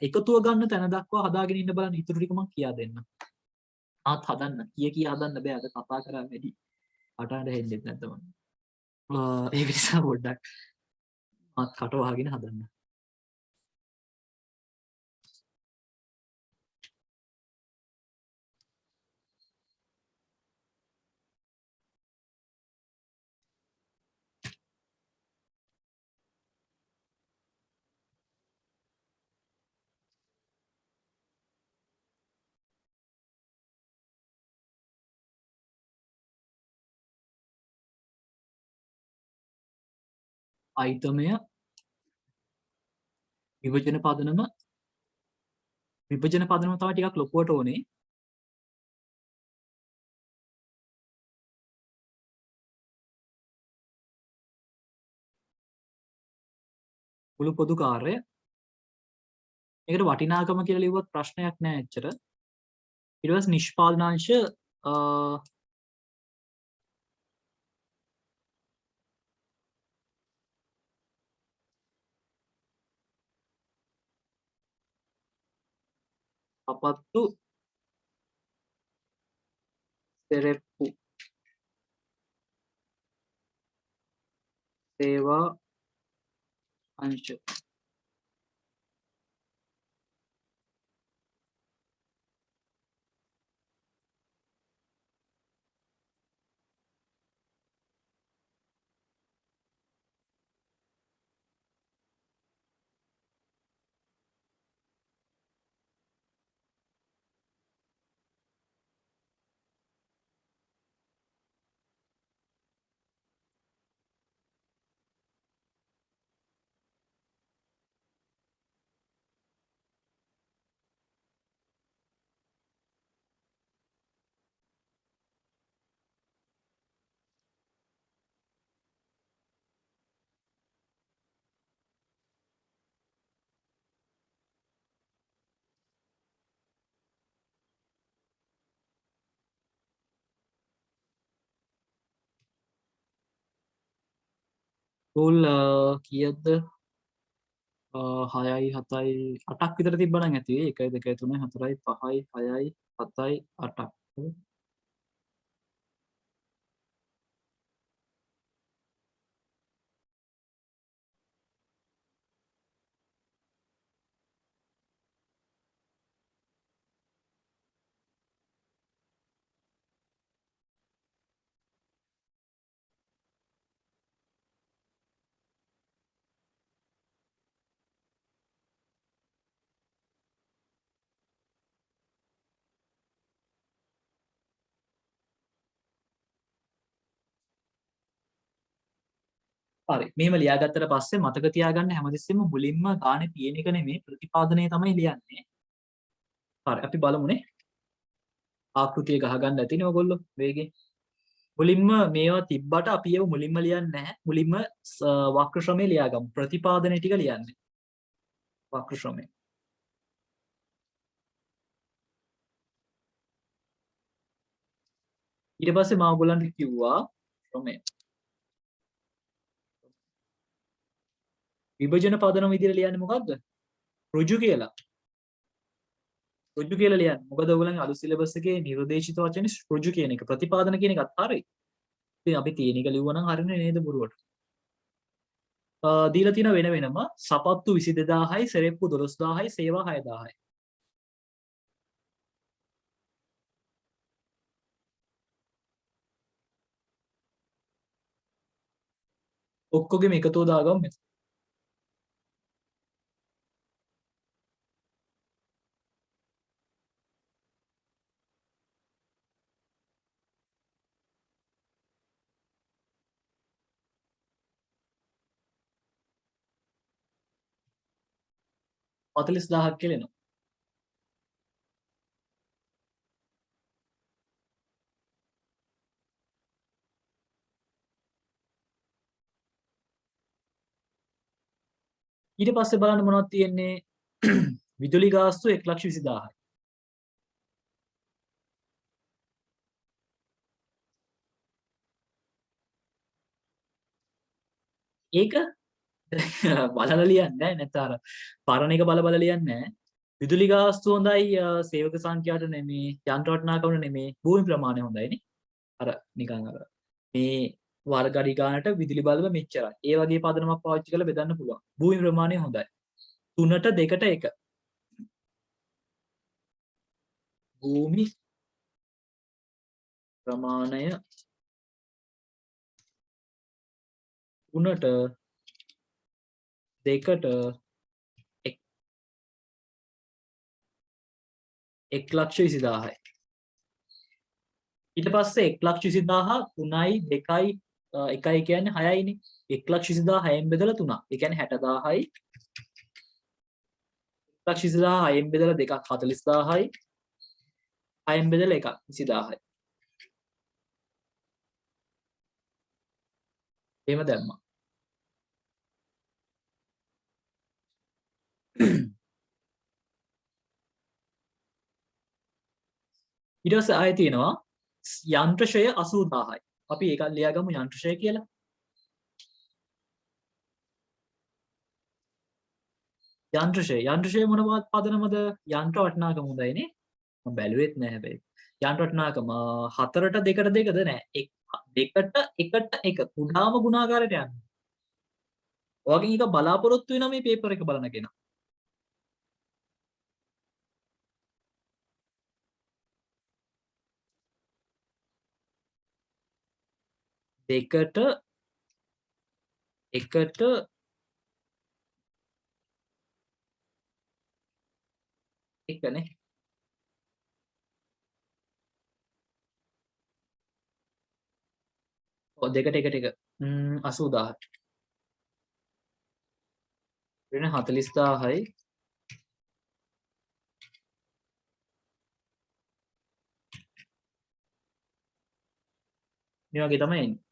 එකතුව ගන්න තැන දක්වා හදාගෙන ඉන්න බලන්න ඉතුරු ටික මම කියා දෙන්නම්. හදන්න කියා හදන්න බෑ අද කතා කරා වැඩි. අටහඬ හෙල්ලෙත් නැද්ද මම. ඒක නිසා පොඩ්ඩක් කට වහගෙන හදන්න. අයිතමය විභජන පදනම තව ටිකක් ලොකුවට ඕනේ. මුළු පොදු කාර්ය ඒකට වටිනාකම කියලා ලිව්වත් ප්‍රශ්නයක් නෑ එච්චර. ඊට පස්සේ නිෂ්පාදනාංශ අපත්තු සෙරෙප්පු සේවා අංශ මුල් කීයද 6යි 7යි 8ක් විතර තිබ්බනම් ඇති 1යි 2යි 3යි 4යි 5යි 6යි 7යි 8ක්. හරි. මෙහෙම ලියාගත්තට පස්සේ මතක තියාගන්න හැමතිස්සෙම මුලින්ම ගානේ තියෙන එක නෙමෙයි ප්‍රතිපාදනය තමයි ලියන්නේ. හරි. අපි බලමුනේ. ආකෘතිය ගහගන්න ඇතිනේ ඔයගොල්ලෝ වේගෙන්. මුලින්ම මේවා තිබ්බට අපි ඒව මුලින්ම ලියන්නේ නැහැ. මුලින්ම වක්‍ර ශ්‍රමය ලියාගමු. ප්‍රතිපාදනය ටික ලියන්නේ. වක්‍ර ශ්‍රමය. ඊට පස්සේ මම ඔයගොල්ලන්ට කිව්වා ශ්‍රමය. විභජන පදනම විදිහට ලියන්නේ මොකද්ද? ඍජු කියලා. ඍජු කියලා ලියන්නේ. මොකද ඔයගොල්ලන්ගේ අලුත් සිලබස් එකේ නිර්දේශිත වචනේ ඍජු කියන එක. ප්‍රතිපාදන කියන එකත් හරි. ඉතින් අපි තියෙන එක ලිව්වා නම් හරිනේ නේද බොරුවට. දීලා තියෙන වෙන වෙනම සපත්තු 22000යි සෙරෙප්පු 12000යි සේවා 6000යි. ඔක්කොගෙම එකතුව දාගමු මෙතන. $40000ක් කියලා එනවා. ඊට පස්සේ බලන්න මොනවද තියෙන්නේ විදුලි ගාස්තු 120000යි. ඒක බලලා ලියන්නේ නැහැ නැත්නම් අර පරණ එක බල ලියන්නේ නැහැ. විදුලි ගාස්තු හොඳයි සේවක සංඛ්‍යාවට නෙමේ යන්ත්‍ර වටිනාකමට නෙමේ භූමි ප්‍රමාණය හොඳයිනේ. අර නිකන් අර මේ වර්ග අඩි ගානට විදුලි බල්බ මෙච්චරයි. ඒ වගේ පදනමක් පාවිච්චි කරලා බෙදන්න පුළුවන්. භූමි ප්‍රමාණය හොඳයි. 3ට 2ට 1. භූමි ප්‍රමාණය 3ට 2ට 1,20,000යි. ඊට පස්සේ 1,20,000 3යි 2යි 1යි කියන්නේ 6යිනේ. 1,20,000 6ෙන් බෙදලා 3. ඒ කියන්නේ 60,000යි. 1,20,000 6ෙන් බෙදලා 2ක් 40,000යි. 6ෙන් බෙදලා 1ක් 20,000යි. එහෙම දැම්මා. ඊට පස්සේ ආයෙ තියෙනවා යන්ත්‍රශය 80000යි. අපි ඒක ලියාගමු යන්ත්‍රශය කියලා. යන්ත්‍රශය මොන පදනමද? යන්ත්‍ර වටිනාකම හොඳයිනේ. මම බැලුවෙත් නෑ හැබැයි. යන්ත්‍ර වටිනාකම 4ට 2ට 2ද නෑ. 2ට 1ට 1 කුඩාම ගුණාකාරයට යන්නේ. ඔයගෙන් එක බලාපොරොත්තු වෙනා මේ පේපර් එක බලන කෙනා. දෙකට එකට එකනේ. ඔව් දෙකට එකට එක 80000. වෙන 40000යි. මේ වගේ තමයි එන්නේ.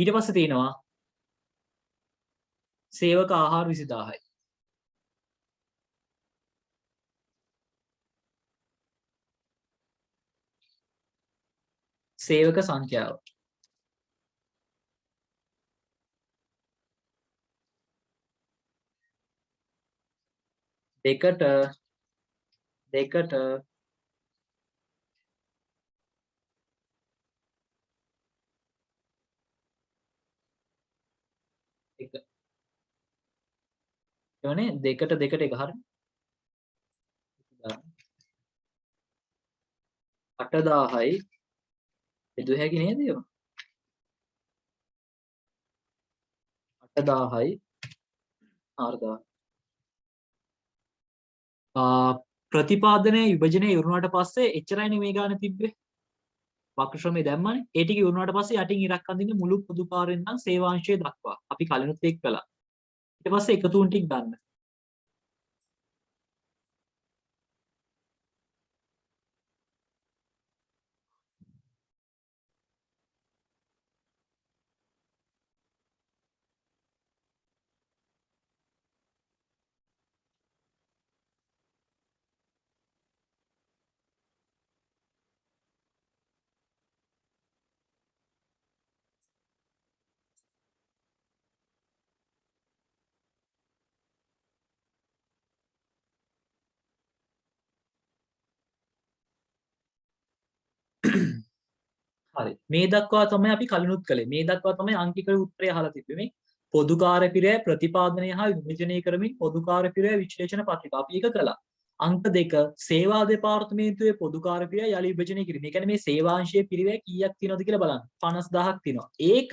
ඊට පස්සේ තියෙනවා සේවක ආහාර 20000යි. සේවක සංඛ්‍යාව. දෙකට එක. එවනේ දෙකට එක හරිය. 8000යි බෙදුව හැකි නේද ඒවා? 8000යි 4000. ප්‍රතිපාදනයේ විභජනය ඉවරුණාට පස්සේ එච්චරයිනේ මේ ගාන තිබ්බේ. වක්‍රශ්‍රමයේ දැම්මනේ. ඒ ටික ඉවරුණාට පස්සේ යටින් ඉරක් අඳින්න මුළු පොදුකාරයෙන් නම් සේවාංශය දක්වා. අපි කලිනුත් එක් කළා. ඊට පස්සේ එකතුන් ටික ගන්න. හරි. මේ දක්වා තමයි අපි කලිනුත් කළේ. මේ දක්වා තමයි අංකික උත්තරය අහලා තිබ්බේ. මේ පොදුකාර්ය පිරය ප්‍රතිපාදනය හා විභජනය කරමින් පොදුකාර්ය පිරය විශ්ලේෂණ පත්‍රිකා අපි එක කළා. අංක 2 සේවා දෙපාර්තමේන්තුවේ පොදුකාර්ය පිරය යලි විභජනය කිරීම. ඒ කියන්නේ මේ සේවාංශයේ පිරිවැය කීයක් තියෙනවද කියලා බලන්න. 50000ක් තියෙනවා. ඒක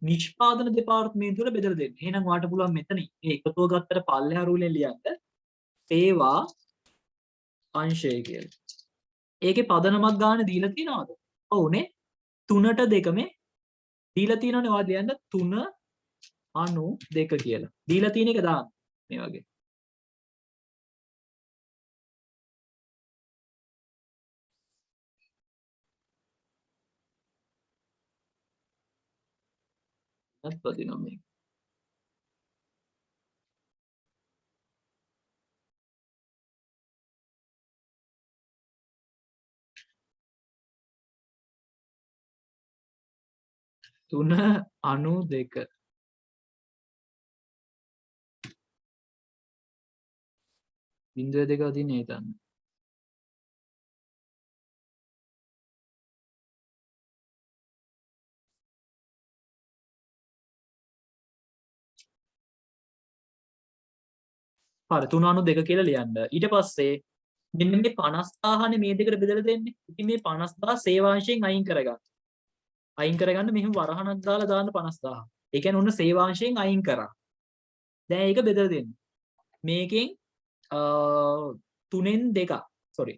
නිෂ්පාදන දෙපාර්තමේන්තුවට බෙදලා දෙන්න. එහෙනම් ඔයාලට පුළුවන් මෙතන මේ එකතුව ගත්තට පල්ලෙහා රූලෙන් ලියන්න සේවා අංශය කියලා. ඒකේ පදනමක් ගන්න දීලා තියෙනවද? ඔව්නේ. 3ට 2 මේ දීලා තියෙනවනේ ඔයා ලියන්න 3/2 කියලා. දීලා තියෙන එක දාන්න මේ වගේ. අත්පදිනවා මේක. තුන 92 බිංදුව දෙක අදින්න හිතන්න. හරි 3/2 කියලා ලියන්න. ඊට පස්සේ මෙන්න මේ 50000නේ මේ දෙකට බෙදලා දෙන්නේ. ඉතින් මේ 50000 සේවාංශයෙන් අයින් කරගන්න. අයින් කරගන්න මෙහෙම වරහණක් දාලා දාන්න 50000. ඒ කියන්නේ ඔන්න සේවාංශයෙන් අයින් කරා. දැන් ඒක බෙදලා දෙන්න. මේකෙන් 3න් 2ක් sorry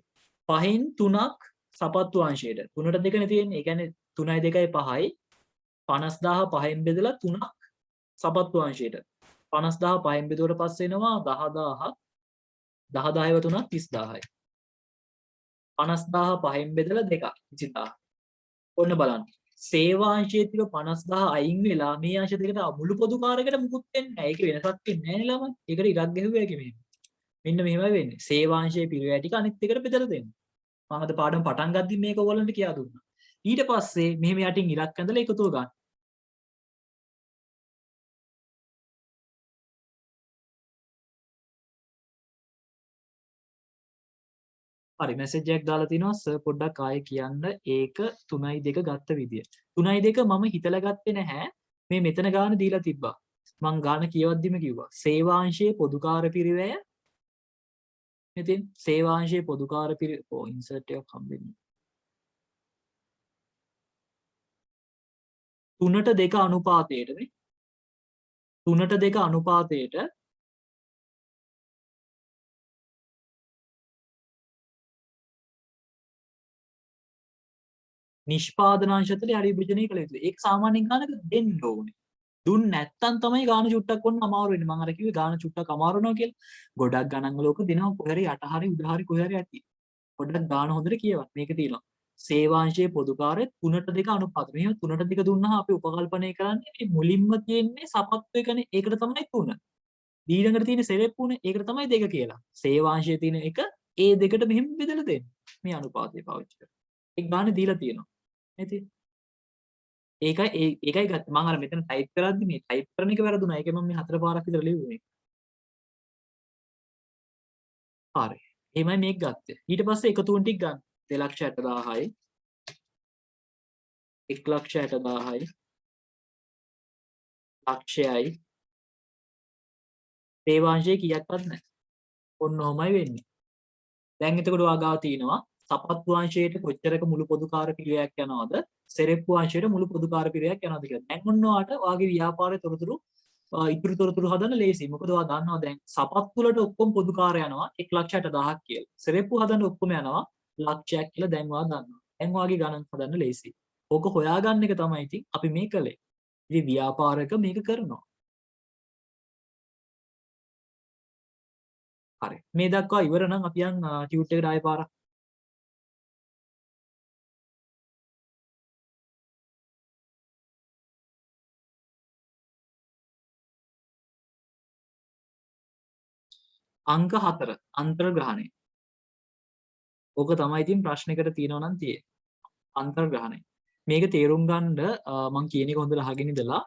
5න් 3ක් සපත්තු අංශයට 3ට 2 නේ තියෙන්නේ. ඒ කියන්නේ 3යි 2යි 5යි 50000 5න් බෙදලා 3ක් සපත්තු අංශයට 50000 5න් බෙදුවට පස්සේ එනවා 10000ක් 10000ව 3ක් 30000යි 50000 5න් බෙදලා 2ක් 20000. ඔන්න බලන්න සේවාංශයේ තිබ 50000 අයින් වෙලා මේ අංශ දෙකට මුළු පොදු කාර්යයකට මුකුත් වෙන්නේ නැහැ. ඒක වෙනසක් වෙන්නේ නැහැ නේ ළමයි. ඒකට ඉරක් ගැහුවා කිය මෙහෙම. මෙන්න මෙහෙමයි වෙන්නේ. සේවාංශයේ පිරිවැය ටික අනිත් එකට බෙදලා දෙන්න. මම අද පාඩම පටන් ගද්දි මේක ඔයගොල්ලන්ට කියා දුන්නා. ඊට පස්සේ මෙහෙම යටින් ඉරක් ඇඳලා එකතුව ගන්න. හරි මැසේජ් එකක් දාලා තිනවා සර් පොඩ්ඩක් ආයෙ කියන්න ඒක 3/2 ගත්ත විදිය. 3/2 මම හිතලා ගත්තේ නැහැ. මේ මෙතන ගාන දීලා තිබ්බා. මං ගාන කියවද්දිම කිව්වා. සේවාංශයේ පොදුකාර්ය පිරිවැය ඉතින් සේවාංශයේ පොදුකාර්ය ඉන්සර්ට් එකක් හම්බෙන්නේ 3/2 අනුපාතයට නේ 3/2 අනුපාතයට නිෂ්පාදනාංශතල හරි විභජනය කළ යුතුයි. ඒක සාමාන්‍යයෙන් ගානක දෙන්න ඕනේ. දුන්න නැත්තම් තමයි ගාන චුට්ටක් වොන්න අමාරු වෙන්නේ. මම අර කිව්වේ ගාන චුට්ටක් අමාරු වෙනවා කියලා. ගොඩක් ගණන් වල ඔක දෙනවා කොහේ හරි යට හරි උඩ හරි කොහේ හරි ඇති. පොඩ්ඩක් ගාන හොඳට කියවන්න. මේක තියෙනවා. සේවාංශයේ පොදුකාර්ය 3/2 අනුපාත. මෙහෙම 3/2 දුන්නා අපි උපකල්පනය කරන්නේ මේ මුලින්ම තියෙන්නේ සපත්තු එකනේ. ඒකට තමයි 3. ඊළඟට තියෙන සෙරෙප්පුනේ. ඒකට තමයි 2 කියලා. සේවාංශයේ තියෙන එක ඒ දෙකට මෙහෙම බෙදලා දෙන්න. මේ අනුපාතය පාවිච්චි කරලා. ඒ ගාන දීලා තියෙනවා. ඉතින් ඒකයි ගත්තේ. මම අර මෙතන ටයිප් කරද්දි මේ ටයිප් කරන එක වැරදුනා. ඒකේ මම මේ 4 පාරක් විතර ලිව්වේ. හරි. එහෙමයි මේක ගත්තේ. ඊට පස්සේ එකතුන් ටික ගන්න. 260000යි 1,60,000යි ලක්ෂයයි තේවාංශය කීයක්වත් නැහැ. ඔන්න ඔහමයි වෙන්නේ. දැන් එතකොට ඔයාගාව තියෙනවා සපත්තු අංශයට කොච්චරක මුළු පොදුකාර පිරිවැයක් යනවද? සෙරෙප්පු අංශයට මුළු පොදුකාර පිරිවැයක් යනවද කියලා. දැන් ඔන්න ඔයාට ඔයාගේ ව්‍යාපාරයේ තොරතුරු ඉතුරු තොරතුරු හදන්න ලේසියි. මොකද ඔයා දන්නවා දැන් සපත්තු වලට ඔක්කොම පොදුකාර යනවා 1,60,000ක් කියලා. සෙරෙප්පු හදන්න ඔක්කොම යනවා ලක්ෂයක් කියලා දැන් ඔයා දන්නවා. දැන් ඔයාගේ ගණන් හදන්න ලේසියි. ඕක හොයාගන්න එක තමයි ඉතින් අපි මේ කළේ. ඉතින් ව්‍යාපාරක මේක කරනවා. හරි. මේ දක්වා ඉවර නම් අපි යන් ටියුට් එකට ආයෙ පාරක්. අංක 4 අන්තර්ග්‍රහණය. ඕක තමයි ඉතින් ප්‍රශ්නෙකට තියෙනවා නම් තියෙන්නේ. අන්තර්ග්‍රහණය. මේක තේරුම් ගන්න මම කියන එක හොඳට අහගෙන ඉඳලා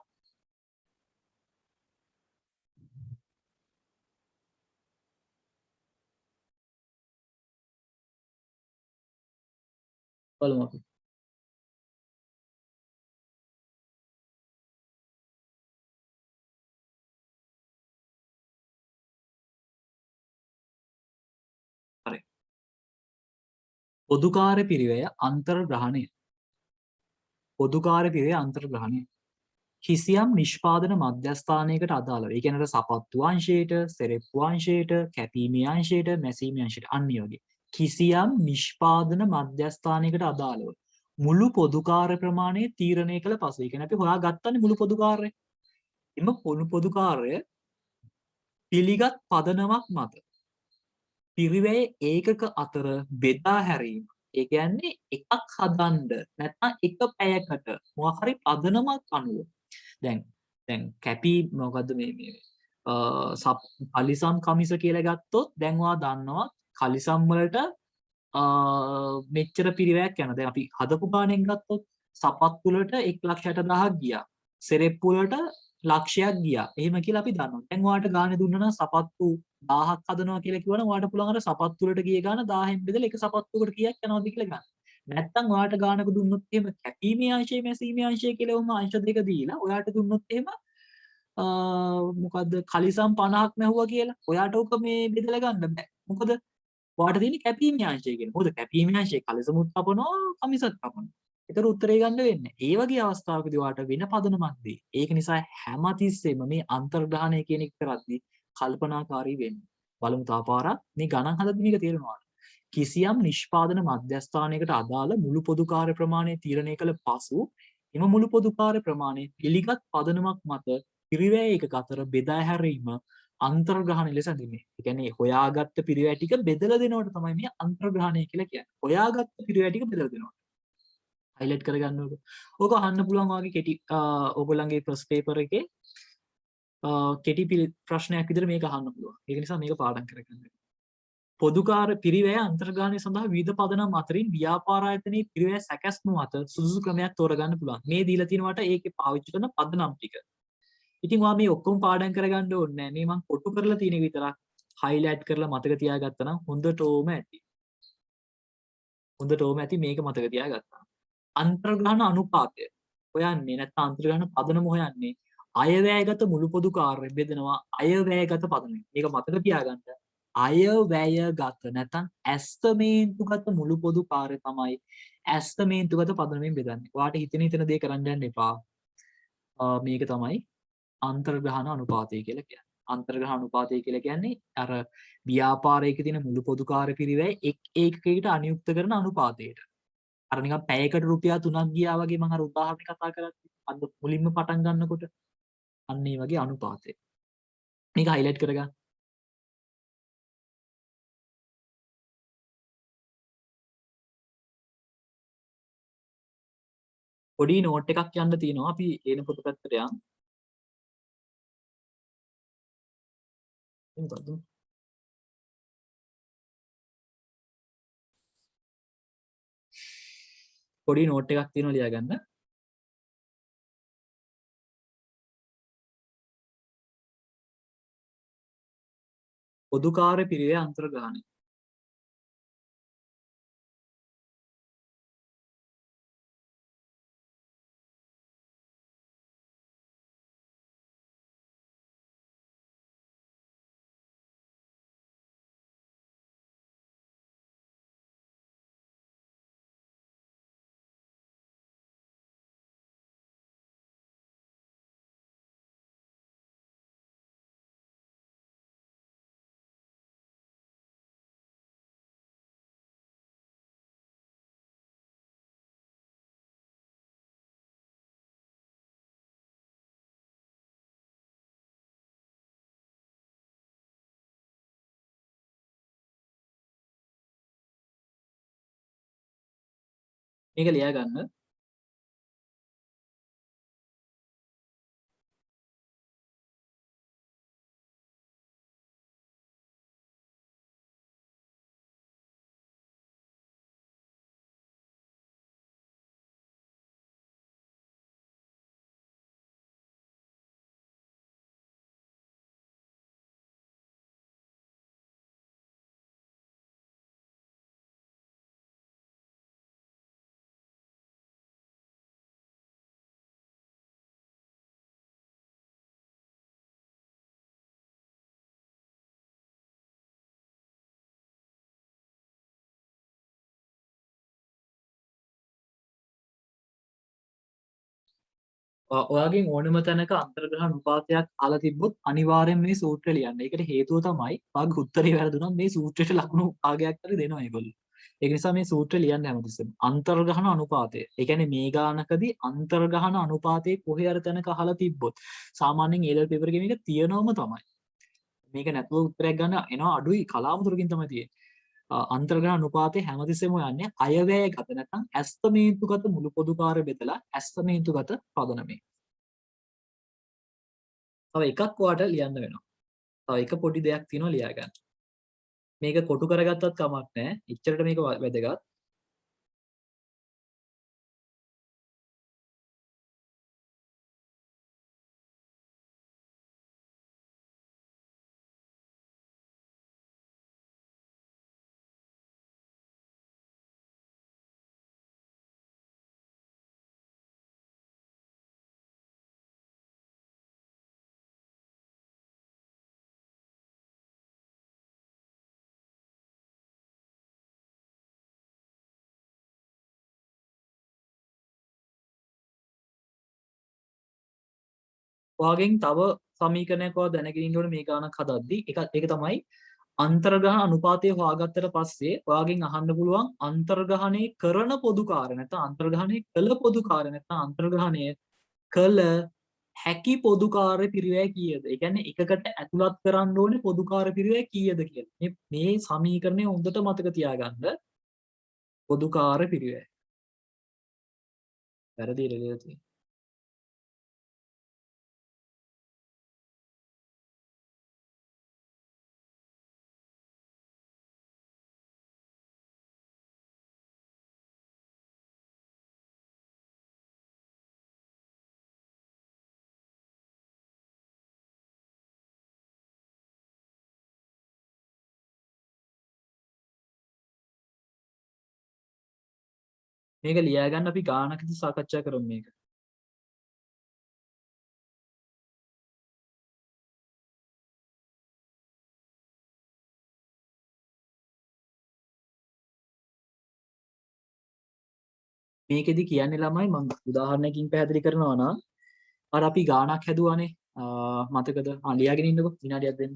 බලමු අපි. හරි. පොදුකාර පිරිවැය අන්තර්ග්‍රහණය. පොදුකාර පිරිවැය අන්තර්ග්‍රහණය. කිසියම් නිෂ්පාදන මධ්‍යස්ථානයකට අදාළව. ඒ කියන්නේ සපත්තු අංශයට, සෙරෙප්පු අංශයට, කැපීමේ අංශයට, මැසීමේ අංශයට අන්න ඒ වගේ. කිසියම් නිෂ්පාදන මධ්‍යස්ථානයකට අදාළව මුළු පොදුකාර ප්‍රමාණය තීරණය කළ පසු. ඒ කියන්නේ අපි හොයාගත්තනේ මුළු පොදුකාරය. එම පොදුකාරය පිළිගත් පදනමක් මත පිරිවැය ඒකක අතර බෙදා හැරීම. ඒ කියන්නේ එකක් හදන්න නැත්නම් එක පැයකට මොකක් හරි පදනමක් අනුව දැන් කැපි මොකද්ද මේ කලිසම් කමිස කියලා ගත්තොත් දැන් ඔයා දන්නවා කලිසම් වලට මෙච්චර පිරිවැයක් යනවා. දැන් අපි හදපු ගානෙන් ගත්තොත් සපත්තු වලට 1,60,000ක් ගියා. සෙරෙප්පු වලට ලක්ෂයක් ගියා. එහෙම කියලා අපි දන්නවා. දැන් ඔයාට ගානේ දුන්නා නම් සපත්තු 1000ක් හදනවා කියලා කිව්වනම් ඔයාට පුළුවන් අර සපත්තු වලට ගිය ගාන 1000න් බෙදලා එක සපත්තුවකට කීයක් යනවද කියලා ගන්න. නැත්තම් ඔයාට ගානක දුන්නොත් එහෙම කැපීමේ අංශය මැසීමේ අංශය කියලා ඔහම අංශ දෙක දීලා ඔයාට දුන්නොත් එහෙම මොකද්ද කලිසම් 50ක් මැහුවා කියලා. ඔයාට ඕක මේ බෙදලා ගන්න බෑ. මොකද ඔයාට තියෙන්නේ කැපීමේ අංශය කියන. මොකද කැපීමේ අංශය කලිසමුත් කපනවා කමිසත් කපනවා. ඒතර උත්තරේ ගන්න වෙන්නේ. ඒ වගේ අවස්ථාවකදී ඔයාට වෙන පදනමක් දෙයි. ඒක නිසා හැමතිස්සෙම මේ අන්තර්ග්‍රහණය කියන එක කරද්දී කල්පනාකාරී වෙන්න. බලමු තා පාරක් මේ ගණන් හදද්දී මේක තේරෙනවා. කිසියම් නිෂ්පාදන මධ්‍යස්ථානයකට අදාළ මුළු පොදු කාර්ය ප්‍රමාණය තීරණය කළ පසු එම මුළු පොදු කාර්ය ප්‍රමාණය පිළිගත් පදනමක් මත පිරිවැය එකක අතර බෙදා හැරීම අන්තර්ග්‍රහණය ලෙස හඳුන්වන්නේ. ඒ කියන්නේ හොයාගත්ත පිරිවැය ටික බෙදලා දෙනවට තමයි මේ අන්තර්ග්‍රහණය කියලා කියන්නේ. හොයාගත්ත පිරිවැය ටික බෙදලා දෙනවා. හයිලයිට් කරගන්නකො. ඕක අහන්න පුළුවන් වගේ කෙටි ඕගොල්ලන්ගේ ෆස්ට් පේපර් එකේ කෙටි ප්‍රශ්නයක් විදිහට මේක අහන්න පුළුවන්. ඒක නිසා මේක පාඩම් කරගන්න. පොදුකාර පිරිවැය අන්තර්ගාමී සඳහා විවිධ පදනම් අතරින් ව්‍යාපාර ආයතනයේ පිරිවැය සැකැස්මු අතර සුදුසු ක්‍රමයක් තෝරගන්න පුළුවන්. මේ දීලා තියෙනවට ඒකේ පාවිච්චි කරන පදනම් ටික. ඉතින් ඔයා මේ ඔක්කොම පාඩම් කරගන්න ඕනේ නැහැ. මේ මම කොටු කරලා තියෙන එක විතරක් highlight කරලා මතක තියාගත්තා නම් හොඳටම ඇති. හොඳටම ඇති මේක මතක තියාගත්තා. අන්තර්ග්‍රහණ අනුපාතය හොයන්නේ නැත්නම් අන්තර්ග්‍රහණ පදනම හොයන්නේ අයවැයගත මුළු පොදු කාර්ය බෙදෙනවා අයවැයගත පදනම. මේක මතක තියාගන්න. අයවැයගත නැත්නම් ඇස්තමේන්තුගත මුළු පොදු කාර්ය තමයි ඇස්තමේන්තුගත පදනමෙන් බෙදන්නේ. ඔයාට හිතෙන දේ කරන්න යන්න එපා. මේක තමයි අන්තර්ග්‍රහණ අනුපාතය කියලා කියන්නේ. අන්තර්ග්‍රහණ අනුපාතය කියලා කියන්නේ අර ව්‍යාපාරයක තියෙන මුළු පොදු කාර්ය පිරිවැය එක් ඒකකයකට අනුයුක්ත කරන අනුපාතයට. අර නිකන් පැයකට රුපියල් 3ක් ගියා වගේ මම අර උදාහරණ කතා කරන්නේ. අද මුලින්ම පටන් ගන්නකොට අන්න ඒ වගේ අනුපාතය. මේක highlight කරගන්න. පොඩි නෝට් එකක් යන්න තියෙනවා. අපි එන පොත පැත්තට යමු. මොකද්ද? පොඩි නෝට් එකක් තියෙනවා ලියා ගන්න. පොදුකාර්ය පිරිවේ අන්තර්ග්‍රහණය. මේක ලියා ගන්න. ඔයාගෙන් ඕනම තැනක අන්තර්ග්‍රහණ අනුපාතයක් අහලා තිබ්බොත් අනිවාර්යෙන් මේ සූත්‍රය ලියන්න. ඒකට හේතුව තමයි ඔයාගේ උත්තරේ වැරදුනොත් මේ සූත්‍රයට ලකුණු භාගයක් හරි දෙනවා ඒගොල්ලෝ. ඒක නිසා මේ සූත්‍රය ලියන්න හැමතිස්සෙම. අන්තර්ග්‍රහණ අනුපාතය. ඒ කියන්නේ මේ ගානකදී අන්තර්ග්‍රහණ අනුපාතයේ කොහේ හරි තැනක අහලා තිබ්බොත් සාමාන්‍යයෙන් A level paper එකේ මේක තියෙනවම තමයි. මේක නැතුව උත්තරයක් ගන්න එනවා අඩුයි කලාතුරකින් තමයි තියෙන්නේ. අන්තර්ග්‍රහණ අනුපාතය හැමතිස්සෙම යන්නේ අයවැයගත නැත්නම් ඇස්තමේන්තුගත මුළු පොදුකාර්ය බෙදලා ඇස්තමේන්තුගත පදනමේ. තව එකක් ඔයාට ලියන්න වෙනවා. තව එක පොඩි දෙයක් තියෙනවා ලියා ගන්න. මේක කොටු කරගත්තත් කමක් නැහැ. එච්චරට මේක වැදගත්. ඔයාගෙන් තව සමීකරණයක් ඔයා දැනගෙන ඉන්න ඕනේ මේ ගානක් හදද්දි. ඒක තමයි අන්තර්ග්‍රහණ අනුපාතය හොයාගත්තට පස්සේ ඔයාගෙන් අහන්න පුළුවන් අන්තර්ග්‍රහණය කරන පොදු කාර්ය නැත්නම් අන්තර්ග්‍රහණය කළ පොදු කාර්ය නැත්නම් අන්තර්ග්‍රහණය කළ හැකි පොදු කාර්ය පිරිවැය කීයද? ඒ කියන්නේ එකකට ඇතුළත් කරන්න ඕනේ පොදු කාර්ය පිරිවැය කීයද කියලා. මේ සමීකරණය හොඳට මතක තියාගන්න. පොදු කාර්ය පිරිවැය. වැරදි ඉරලා තියෙනවා. මේක ලියා ගන්න අපි ගානකදී සාකච්ඡා කරමු මේක. මේකෙදි කියන්නේ ළමයි මම උදාහරණයකින් පැහැදිලි කරනවා නම් අර අපි ගානක් හැදුවානේ මතකද? ලියාගෙන ඉන්නකො විනාඩියක් දෙන්න.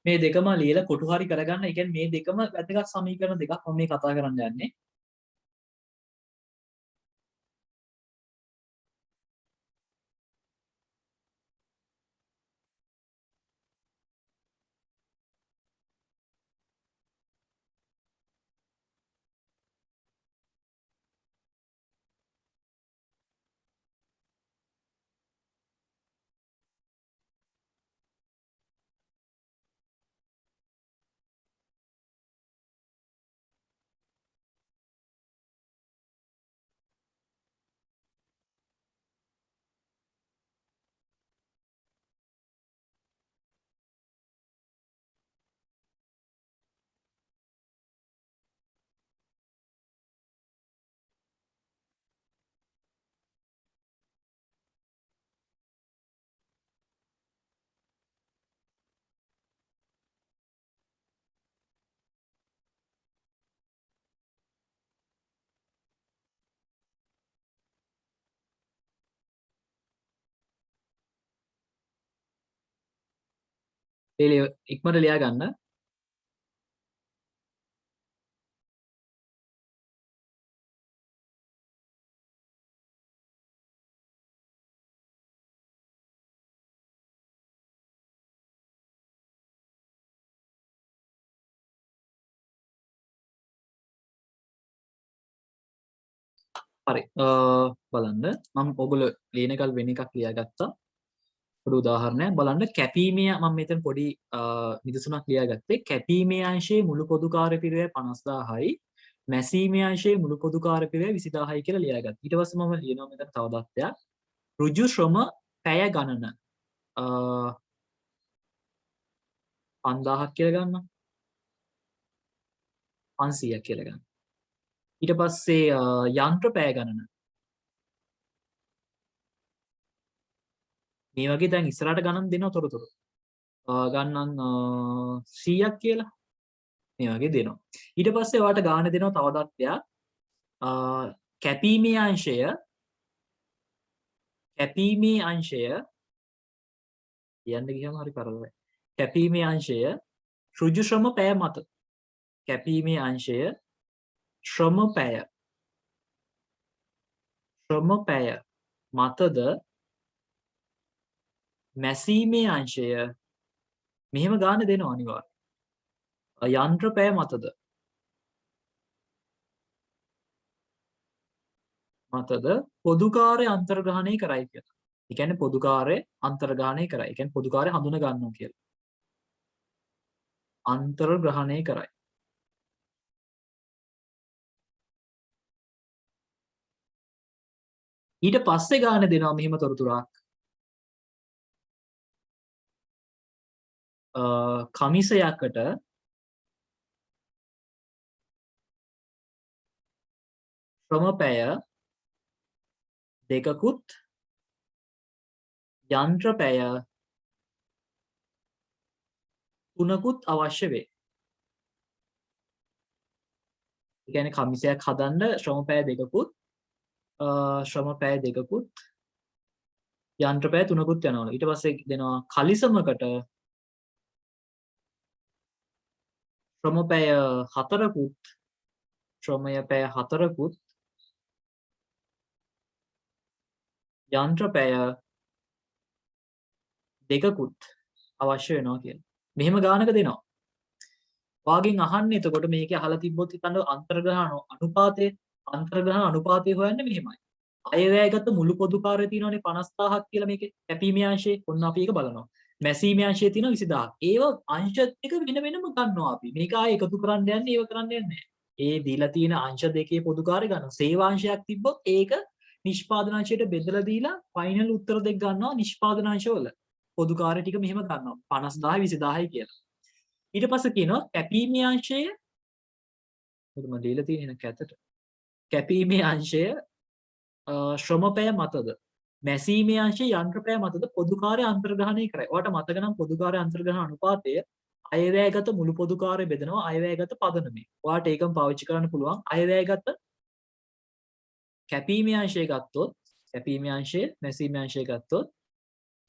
මේ දෙකම ලියලා කොටු හරි කරගන්න. ඒ කියන්නේ මේ දෙකම වැදගත් සමීකරණ දෙකක් මම මේ කතා කරන්න යන්නේ. ඉක්මනට ලියා ගන්න. හරි. බලන්න මම ඔයගොල්ලෝ ලියන එකල් වෙන එකක් ලියාගත්තා. පොඩි උදාහරණයක් බලන්න කැපීමේ මම මෙතන පොඩි නිදසුනක් ලියාගත්තේ කැපීමේ අංශයේ මුළු පොදු කාර්යපිරිවෙල 50000යි මැසීමේ අංශයේ මුළු පොදු කාර්යපිරිවෙල 20000යි කියලා ලියාගත්තා. ඊට පස්සේ මම ලියනවා මෙතන තව දත්තයක් ඍජු ශ්‍රම පැය ගණන 5000ක් කියලා ගන්නවා 500ක් කියලා ගන්නවා. ඊට පස්සේ යන්ත්‍ර පැය ගණන මේ වගේ දැන් ඉස්සරහට ගණන් දෙනවා තොරතුරු. ගණන් 100ක් කියලා මේ වගේ දෙනවා. ඊට පස්සේ ඔයාලට ගාන දෙනවා තව දත්තයක්. කැපීමේ අංශය කියන්න ගියම හරි කරදරයි. කැපීමේ අංශය ඍජු ශ්‍රම පැය මත. කැපීමේ අංශය ශ්‍රම පැය මතද මැසීමේ අංශය මෙහෙම ගාන දෙනවා අනිවාර්යයෙන්. යන්ත්‍ර පැය මතද පොදු කාර්ය අන්තර්ග්‍රහණය කරයි කියලා. ඒ කියන්නේ පොදු කාර්ය අන්තර්ග්‍රහණය කරයි. ඒ කියන්නේ පොදු කාර්ය හඳුන ගන්නවා කියලා. අන්තර්ග්‍රහණය කරයි. ඊට පස්සේ ගාන දෙනවා මෙහෙම තොරතුරක්. කමිසයකට ශ්‍රම පැය දෙකකුත් යන්ත්‍ර පැය තුනකුත් අවශ්‍ය වේ. ඒ කියන්නේ කමිසයක් හදන්න ශ්‍රම පැය දෙකකුත් යන්ත්‍ර පැය තුනකුත් යනවලු. ඊට පස්සේ දෙනවා කලිසමකට ශ්‍රමය පැය හතරකුත් යන්ත්‍ර පැය දෙකකුත් අවශ්‍ය වෙනවා කියලා. මෙහෙම ගානක දෙනවා. වාගෙන් අහන්නේ එතකොට මේකේ අහලා තිබ්බොත් හිතන්න අන්තර්ග්‍රහණ අනුපාතය හොයන්නේ මෙහෙමයි. අයවැයගත මුළු පොදු කාර්යය තියෙනවානේ 50000ක් කියලා මේකේ කැපීමේ අංශයේ. ඔන්න අපි ඒක බලනවා. මැසීමේ අංශයේ තියෙනවා 20000ක්. ඒව අංශ ටික වෙන වෙනම ගන්නවා අපි. මේක ආයෙ එකතු කරන්න යන්නේ ඒව කරන්න යන්නේ නැහැ. ඒ දීලා තියෙන අංශ දෙකේ පොදු කාර්ය ගන්නවා. සේවාංශයක් තිබ්බොත් ඒක නිෂ්පාදනාංශයට බෙදලා දීලා ෆයිනල් උත්තර දෙක ගන්නවා නිෂ්පාදනාංශවල. පොදු කාර්ය ටික මෙහෙම ගන්නවා 50000යි 20000යි කියලා. ඊට පස්සේ කියනවා කැපීමේ අංශය මොකද මම දීලා තියෙන්නේ නැකතට. කැපීමේ අංශය ශ්‍රම පැය මතද මැසීමේ අංශය යන්ත්‍ර පැය මතද පොදු කාර්ය අන්තර්ග්‍රහණය කරයි. ඔයාලට මතක නම් පොදු කාර්ය අන්තර්ග්‍රහණ අනුපාතය අයවැයගත මුළු පොදු කාර්ය බෙදනවා අයවැයගත පදනමේ. ඔයාලට ඒකම පාවිච්චි කරන්න පුළුවන්. අයවැයගත කැපීමේ අංශය ගත්තොත් කැපීමේ අංශය මැසීමේ අංශය ගත්තොත්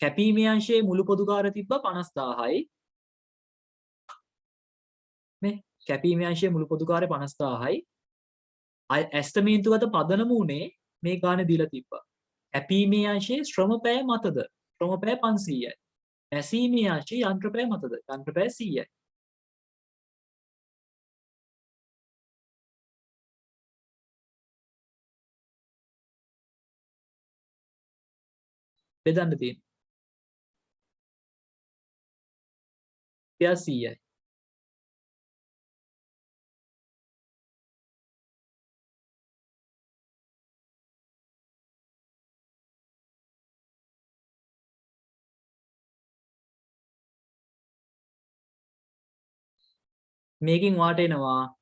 කැපීමේ අංශයේ මුළු පොදු කාර්ය තිබ්බා 50000යි. මේ කැපීමේ අංශයේ මුළු පොදු කාර්ය 50000යි. ඇස්තමේන්තුගත පදනම උනේ මේ ගානේ දීලා තිබ්බා. කැපීමේ අංශයේ ශ්‍රම පැය මතද ශ්‍රම පැය 500යි. මැසීමේ අංශයේ යන්ත්‍ර පැය මතද යන්ත්‍ර පැය 100යි. බෙදන්න තියෙන්නේ. 100යි. මේකින් වාට එනවා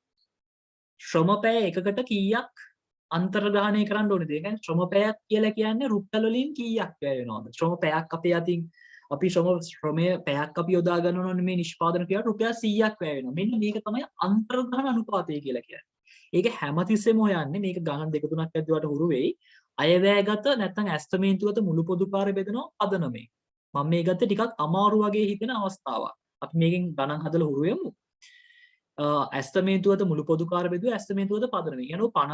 ශ්‍රම පැය එකකට කීයක් අන්තර්ග්‍රහණය කරන්න ඕනේද? ඒ කියන්නේ ශ්‍රම පැයක් කියලා කියන්නේ රුපියල් වලින් කීයක් වැය වෙනවද? ශ්‍රම පැයක් අපේ අතින් අපි ශ්‍රමය පැයක් අපි යොදා ගන්නවනේ මේ නිෂ්පාදන ක්‍රියාවට රුපියල් 100ක් වැය වෙනවා. මෙන්න මේක තමයි අන්තර්ග්‍රහණ අනුපාතය කියලා කියන්නේ. ඒක හැමතිස්සෙම හොයන්නේ මේක ගණන් දෙක තුනක් ඇද්දුවට හුරු වෙයි. අයවැයගත නැත්නම් ඇස්තමේන්තුගත මුළු පොදු කාර්ය බෙදනවා පදනමේ. මම මේ ගත්තේ ටිකක් අමාරු වගේ හිතෙන අවස්ථාවක්. අපි මේකෙන් ගණන් හදලා හුරු වෙමු. ඇස්තමේන්තුවද මුළු පොදුකාර බෙදුවා ඇස්තමේන්තුවද පදනම. යනවා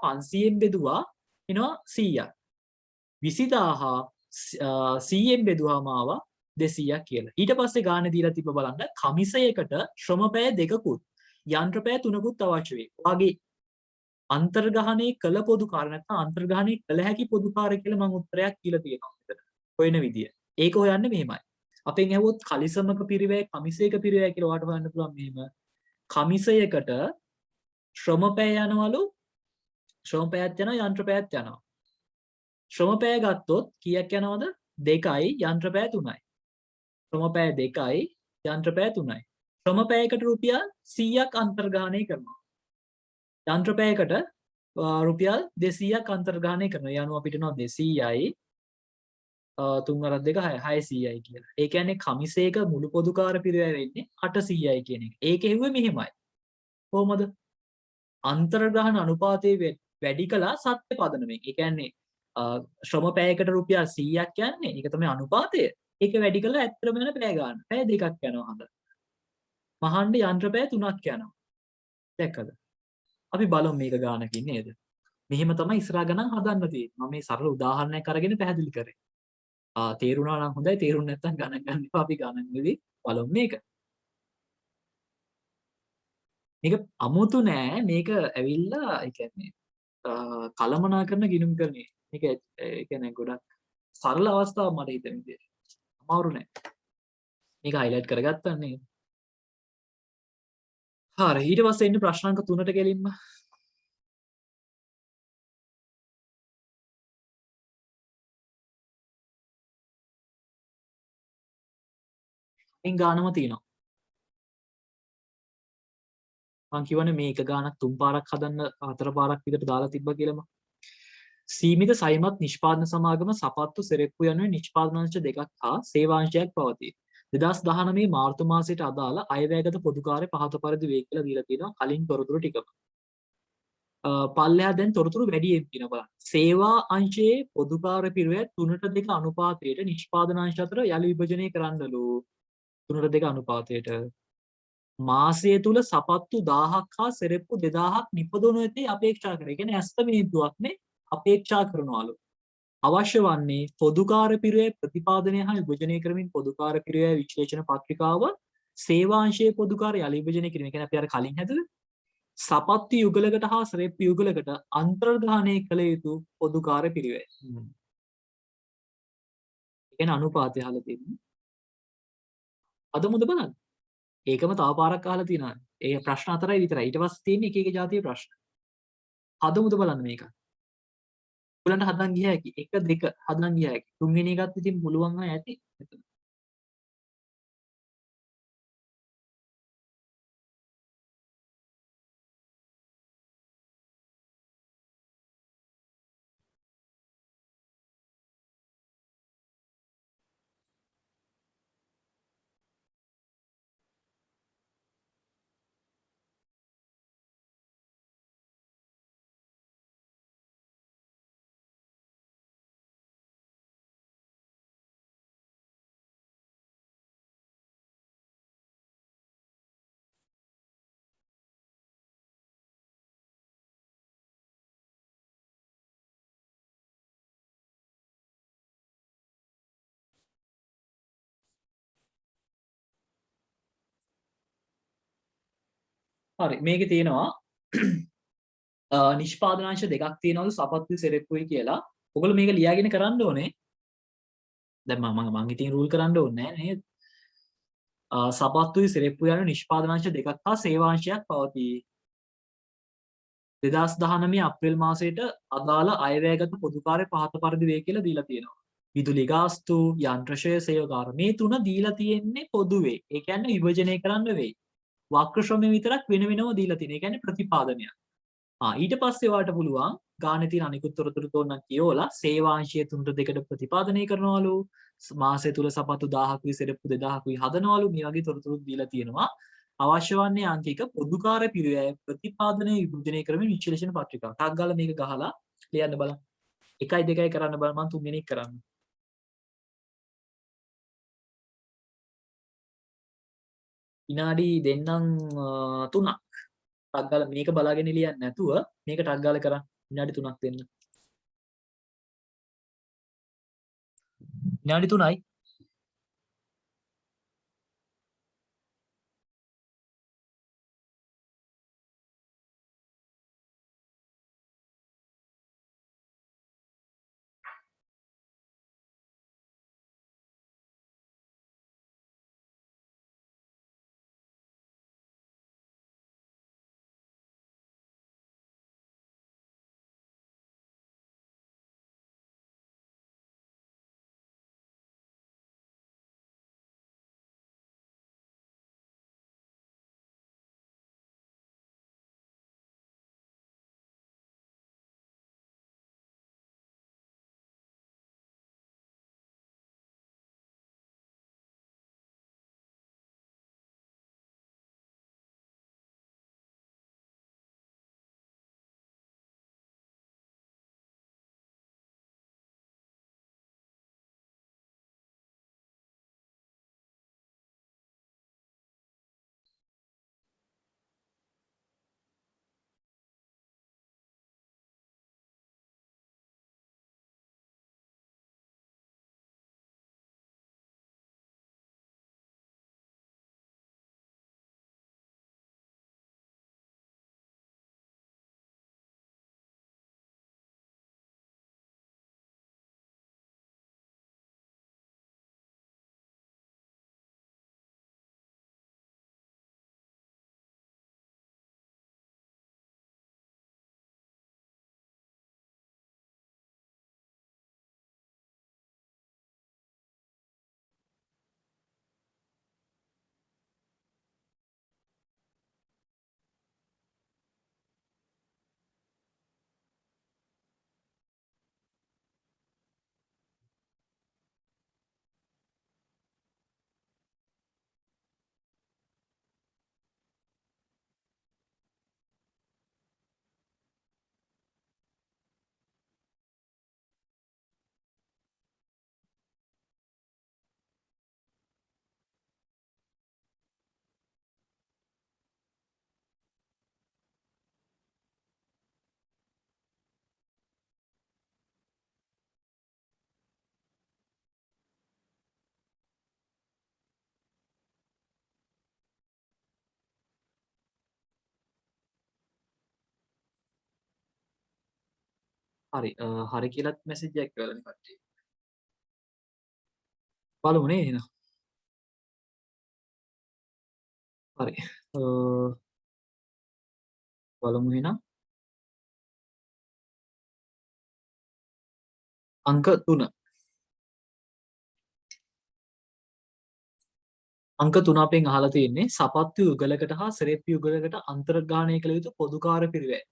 50500න් බෙදුවා එනවා 100ක්. 20000 100න් බෙදුවාම ආවා 200ක් කියලා. ඊට පස්සේ ගානේ දීලා තිබ්බ බලන්න කමිසයකට ශ්‍රමපෑ දෙකකුත් යන්ත්‍රපෑ තුනකුත් අවශ්‍ය වෙයි. ඔයාගේ අන්තර්ගහනය කළ පොදුකාර නැත්නම් අන්තර්ගහනය කළ හැකි පොදුකාර කියලා මම උත්තරයක් කියලා තියෙනවා මෙතන. හොයන විදිය. ඒක හොයන්නේ මෙහෙමයි. අපෙන් ඇහුවොත් කලිසමක පිරිවැය කමිසයක පිරිවැය කියලා ඔයාලට හොයන්න පුළුවන් මෙහෙම. කමිසයකට ශ්‍රමපෑ යනවලු ශ්‍රමපෑත් යනවා යන්ත්‍රපෑත් යනවා. ශ්‍රමපෑ ගත්තොත් කීයක් යනවද? 2යි යන්ත්‍රපෑ 3යි. ශ්‍රමපෑ 2යි යන්ත්‍රපෑ 3යි. ශ්‍රමපෑයකට රුපියල් 100ක් අන්තර්ගාහනය කරනවා. යන්ත්‍රපෑයකට රුපියල් 200ක් අන්තර්ගාහනය කරනවා. යනවා අපිට නෝ 200යි 3 2 600යි කියලා. ඒ කියන්නේ කමිසයක මුළු පොදුකාර පිරිවැය වෙන්නේ 800යි කියන එක. ඒක හෙව්වේ මෙහෙමයි. කොහොමද? අන්තර්ග්‍රහණ අනුපාතය වැඩි කළා සත්‍ය පදනමෙන්. ඒ කියන්නේ ශ්‍රමපෑයකට රුපියල් 100ක් යන්නේ. ඒක තමයි අනුපාතය. ඒක වැඩි කළා ඇත්තටම යන පෑ ගන්න. පෑ දෙකක් යනවා හඳ. මහණ්ඩ යන්ත්‍රපෑ 3ක් යනවා. දැක්කද? අපි බලමු මේක ගානකින් නේද? මෙහෙම තමයි ඉස්සරහ ගණන් හදන්න තියෙන්නේ. මම මේ සරල උදාහරණයක් අරගෙන පැහැදිලි කරේ. තේරුණා නම් හොඳයි. තේරුන්නේ නැත්නම් ගණන් ගන්න එපා. අපි ගණන් වෙදී බලමු මේක. මේක අමුතු නෑ. මේක ඇවිල්ලා ඒ කියන්නේ කලමනාකරන ගිණුම් කරන්නේ. මේක ඒ කියන්නේ ගොඩක් සරල අවස්ථාවක් මට හිතෙන විදිහට. අමාරු නෑ. මේක highlight කරගත්තා නේද? හරි ඊට පස්සේ එන්නේ ප්‍රශ්න අංක 3ට ගෙලින්ම. ගානම තියෙනවා. මං කියවනේ මේක ගානක් 3 පාරක් හදන්න 4 පාරක් විතර දාලා තිබ්බා කියලාම. සීමිත සයිමත් නිෂ්පාදන සමාගම සපත්තු සෙරෙප්පු යනුවෙන් නිෂ්පාදනාංශ දෙකක් හා සේවාංශයක් පවතී. 2019 මාර්තු මාසයට අදාළ අයවැයගත පොදුකාර්ය පහත පරිදි වේ කියලා දීලා තියෙනවා කලින් තොරතුරු ටිකම. පල්ලෙහා දැන් තොරතුරු වැඩියෙන් තියෙනවා බලන්න. සේවා අංශයේ පොදුකාර්ය පිරිවැය 3:2 අනුපාතයට නිෂ්පාදන අංශ අතර යලි විභජනය කරන්නලු 3:2 අනුපාතයට. මාසය තුල සපත්තු 1000ක් හා සෙරෙප්පු 2000ක් නිපදවනු ඇතේ අපේක්ෂා කරේ. ඒ කියන්නේ ඇස්තමේන්තුවක්නේ අපේක්ෂා කරනවලු. අවශ්‍ය වන්නේ පොදුකාර පිරිවැය ප්‍රතිපාදනය හා විභජනය කරමින් පොදුකාර පිරිවැය විශ්ලේෂණ පත්‍රිකාව සේවාංශයේ පොදුකාර යලි විභජනය කිරීම. ඒ කියන්නේ අපි අර කලින් හැදුවේ සපත්තු යුගලකට හා සෙරෙප්පු යුගලකට අන්තර්ගාහනය කළ යුතු පොදුකාර පිරිවැය. ඒ කියන්නේ අනුපාතය අහලා තියෙන්නේ. අද මුද බලන්න. ඒකම තව පාරක් අහලා තියෙනවා. ඒ ප්‍රශ්න 4යි විතරයි. ඊට පස්සේ තියෙන්නේ එක එක જાතිය ප්‍රශ්න. හදමුද බලන්න මේක. ඔයගලන්ට හදන්න ගියා හැකි. 1 2 හදන්න ගියා හැකි. තුන්වෙනි එකත් ඉතින් පුළුවන් අය ඇති. මෙතන. හරි මේකේ තියෙනවා නිෂ්පාදනාංශ දෙකක් තියෙනවලු සපත්තු සෙරෙප්පුයි කියලා. ඔයගොල්ලෝ මේක ලියාගෙන කරන්න ඕනේ. දැන් මම ඉතින් රූල් කරන්න ඕනේ නෑ නේද? සපත්තුයි සෙරෙප්පු යන නිෂ්පාදනාංශ දෙකක් හා සේවාංශයක් පවතී. 2019 අප්‍රේල් මාසයට අදාළ අයවැයගත පොදුකාර්ය පහත පරිදි වේ කියලා දීලා තියෙනවා. විදුලි ගාස්තු, යන්ත්‍රශය සේවකාර මේ තුන දීලා තියෙන්නේ පොදුවේ. ඒ කියන්නේ විභජනය කරන්න වෙයි. වක්‍ර ශ්‍රමය විතරක් වෙන වෙනම දීලා තියෙනවා. ඒ කියන්නේ ප්‍රතිපාදනයක්. ඊට පස්සේ ඔයාලට පුළුවන් ගානේ තියෙන අනිකුත් තොරතුරු තෝරන්න කියවලා සේවාංශය 3:2ට ප්‍රතිපාදනය කරනවලු මාසය තුල සපත්තු 1000කුයි සෙරෙප්පු 2000කුයි හදනවලු මේ වගේ තොරතුරු දීලා තියෙනවා අවශ්‍ය වන්නේ අංක 1 පොදුකාර පිරිවැය ප්‍රතිපාදනය විභජනය කරමින් විශ්ලේෂණ පත්‍රිකාව. ටක් ගාලා මේක ගහලා ලියන්න බලන්න. 1යි 2යි කරන්න බලන්න මම තුන්වෙනි එක කරන්න. විනාඩි දෙන්නම් 3ක්. ටක් ගාලා මේක බලාගෙන ලියන්නේ නැතුව මේක ටක් ගාලා කරා විනාඩි 3ක් දෙන්න. විනාඩි 3යි. හරි. හරි කියලාත් මැසේජ් එකක් කරලා කට්ටිය. බලමු නේ එහෙනම්. හරි. බලමු එහෙනම්. අංක 3. අංක 3 අපෙන් අහලා තියෙන්නේ සපත්තු යුගලකට හා සෙරෙප්පු යුගලකට අන්තර්ගාණය කළ යුතු පොදුකාර පිරිවැය.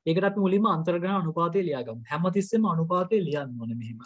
ඒකට අපි මුලින්ම අන්තර්ග්‍රහණ අනුපාතය ලියාගමු. හැමතිස්සෙම අනුපාතය ලියන්න ඕනේ මෙහෙම.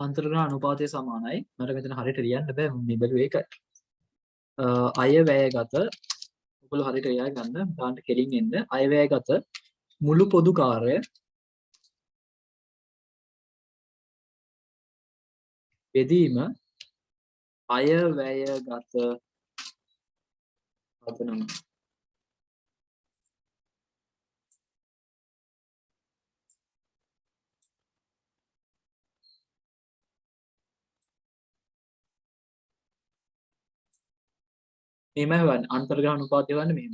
අන්තර්ග්‍රහණ අනුපාතය සමානයි. මට මෙතන හරියට ලියන්න බෑ මම බැලුවේ ඒකයි. අයවැයගත ඔයගොල්ලෝ හරියට ලියා ගන්න. ගානට කෙලින් එන්න. අයවැයගත මුළු පොදු කාර්ය බෙදීම අයවැයගත පදනම. මෙහෙමයි හොයන්නේ. අන්තර්ග්‍රහණ අනුපාතය හොයන්නේ මෙහෙම.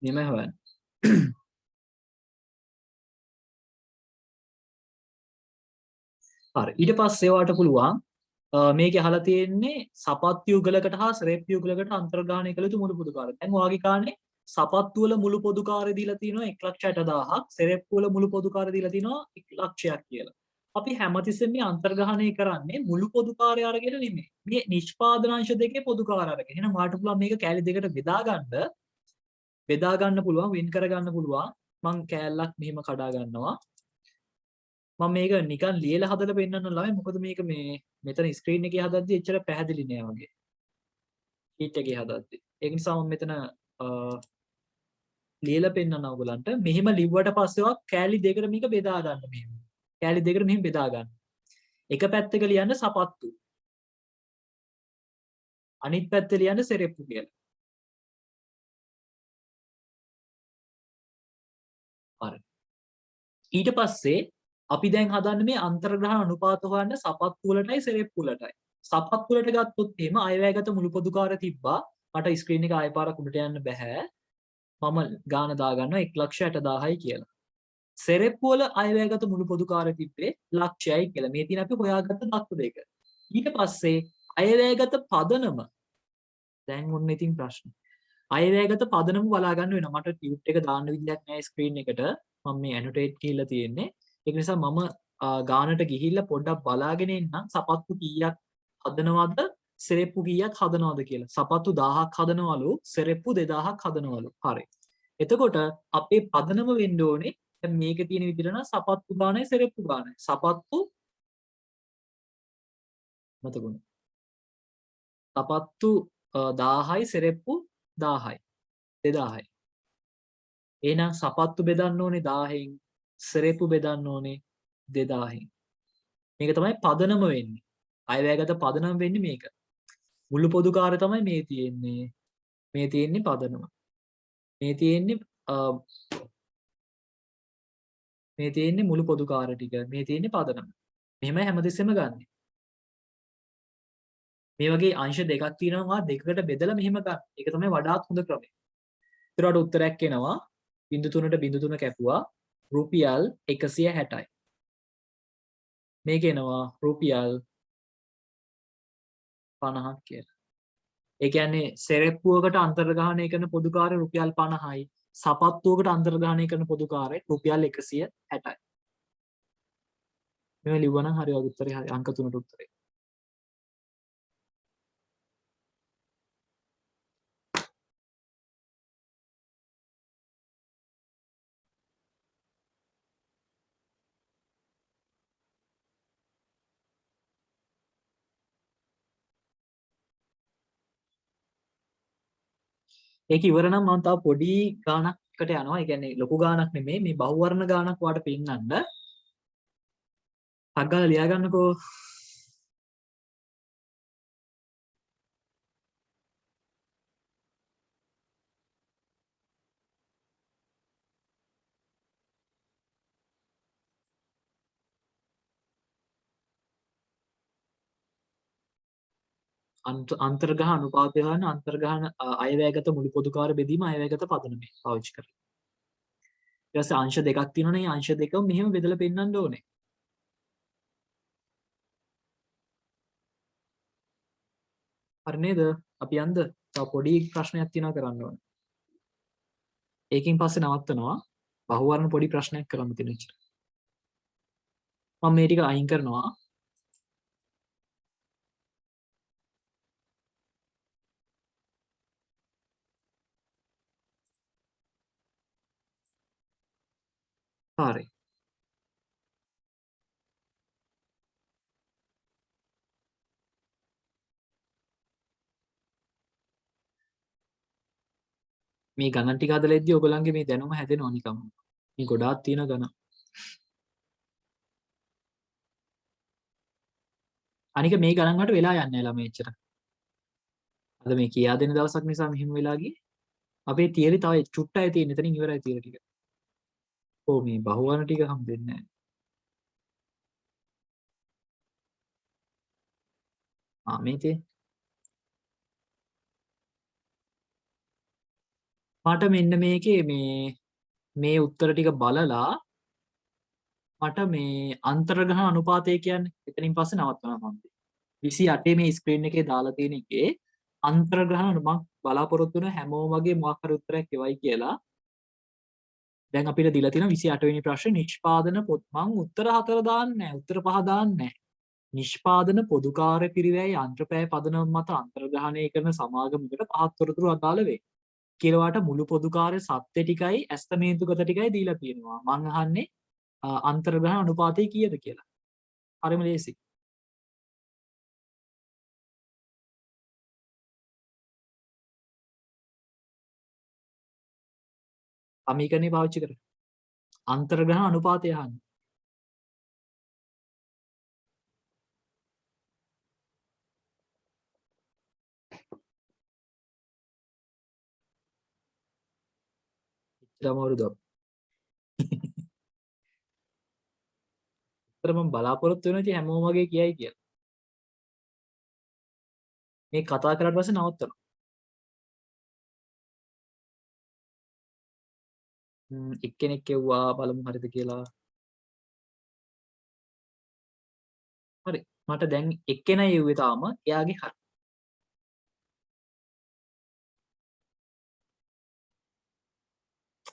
මෙහෙමයි හොයන්නේ. හරි. ඊට පස්සේ ඔයාලට පුළුවන් මේක අහලා තියෙන්නේ සපත්තු යුගලකට හා සරේප්පු යුගලකට අන්තර්ග්‍රහණය කළ යුතු මුළු පොදු කාර්ය. දැන් ඔයාගේ කාණේ සපත්තු වල මුළු පොදු කාර්ය දීලා තියෙනවා 1,60,000ක්, සරේප්පු වල මුළු පොදු කාර්ය දීලා තියෙනවා 1,00,000ක් කියලා. අපි හැමතිස්සෙම මේ අන්තර්ග්‍රහණය කරන්නේ මුළු පොදු කාර්ය අරගෙන නෙමෙයි. මේ නිෂ්පාදනාංශ දෙකේ පොදු කාර්ය අරගෙන. එහෙනම් ඔයාලට පුළුවන් මේක කෑලි දෙකට බෙදා ගන්න පුළුවන්, වෙන් කර ගන්න පුළුවන්. මං කෑල්ලක් මෙහෙම කඩා ගන්නවා. මම මේක නිකන් ලියලා හදලා පෙන්නන්න ළමයි. මොකද මේක මේ මෙතන ස්ක්‍රීන් එකේ හදද්දි එච්චර පැහැදිලි නෑ වගේ. ෂීට් එකේ හදද්දි. ඒක නිසා මම මෙතන ලියලා පෙන්නන්න ඔයගලන්ට. මෙහෙම ලිව්වට පස්සේවත් කෑලි දෙකට මේක බෙදා ගන්න මෙහෙම. කෑලි දෙකට මෙහෙම බෙදා ගන්න. එක පැත්තක ලියන්න සපත්තු. අනිත් පැත්තේ ලියන්න සෙරෙප්පු කියලා. හරි. ඊට පස්සේ අපි දැන් හදන්නේ මේ අන්තර්ග්‍රහණ අනුපාත හොයන්න සපත්තු වලටයි සෙරෙප්පු වලටයි. සපත්තු වලට ගත්තොත් එහෙම අයවැයගත මුළු පොදු කාර්ය තිබ්බා. මට ස්ක්‍රීන් එක ආයෙ පාරක් උඩට යන්න බෑ. මම ගාන දාගන්නවා 1,60,000යි කියලා. සෙරෙප්පු වල අයවැයගත මුළු පොදු කාර්ය තිබ්බේ ලක්ෂයයි කියලා. මේ තියෙන අපි හොයාගත්ත තත්ත්ව දෙක. ඊට පස්සේ අයවැයගත පදනම දැන් ඔන්න ඉතින් ප්‍රශ්න. අයවැයගත පදනම බලා ගන්න වෙනවා. මට ටියුට් එක දාන්න විදිහක් නැහැ ස්ක්‍රීන් එකට. මම මේ ඇනොටේට් කියලා තියෙන්නේ. ඒක නිසා මම ගානට ගිහිල්ලා පොඩ්ඩක් බලාගෙන ඉන්නම් සපත්තු කීයක් හදනවද සෙරෙප්පු කීයක් හදනවද කියලා. සපත්තු 1000ක් හදනවලු සෙරෙප්පු 2000ක් හදනවලු. හරි. එතකොට අපේ පදනම වෙන්න ඕනේ දැන් මේකේ තියෙන විදිහට නම් සපත්තු ගානයි සෙරෙප්පු ගානයි. සපත්තු මතකුණා. සපත්තු 1000යි සෙරෙප්පු 1000යි. 2000යි. එහෙනම් සපත්තු බෙදන්න ඕනේ 1000න් සෙරෙප්පු බෙදන්න ඕනේ 2000න්. මේක තමයි පදනම වෙන්නේ. අයවැයගත පදනම වෙන්නේ මේක. මුළු පොදු කාර්ය තමයි මේ තියෙන්නේ. මේ තියෙන්නේ පදනම. මේ තියෙන්නේ මුළු පොදු කාර්ය ටික. මේ තියෙන්නේ පදනම. මෙහෙමයි හැමතිස්සෙම ගන්න. මේ වගේ අංශ දෙකක් තියෙනවා දෙකකට බෙදලා මෙහෙම ගන්න. ඒක තමයි වඩාත් හොඳ ක්‍රමය. ඊට උත්තරයක් එනවා 0.3ට 0.3 කැපුවා රුපියල් 160යි. මේක එනවා රුපියල් 50ක් කියලා. ඒ කියන්නේ සෙරෙප්පුවකට අන්තර්ග්‍රහණය කරන පොදු කාර්ය රුපියල් 50යි. සපත්තුවකට අන්තර්ග්‍රහණය කරන පොදු කාර්යය රුපියල් 160යි. මේව ලිව්වනම් හරි වගේ උත්තරේ හරි අංක 3ට උත්තරේ. ඒක ඉවර නම් මම තව පොඩි ගානකට යනවා. ඒ කියන්නේ ලොකු ගානක් නෙමෙයි මේ බහුවර්ණ ගානක් වාට පෙන්නන්න. අග්ගල ලියා ගන්නකෝ. අන්තර්ග්‍රහ අනුපාතය හොයන අන්තර්ග්‍රහණ අයවැයගත මුළු පොදු කාර්ය බෙදීම අයවැයගත පදනමේ පාවිච්චි කරලා. ඊට පස්සේ අංශ දෙකක් තියෙනවනේ. මේ අංශ දෙකම මෙහෙම බෙදලා පෙන්නන්න ඕනේ. හරි නේද? අපි යන්ද? තව පොඩි ප්‍රශ්නයක් තියෙනවා කරන්න ඕනේ. ඒකෙන් පස්සේ නවත්තනවා. බහුවර්ණ පොඩි ප්‍රශ්නයක් කරන්න තියෙන ඉච්චර. මම මේ ටික අයින් කරනවා. හරි. මේ ගණන් ටික හදලා ඉද්දි ඔයගොල්ලන්ගේ මේ දැනුම හැදෙනවා නිකම්. මේ ගොඩාක් තියෙන ගණන්. අනික මේ ගණන් වලට වෙලා යන්නේ නැහැ ළමයි එච්චර. අද මේ කියා දෙන දවසක් නිසා මෙහෙම වෙලා ගියේ. අපේ තියරි තව චුට්ටයි තියෙන. එතනින් ඉවරයි තියරි ටික. ඔව් මේ බහුවර්ණ ටික හම්බෙන්නේ නැහැ. මේ තේ මට මෙන්න මේකේ මේ උත්තර ටික බලලා මට මේ අන්තර්ග්‍රහණ අනුපාතය කියන්නේ එතනින් පස්සේ නවත්වනවා මම. 28 මේ ස්ක්‍රීන් එකේ දාලා තියෙන එකේ අන්තර්ග්‍රහණ මම බලාපොරොත්තු වෙන හැමෝම වගේ මොකක් හරි උත්තරයක් එවයි කියලා. දැන් අපිට දීලා තියෙන 28 වෙනි ප්‍රශ්නේ නිෂ්පාදන පොත් මම උත්තර 4 දාන්නේ නැහැ. උත්තර 5 දාන්නේ නැහැ. නිෂ්පාදන පොදුකාර්ය පිරිවැය යන්ත්‍රපෑ පදනම මත අන්තර්ග්‍රහණය කරන සමාගමකට පහත් තොරතුරු අදාළ වේ. කියලාට මුළු පොදුකාර්ය සත්‍ය ටිකයි ඇස්තමේන්තුගත ටිකයි දීලා තියෙනවා. මං අහන්නේ අන්තර්ග්‍රහණ අනුපාතය කීයද කියලා. හරිම ලේසි. සමීකරණේ පාවිච්චි කරලා. අන්තර්ග්‍රහණ අනුපාතය අහන්නේ. ළමවරු දො. උත්තර මම බලාපොරොත්තු වෙනවා ඉතින් හැමෝම වගේ කියයි කියලා. මේ කතා කරලා පස්සේ නවත්තනවා. එක්කෙනෙක් කිව්වා බලමු හරිද කියලා. හරි. මට දැන් එක්කෙනා යුවේ තාම එයාගේ හරි.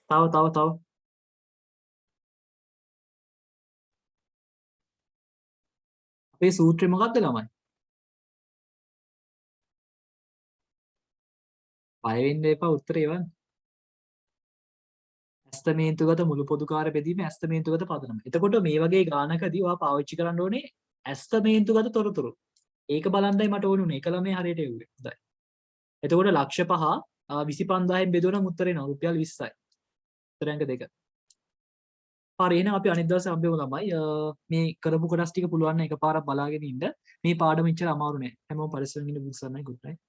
තව අපේ සූත්‍රය මොකක්ද ළමයි? බය වෙන්න එපා උත්තරේ එවන්න. ඇස්තමේන්තුගත මුළු පොදුකාර්ය බෙදීම ඇස්තමේන්තුගත පදනම. එතකොට මේ වගේ ගානකදී ඔයා පාවිච්චි කරන්න ඕනේ ඇස්තමේන්තුගත තොරතුරු. ඒක බලන්නයි මට ඕනේ උනේ. එක ළමයි හරියට එව්වේ. හොඳයි. එතකොට ලක්ෂ 5 25000න් බෙදුවනම් උත්තරේ එනවා රුපියල් 20යි. උත්තර අංක 2. හරි එහෙනම් අපි අනිත් දවසේ හම්බෙමු ළමයි. මේ කරපු කොටස් ටික පුළුවන් නම් එකපාරක් බලාගෙන ඉන්න. මේ පාඩම මෙච්චර අමාරු නෑ. හැමෝම පරිස්සමෙන් ඉන්න බුදුසන්නයි good night.